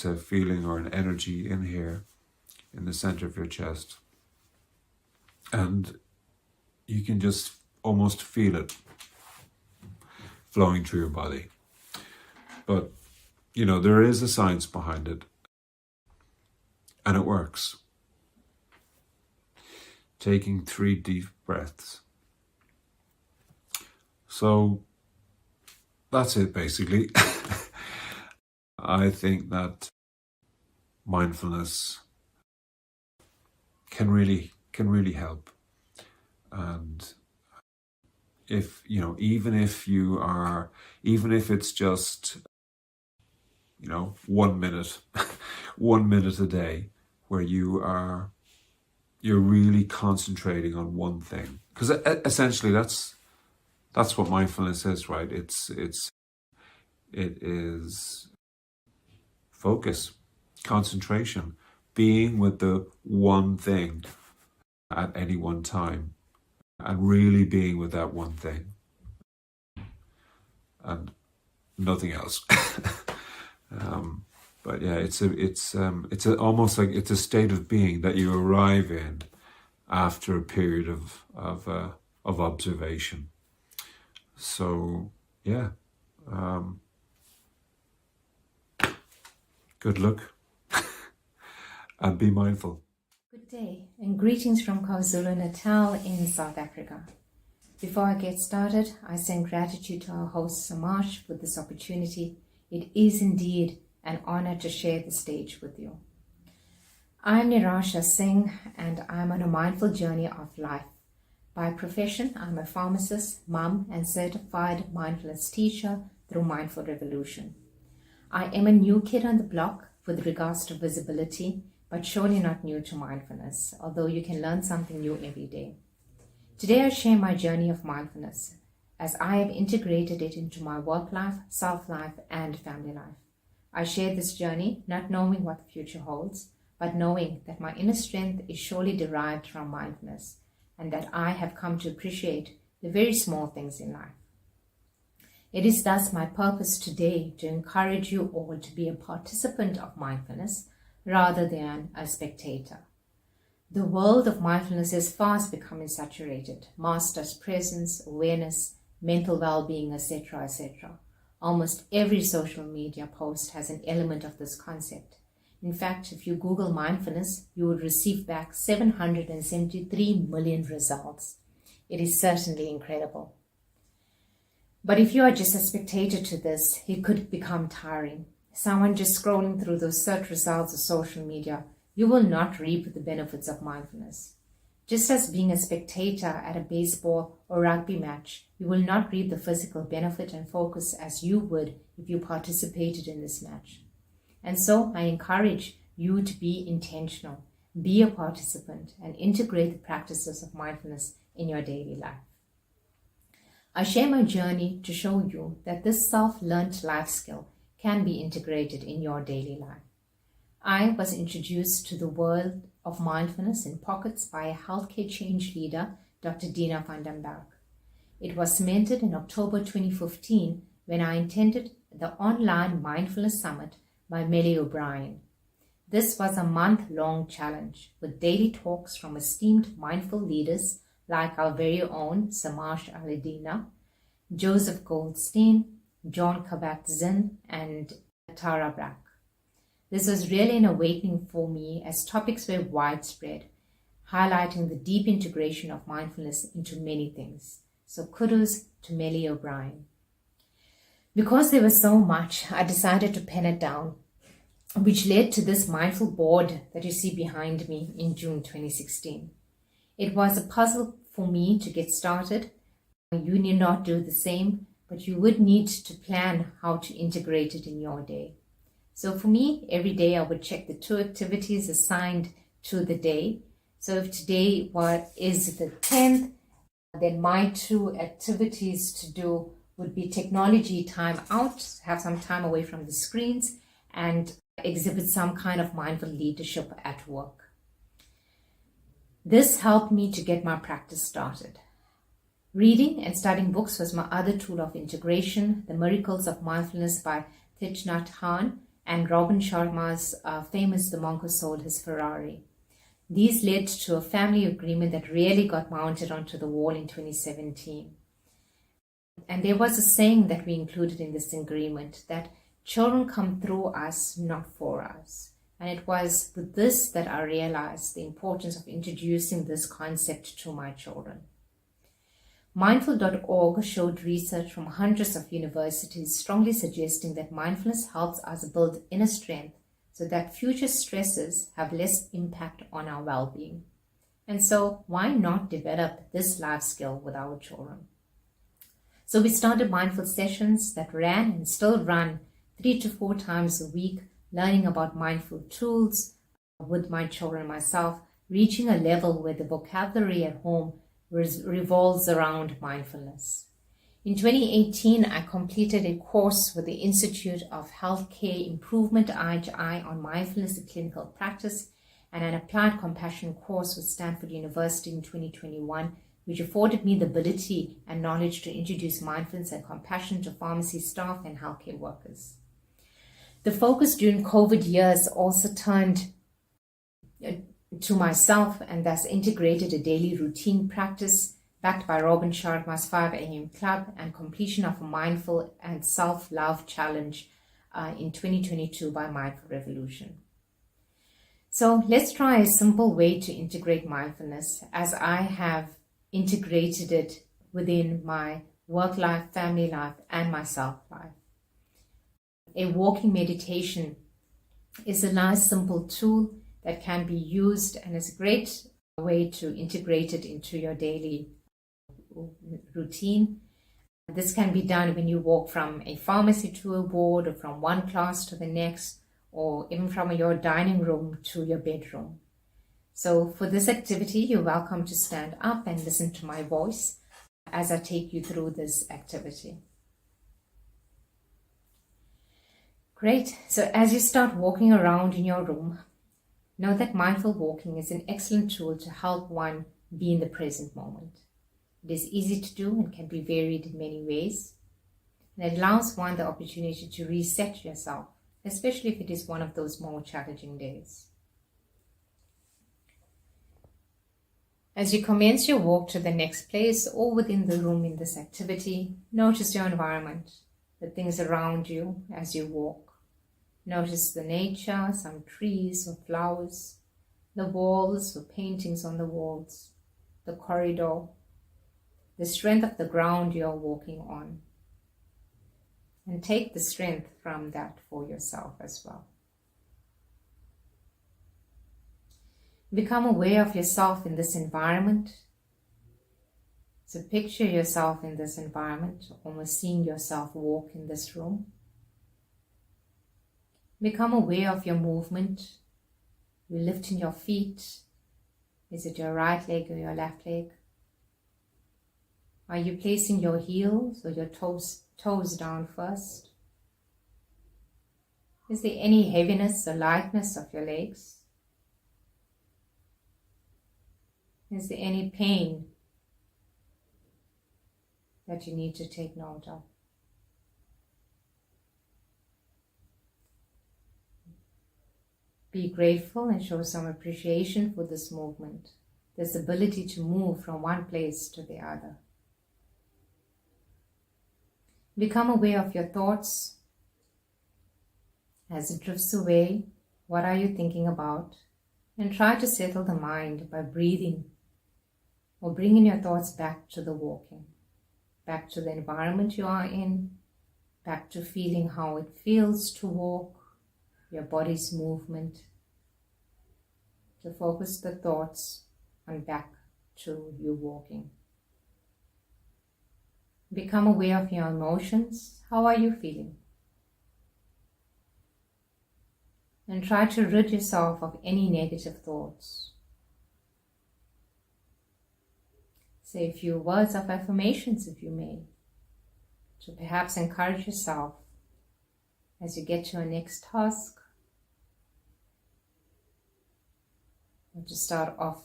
a feeling or an energy in here, in the center of your chest. And you can just almost feel it flowing through your body. But, there is a science behind it. And it works. Taking 3 deep breaths. So that's it, basically. I think that mindfulness can really help. And if even if it's just 1 minute 1 minute a day where you're really concentrating on one thing, because essentially that's what mindfulness is, right? It is focus, concentration, being with the one thing at any one time, and really being with that one thing and nothing else. But yeah, it's almost like it's a state of being that you arrive in after a period of observation. So yeah, good luck and be mindful. Good day and greetings from KwaZulu-Natal in South Africa. Before I get started, I send gratitude to our host Samash for this opportunity. It is indeed an honor to share the stage with you. I'm Nirasha Singh and I'm on a mindful journey of life. By profession, I'm a pharmacist, mum and certified mindfulness teacher through Mindful Revolution. I am a new kid on the block with regards to visibility, but surely not new to mindfulness, although you can learn something new every day. Today I share my journey of mindfulness as I have integrated it into my work life, self-life and family life. I share this journey not knowing what the future holds, but knowing that my inner strength is surely derived from mindfulness and that I have come to appreciate the very small things in life. It is thus my purpose today to encourage you all to be a participant of mindfulness rather than a spectator. The world of mindfulness is fast becoming saturated, masters presence, awareness, mental well-being, etc., etc. Almost every social media post has an element of this concept. In fact, if you Google mindfulness, you would receive back 773 million results. It is certainly incredible. But if you are just a spectator to this, it could become tiring. Someone just scrolling through those search results of social media, you will not reap the benefits of mindfulness. Just as being a spectator at a baseball or rugby match, you will not reap the physical benefit and focus as you would if you participated in this match. And so I encourage you to be intentional, be a participant, and integrate the practices of mindfulness in your daily life. I share my journey to show you that this self-learned life skill can be integrated in your daily life. I was introduced to the world of mindfulness in pockets by a healthcare change leader, Dr. Dina van den Berg. It was cemented in October 2015 when I attended the online Mindfulness Summit by Melly O'Brien. This was a month-long challenge with daily talks from esteemed mindful leaders like our very own Samash Aladina, Joseph Goldstein, John Kabat-Zinn, and Tara Brach. This was really an awakening for me as topics were widespread, highlighting the deep integration of mindfulness into many things. So kudos to Melly O'Brien. Because there was so much, I decided to pen it down, which led to this mindful board that you see behind me in June 2016. It was a puzzle for me to get started. You need not do the same, but you would need to plan how to integrate it in your day. So for me, every day I would check the 2 activities assigned to the day. So if today is the 10th, then my 2 activities to do would be technology time out, have some time away from the screens, and exhibit some kind of mindful leadership at work. This helped me to get my practice started. Reading and studying books was my other tool of integration, The Miracles of Mindfulness by Thich Nhat Hanh and Robin Sharma's famous The Monk Who Sold His Ferrari. These led to a family agreement that really got mounted onto the wall in 2017. And there was a saying that we included in this agreement, that children come through us, not for us. And it was with this that I realized the importance of introducing this concept to my children. Mindful.org showed research from hundreds of universities strongly suggesting that mindfulness helps us build inner strength so that future stresses have less impact on our well-being. And so why not develop this life skill with our children? So we started mindful sessions that ran and still run 3 to 4 times a week, learning about mindful tools with my children and myself, reaching a level where the vocabulary at home revolves around mindfulness. In 2018, I completed a course with the Institute of Healthcare Improvement IHI on mindfulness in clinical practice, and an applied compassion course with Stanford University in 2021, which afforded me the ability and knowledge to introduce mindfulness and compassion to pharmacy staff and healthcare workers. The focus during COVID years also turned to myself and thus integrated a daily routine practice backed by Robin Sharma's 5 a.m. club and completion of a mindful and self-love challenge in 2022 by Mindful Revolution. So let's try a simple way to integrate mindfulness as I have integrated it within my work life, family life, and my self life. A walking meditation is a nice simple tool that can be used and is a great way to integrate it into your daily routine. This can be done when you walk from a pharmacy to a ward, or from one class to the next, or even from your dining room to your bedroom. So for this activity, you're welcome to stand up and listen to my voice as I take you through this activity. Great. So as you start walking around in your room, know that mindful walking is an excellent tool to help one be in the present moment. It is easy to do and can be varied in many ways. And it allows one the opportunity to reset yourself, especially if it is one of those more challenging days. As you commence your walk to the next place or within the room in this activity, notice your environment, the things around you as you walk. Notice the nature, some trees or flowers, the walls or paintings on the walls, the corridor, the strength of the ground you're walking on. And take the strength from that for yourself as well. Become aware of yourself in this environment. So picture yourself in this environment, almost seeing yourself walk in this room. Become aware of your movement. You're lifting your feet. Is it your right leg or your left leg? Are you placing your heels or your toes down first? Is there any heaviness or lightness of your legs? Is there any pain that you need to take note of? Be grateful and show some appreciation for this movement, this ability to move from one place to the other. Become aware of your thoughts. As it drifts away, what are you thinking about? And try to settle the mind by breathing or bringing your thoughts back to the walking, back to the environment you are in, back to feeling how it feels to walk, your body's movement, to focus the thoughts on back to you walking. Become aware of your emotions. How are you feeling? And try to rid yourself of any negative thoughts. Say a few words of affirmations if you may, to perhaps encourage yourself as you get to your next task, or to start off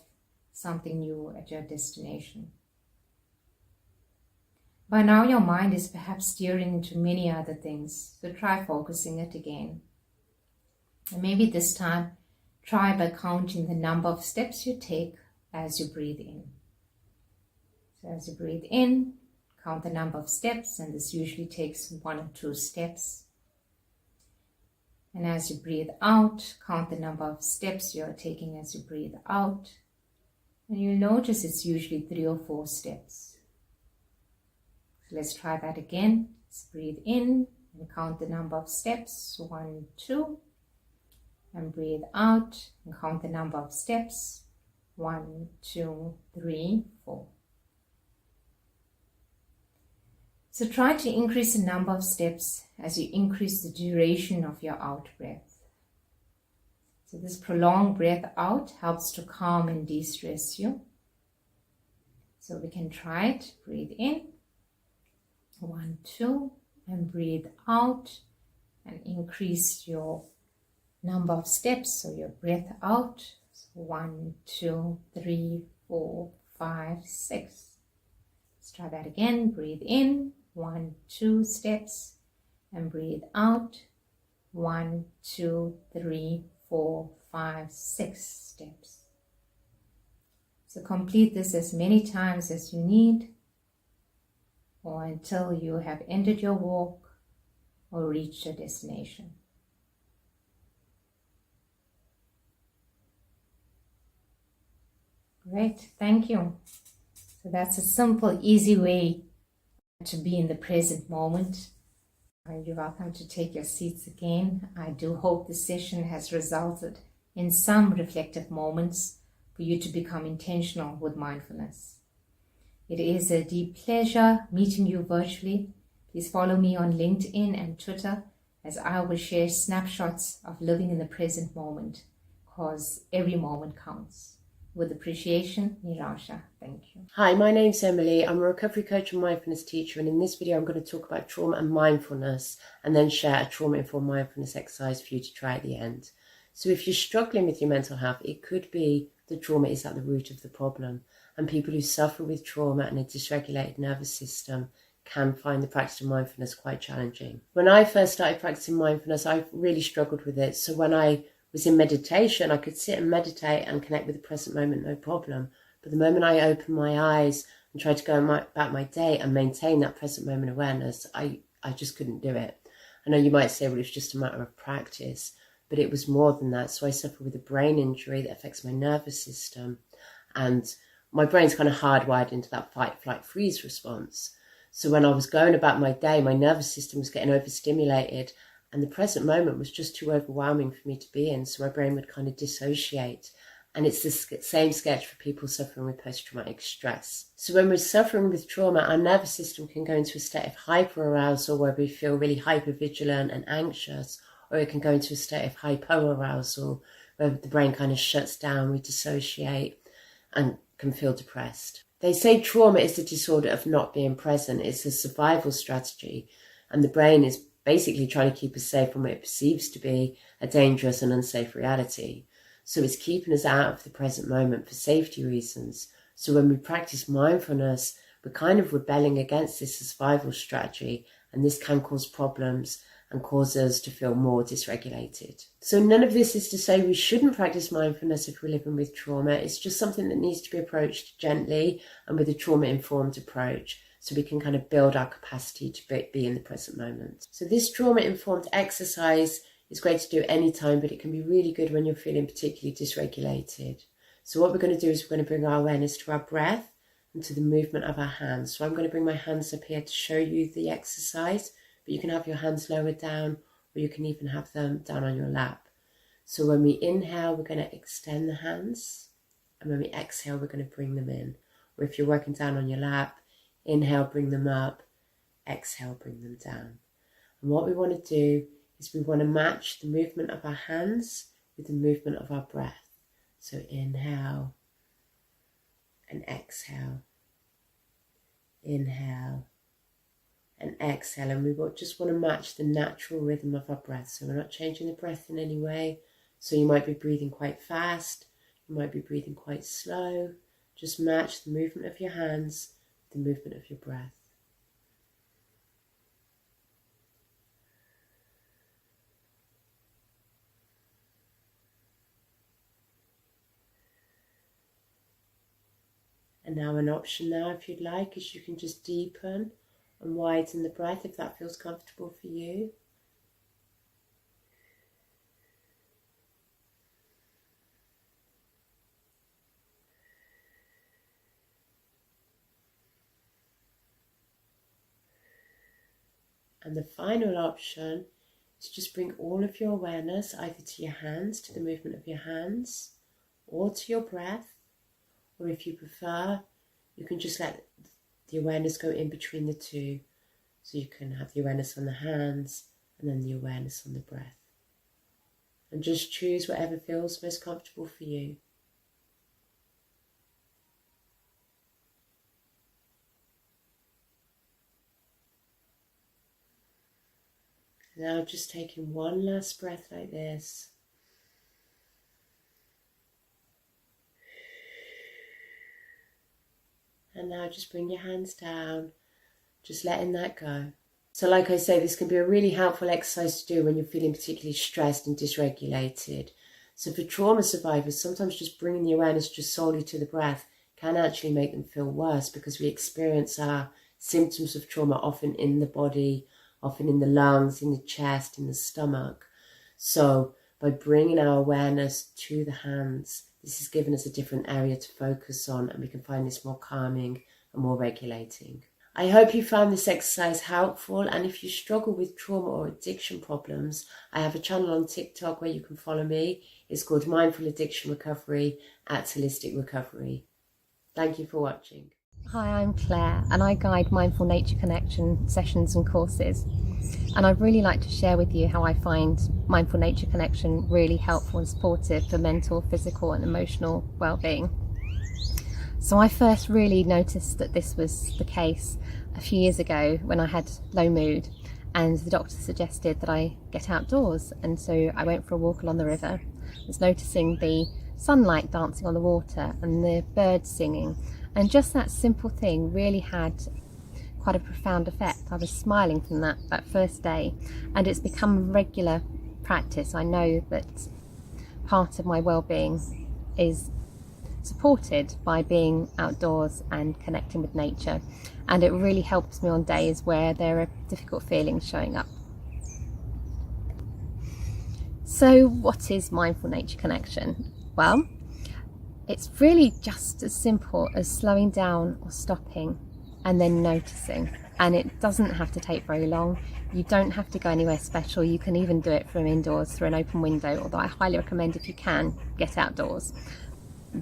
something new at your destination. By now your mind is perhaps steering into many other things, so try focusing it again. And maybe this time, try by counting the number of steps you take as you breathe in. So as you breathe in, count the number of steps, and this usually takes 1 or 2 steps. And as you breathe out, count the number of steps you are taking as you breathe out. And you'll notice it's usually 3 or 4 steps. So let's try that again. Let's breathe in and count the number of steps, 1, 2. And breathe out and count the number of steps, 1, 2, 3, 4. So try to increase the number of steps as you increase the duration of your out breath. So this prolonged breath out helps to calm and de-stress you. So we can try it. Breathe in, 1, 2, and breathe out and increase your number of steps, so your breath out. So 1, 2, 3, 4, 5, 6. Let's try that again. Breathe in, 1, 2 steps, and breathe out, 1, 2, 3, 4, 5, 6 steps. So complete this as many times as you need, or until you have ended your walk or reached your destination. Great, thank you. So that's a simple, easy way to be in the present moment. You're welcome to take your seats again. I do hope this session has resulted in some reflective moments for you to become intentional with mindfulness. It is a deep pleasure meeting you virtually. Please follow me on LinkedIn and Twitter, as I will share snapshots of living in the present moment, because every moment counts. With appreciation, Nirasha. Thank you. Hi, my name's Emily. I'm a recovery coach and mindfulness teacher, and in this video I'm going to talk about trauma and mindfulness, and then share a trauma-informed mindfulness exercise for you to try at the end. So if you're struggling with your mental health, it could be the trauma is at the root of the problem, and people who suffer with trauma and a dysregulated nervous system can find the practice of mindfulness quite challenging. When I first started practicing mindfulness, I really struggled with it. So when I was in meditation, I could sit and meditate and connect with the present moment, no problem. But the moment I opened my eyes and tried to go about my day and maintain that present moment awareness, I just couldn't do it. I know you might say, well, it's just a matter of practice, but it was more than that. So I suffer with a brain injury that affects my nervous system, and my brain's kind of hardwired into that fight, flight, freeze response. So when I was going about my day, my nervous system was getting overstimulated, and the present moment was just too overwhelming for me to be in. So my brain would kind of dissociate And it's the same sketch for people suffering with post-traumatic stress. So when we're suffering with trauma, our nervous system can go into a state of hyperarousal where we feel really hypervigilant and anxious, or it can go into a state of hypoarousal where the brain kind of shuts down, we dissociate and can feel depressed. They say trauma is the disorder of not being present. It's a survival strategy, and the brain is basically trying to keep us safe from what it perceives to be a dangerous and unsafe reality. So it's keeping us out of the present moment for safety reasons. So when we practice mindfulness, we're kind of rebelling against this survival strategy, and this can cause problems and cause us to feel more dysregulated. So none of this is to say we shouldn't practice mindfulness if we're living with trauma. It's just something that needs to be approached gently and with a trauma-informed approach, so we can kind of build our capacity to be in the present moment. So this trauma-informed exercise is great to do anytime, but it can be really good when you're feeling particularly dysregulated. So what we're going to do is we're going to bring our awareness to our breath and to the movement of our hands. So I'm going to bring my hands up here to show you the exercise, but you can have your hands lower down, or you can even have them down on your lap. So when we inhale, we're going to extend the hands, and when we exhale, we're going to bring them in. Or if you're working down on your lap, inhale, bring them up, exhale, bring them down. And what we want to do is we want to match the movement of our hands with the movement of our breath. So inhale and exhale, inhale and exhale. And we just want to match the natural rhythm of our breath. So we're not changing the breath in any way. So you might be breathing quite fast, you might be breathing quite slow. Just match the movement of your hands with the movement of your breath. And now an option now, if you'd like, is you can just deepen and widen the breath if that feels comfortable for you. And the final option is just bring all of your awareness either to your hands, to the movement of your hands, or to your breath. Or if you prefer, you can just let the awareness go in between the two. So you can have the awareness on the hands and then the awareness on the breath. And just choose whatever feels most comfortable for you. Now just taking one last breath like this. And now just bring your hands down, just letting that go. So like I say, this can be a really helpful exercise to do when you're feeling particularly stressed and dysregulated. So for trauma survivors, sometimes just bringing the awareness just solely to the breath can actually make them feel worse, because we experience our symptoms of trauma often in the body, often in the lungs, in the chest, in the stomach. So by bringing our awareness to the hands, this has given us a different area to focus on, and we can find this more calming and more regulating. I hope you found this exercise helpful, and if you struggle with trauma or addiction problems, I have a channel on TikTok where you can follow me. It's called Mindful Addiction Recovery @Holistic Recovery. Thank you for watching. Hi, I'm Claire, and I guide Mindful Nature Connection sessions and courses. And I'd really like to share with you how I find Mindful Nature Connection really helpful and supportive for mental, physical and emotional well-being. So I first really noticed that this was the case a few years ago when I had low mood, and the doctor suggested that I get outdoors. And so I went for a walk along the river. I was noticing the sunlight dancing on the water and the birds singing, and just that simple thing really had quite a profound effect. I was smiling from that first day, and it's become a regular practice. I know that part of my well-being is supported by being outdoors and connecting with nature, and it really helps me on days where there are difficult feelings showing up. So what is Mindful Nature Connection? Well, it's really just as simple as slowing down or stopping and then noticing. And it doesn't have to take very long. You don't have to go anywhere special. You can even do it from indoors through an open window, although I highly recommend, if you can, get outdoors.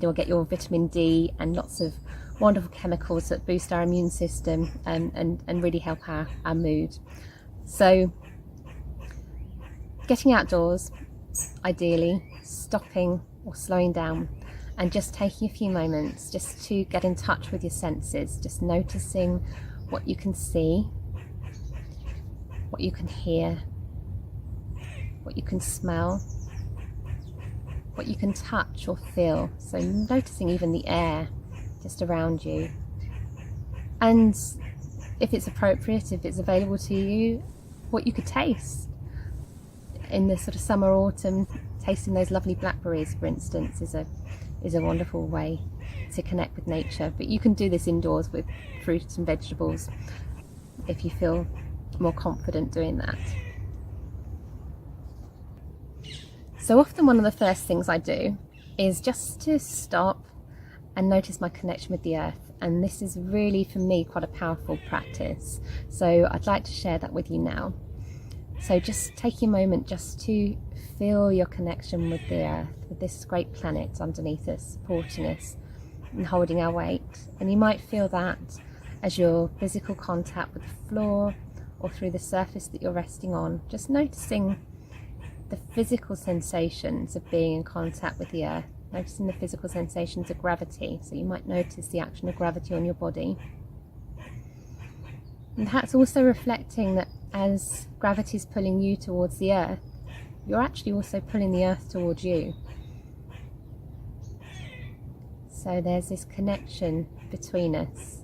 you'll get your vitamin D and lots of wonderful chemicals that boost our immune system and really help our mood. So getting outdoors, ideally, stopping or slowing down and just taking a few moments just to get in touch with your senses, just noticing what you can see, what you can hear, what you can smell, what you can touch or feel. So noticing even the air just around you. And if it's appropriate, if it's available to you, what you could taste. In the sort of summer, autumn, tasting those lovely blackberries, for instance, is a wonderful way to connect with nature. But you can do this indoors with fruits and vegetables if you feel more confident doing that. So often one of the first things I do is just to stop and notice my connection with the earth. And this is really, for me, quite a powerful practice. So I'd like to share that with you now. So just take a moment just to feel your connection with the earth, with this great planet underneath us, supporting us and holding our weight. And you might feel that as your physical contact with the floor or through the surface that you're resting on, just noticing the physical sensations of being in contact with the earth, noticing the physical sensations of gravity. So you might notice the action of gravity on your body. And that's also reflecting that as gravity is pulling you towards the earth, you're actually also pulling the earth towards you. So there's this connection between us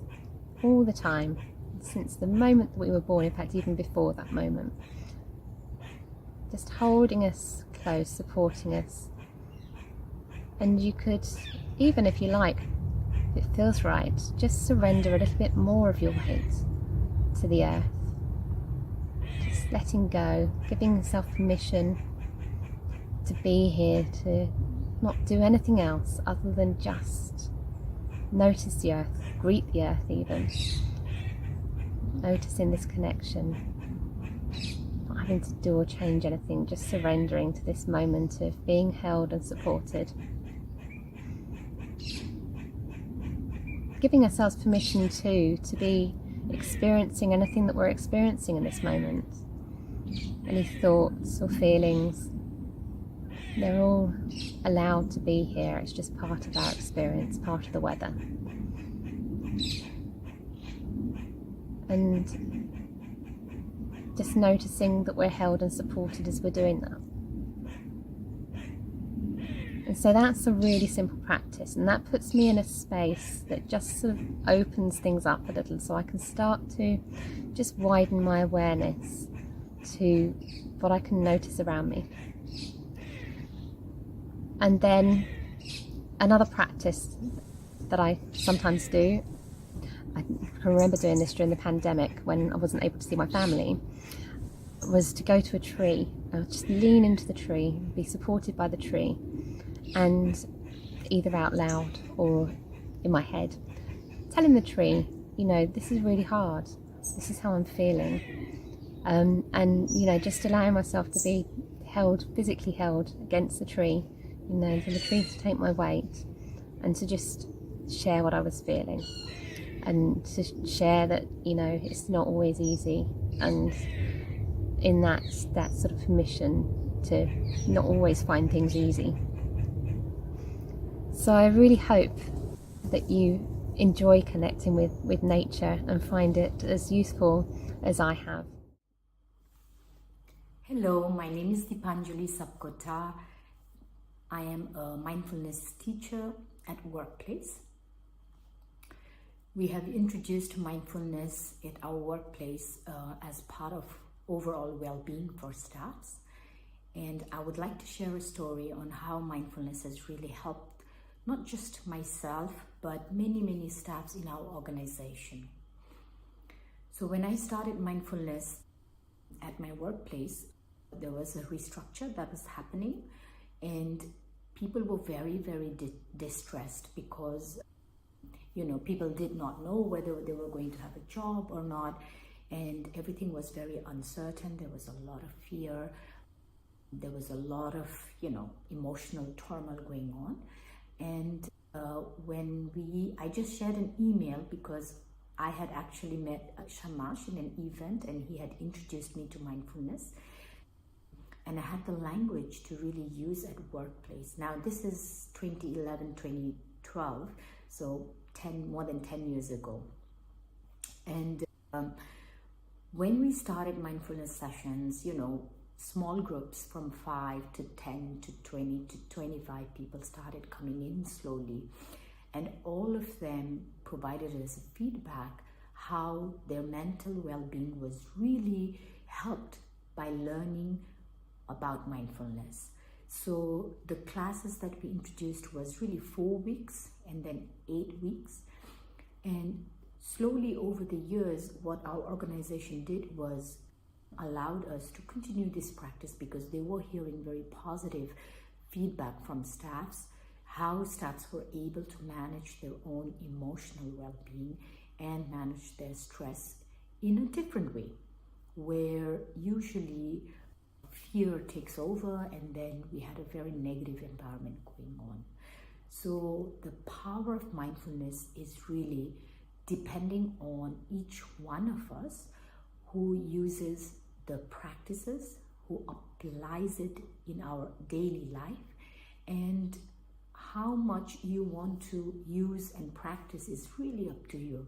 all the time, since the moment that we were born, in fact even before that moment. Just holding us close, supporting us. And you could, even if you like, if it feels right, just surrender a little bit more of your weight to the earth. Just letting go, giving yourself permission to be here, to not do anything else other than just notice the earth, greet the earth even. Noticing this connection. Not having to do or change anything, just surrendering to this moment of being held and supported. Giving ourselves permission too to be experiencing anything that we're experiencing in this moment. Any thoughts or feelings, they're all allowed to be here. It's just part of our experience, part of the weather. And just noticing that we're held and supported as we're doing that. And so that's a really simple practice, and that puts me in a space that just sort of opens things up a little, so I can start to just widen my awareness to what I can notice around me. And then another practice that I sometimes do, I can remember doing this during the pandemic when I wasn't able to see my family, was to go to a tree. I would just lean into the tree, be supported by the tree, and either out loud or in my head, telling the tree, you know, this is really hard, this is how I'm feeling. And, you know, just allowing myself to be held, physically held against the tree, you know, for the tree to take my weight and to just share what I was feeling. And to share that, you know, it's not always easy, and in that sort of permission to not always find things easy. So I really hope that you enjoy connecting with nature and find it as useful as I have. Hello, my name is Dipanjali Sapkota. I am a mindfulness teacher at workplace. We have introduced mindfulness at our workplace as part of overall well-being for staffs. And I would like to share a story on how mindfulness has really helped not just myself, but many staffs in our organization. So when I started mindfulness at my workplace, there was a restructure that was happening, and people were very distressed because, you know, people did not know whether they were going to have a job or not, and everything was very uncertain. There was a lot of fear. There was a lot of, you know, emotional turmoil going on. And I just shared an email because I had actually met Shamash in an event and he had introduced me to mindfulness. And I had the language to really use at workplace. Now this is 2011, 2012, so more than 10 years ago. And when we started mindfulness sessions, small groups from 5 to 10 to 20 to 25 people started coming in slowly. And all of them provided us feedback how their mental well-being was really helped by learning about mindfulness. So the classes that we introduced was really 4 weeks and then 8 weeks. And slowly over the years, what our organization did was allowed us to continue this practice because they were hearing very positive feedback from staffs, how staffs were able to manage their own emotional well-being and manage their stress in a different way, where usually fear takes over and then we had a very negative environment going on. So the power of mindfulness is really depending on each one of us who uses the practices, who applies it in our daily life, and how much you want to use and practice is really up to you.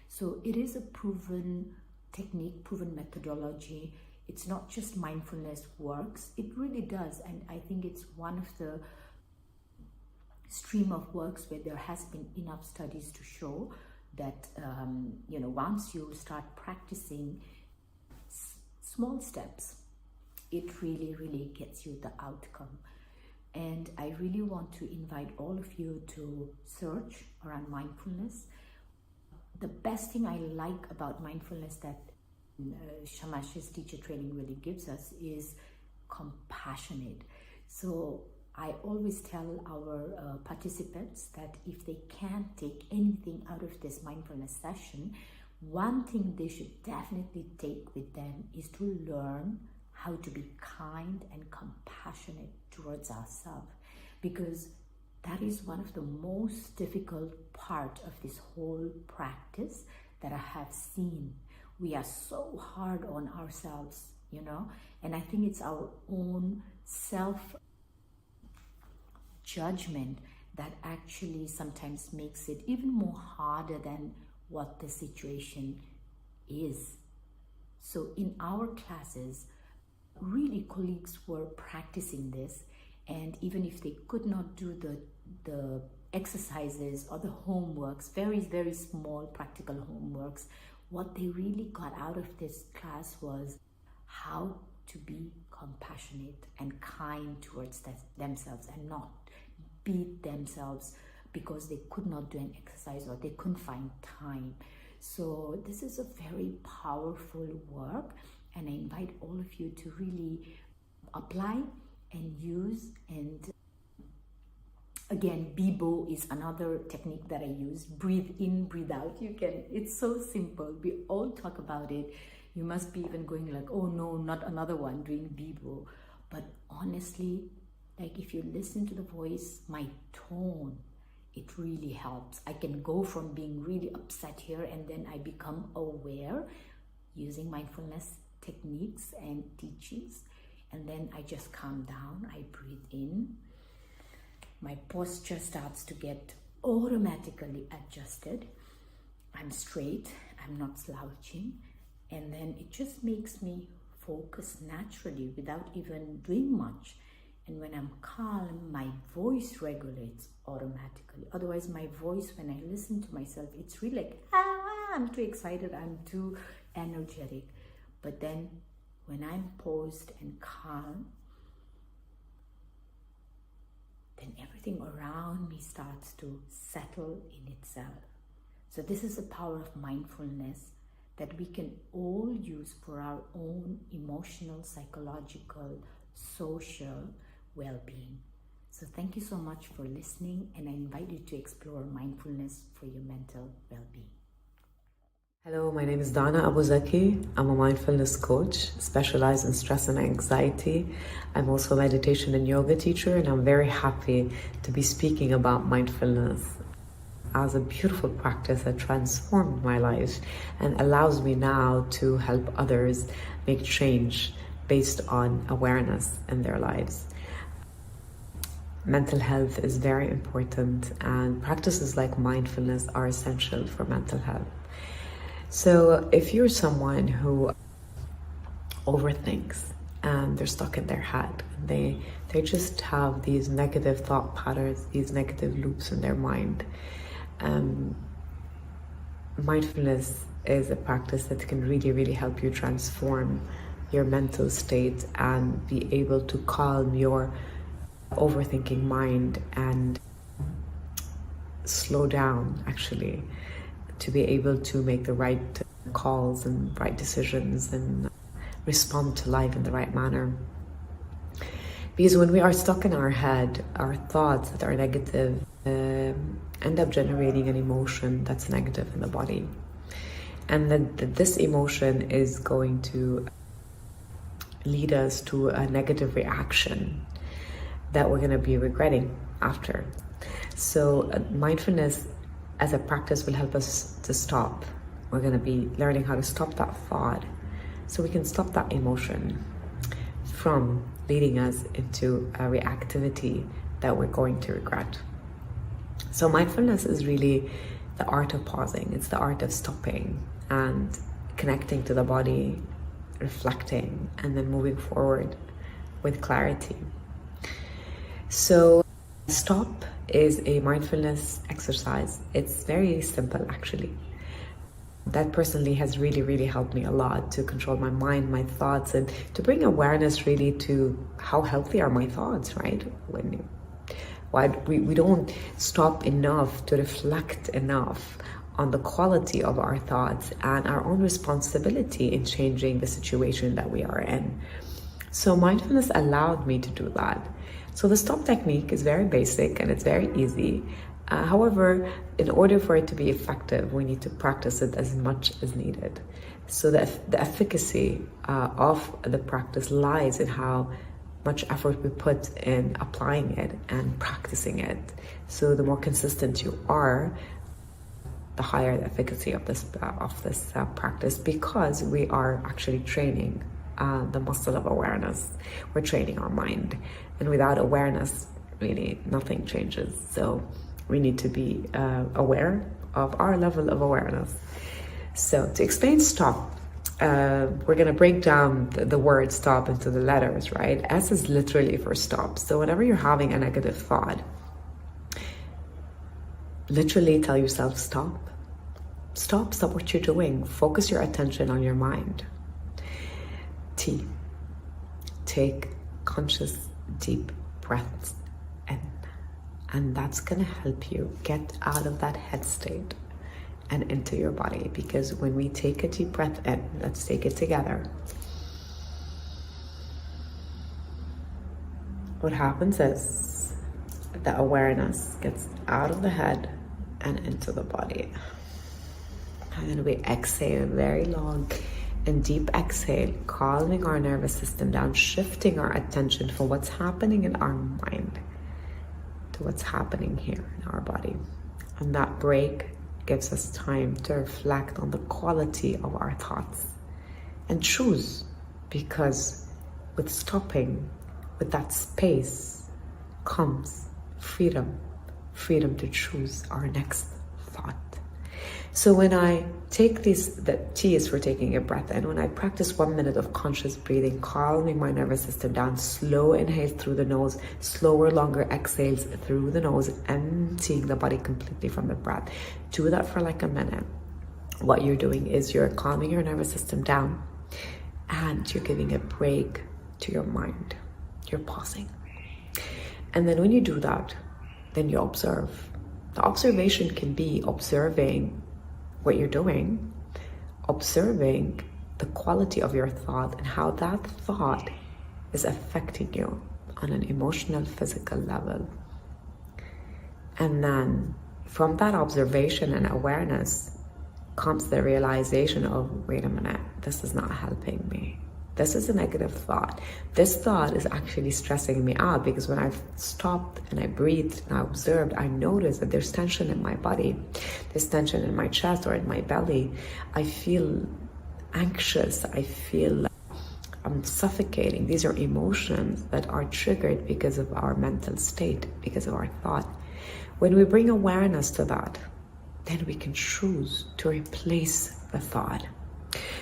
So it is a proven technique, proven methodology. It's not just mindfulness works, it really does. And I think it's one of the stream of works where there has been enough studies to show that, once you start practicing small steps, it really, really gets you the outcome. And I really want to invite all of you to search around mindfulness. The best thing I like about mindfulness that Shamash's teacher training really gives us is compassionate. So I always tell our participants that if they can't take anything out of this mindfulness session, one thing they should definitely take with them is to learn how to be kind and compassionate towards ourselves, because that is one of the most difficult part of this whole practice that I have seen. We are so hard on ourselves, and I think it's our own self-judgment that actually sometimes makes it even more harder than what the situation is. So in our classes, really colleagues were practicing this, and even if they could not do the exercises or the homeworks, very, very small practical homeworks, what they really got out of this class was how to be compassionate and kind towards themselves and not beat themselves because they could not do an exercise or they couldn't find time. So this is a very powerful work, and I invite all of you to really apply and use. And again, Bibo is another technique that I use. Breathe in, breathe out. It's so simple. We all talk about it. You must be even going like, oh no, not another one doing Bibo. But honestly, like if you listen to the voice, my tone, it really helps. I can go from being really upset here and then I become aware using mindfulness techniques and teachings. And then I just calm down, I breathe in. My posture starts to get automatically adjusted. I'm straight, I'm not slouching. And then it just makes me focus naturally without even doing much. And when I'm calm, my voice regulates automatically. Otherwise, my voice, when I listen to myself, it's really like, I'm too excited, I'm too energetic. But then when I'm posed and calm, then everything around me starts to settle in itself. So this is the power of mindfulness that we can all use for our own emotional, psychological, social well-being. So thank you so much for listening, and I invite you to explore mindfulness for your mental well-being. Hello, my name is Dana Abuzaki. I'm a mindfulness coach specialized in stress and anxiety. I'm also a meditation and yoga teacher, and I'm very happy to be speaking about mindfulness as a beautiful practice that transformed my life and allows me now to help others make change based on awareness in their lives. Mental health is very important, and practices like mindfulness are essential for mental health. So if you're someone who overthinks and they're stuck in their head, they just have these negative thought patterns, these negative loops in their mind, mindfulness is a practice that can really help you transform your mental state and be able to calm your overthinking mind and slow down, actually, to be able to make the right calls and right decisions and respond to life in the right manner. Because when we are stuck in our head, our thoughts that are negative end up generating an emotion that's negative in the body. And then this emotion is going to lead us to a negative reaction that we're going to be regretting after. So mindfulness as a practice will help us to stop. We're going to be learning how to stop that thought so we can stop that emotion from leading us into a reactivity that we're going to regret. So mindfulness is really the art of pausing. It's the art of stopping and connecting to the body, reflecting, and then moving forward with clarity. So stop is a mindfulness exercise. It's very simple, actually. That personally has really helped me a lot to control my mind, my thoughts, and to bring awareness really to how healthy are my thoughts, right? Why we don't stop enough to reflect enough on the quality of our thoughts and our own responsibility in changing the situation that we are in. So mindfulness allowed me to do that. So the stop technique is very basic and it's very easy. However, in order for it to be effective, we need to practice it as much as needed. So the efficacy of the practice lies in how much effort we put in applying it and practicing it. So the more consistent you are, the higher the efficacy of this practice, because we are actually training the muscle of awareness. We're training our mind, and without awareness, really nothing changes. So we need to be aware of our level of awareness. So to explain stop, we're going to break down the word stop into the letters, right? S is literally for stop. So whenever you're having a negative thought, literally tell yourself stop. Stop what you're doing. Focus your attention on your mind. T, take conscious deep breaths in, and that's going to help you get out of that head state and into your body. Because when we take a deep breath in, let's take it together, what happens is the awareness gets out of the head and into the body. And then we exhale very long and deep exhale, calming our nervous system down, shifting our attention from what's happening in our mind to what's happening here in our body. And that break gives us time to reflect on the quality of our thoughts and choose, because with stopping, with that space, comes freedom to choose our next thought. So when I take the T is for taking a breath in. When I practice 1 minute of conscious breathing, calming my nervous system down, slow inhales through the nose, slower, longer exhales through the nose, emptying the body completely from the breath. Do that for like a minute. What you're doing is you're calming your nervous system down and you're giving a break to your mind. You're pausing. And then when you do that, then you observe. The observation can be observing what you're doing, observing the quality of your thought and how that thought is affecting you on an emotional, physical level. And then from that observation and awareness, comes the realization of, wait a minute, this is not helping me. This is a negative thought. This thought is actually stressing me out, because when I've stopped and I breathed and I observed, I noticed that there's tension in my body. There's tension in my chest or in my belly. I feel anxious. I feel I'm suffocating. These are emotions that are triggered because of our mental state, because of our thought. When we bring awareness to that, then we can choose to replace the thought.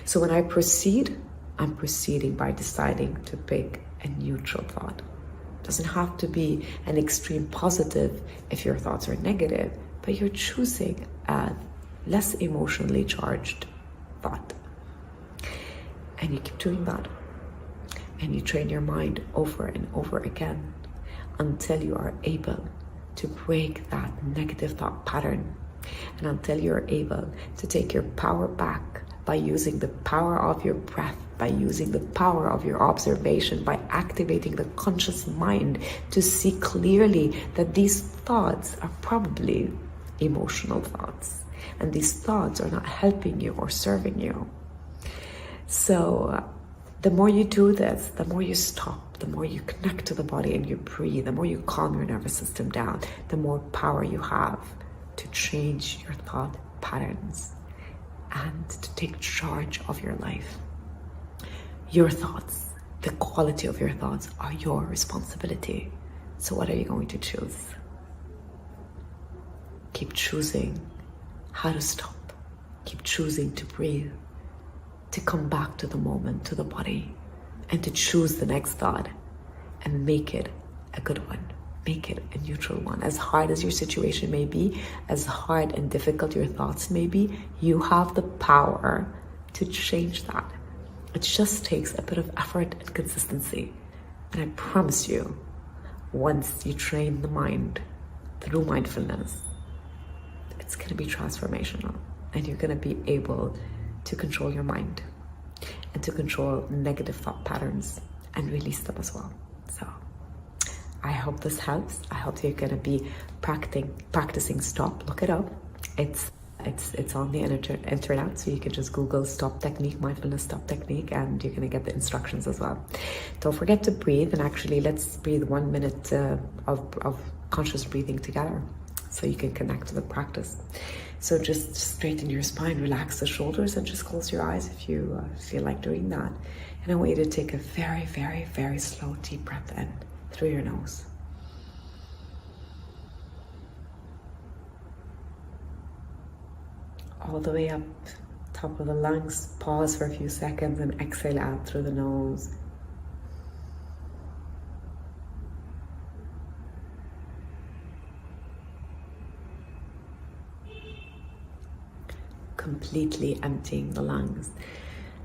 So when I proceed, I'm proceeding by deciding to pick a neutral thought. It doesn't have to be an extreme positive if your thoughts are negative, but you're choosing a less emotionally charged thought. And you keep doing that. And you train your mind over and over again until you are able to break that negative thought pattern, and until you're able to take your power back by using the power of your breath, by using the power of your observation, by activating the conscious mind to see clearly that these thoughts are probably emotional thoughts, and these thoughts are not helping you or serving you. So the more you do this, the more you stop, the more you connect to the body and you breathe, the more you calm your nervous system down, the more power you have to change your thought patterns and to take charge of your life. Your thoughts, the quality of your thoughts are your responsibility. So what are you going to choose? Keep choosing how to stop. Keep choosing to breathe, to come back to the moment, to the body, and to choose the next thought and make it a good one. Make it a neutral one. As hard as your situation may be, as hard and difficult your thoughts may be, you have the power to change that. It just takes a bit of effort and consistency. And I promise you, once you train the mind through mindfulness, it's going to be transformational. And you're going to be able to control your mind and to control negative thought patterns and release them as well. So I hope this helps. I hope you're going to be practicing stop. Look it up. It's on the internet, so you can just Google stop technique, mindfulness stop technique, and you're going to get the instructions as well. Don't forget to breathe, and actually let's breathe 1 minute of conscious breathing together so you can connect to the practice. So just straighten your spine, relax the shoulders, and just close your eyes if you feel like doing that. And I want you to take a very, very, very slow, deep breath in through your nose. All the way up, top of the lungs. Pause for a few seconds and exhale out through the nose. Completely emptying the lungs.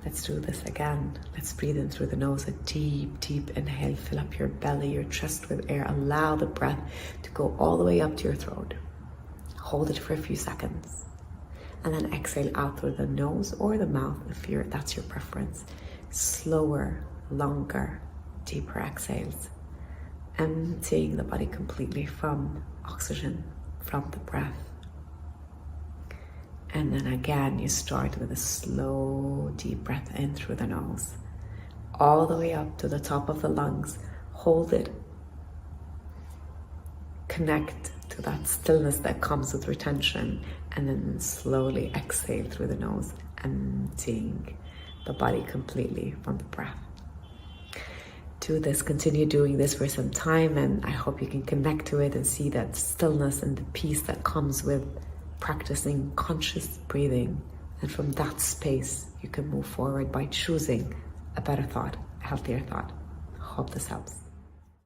Let's do this again. Let's breathe in through the nose, a deep, deep inhale. Fill up your belly, your chest with air. Allow the breath to go all the way up to your throat. Hold it for a few seconds. And then exhale out through the nose or the mouth if that's your preference. Slower, longer, deeper exhales. Emptying the body completely from oxygen, from the breath. And then again, you start with a slow, deep breath in through the nose, all the way up to the top of the lungs. Hold it. Connect to that stillness that comes with retention, and then slowly exhale through the nose, emptying the body completely from the breath. Do this, continue doing this for some time, and I hope you can connect to it and see that stillness and the peace that comes with practicing conscious breathing. And from that space, you can move forward by choosing a better thought, a healthier thought. Hope this helps.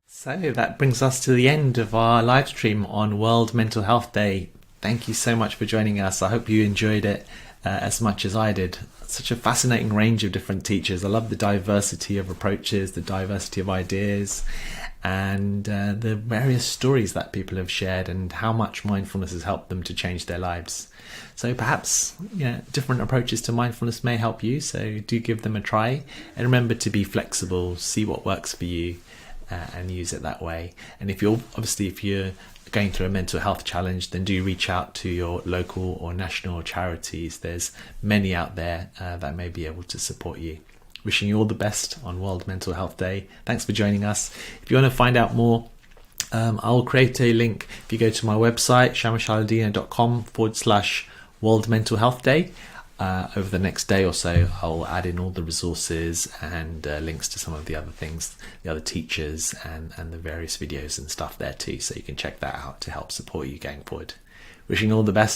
So that brings us to the end of our live stream on World Mental Health Day. Thank you so much for joining us. I hope you enjoyed it as much as I did. Such a fascinating range of different teachers. I love the diversity of approaches, the diversity of ideas, and the various stories that people have shared and how much mindfulness has helped them to change their lives. So perhaps different approaches to mindfulness may help you, so do give them a try. And remember to be flexible, see what works for you, and use it that way. And if you're going through a mental health challenge, then do reach out to your local or national charities. There's many out there that may be able to support you. Wishing you all the best on World Mental Health Day. Thanks for joining us. If you want to find out more, I'll create a link. If you go to my website, shamashaldina.com/World Mental Health Day, over the next day or so, I'll add in all the resources and links to some of the other things, the other teachers and the various videos and stuff there too. So you can check that out to help support you going forward. Wishing you all the best.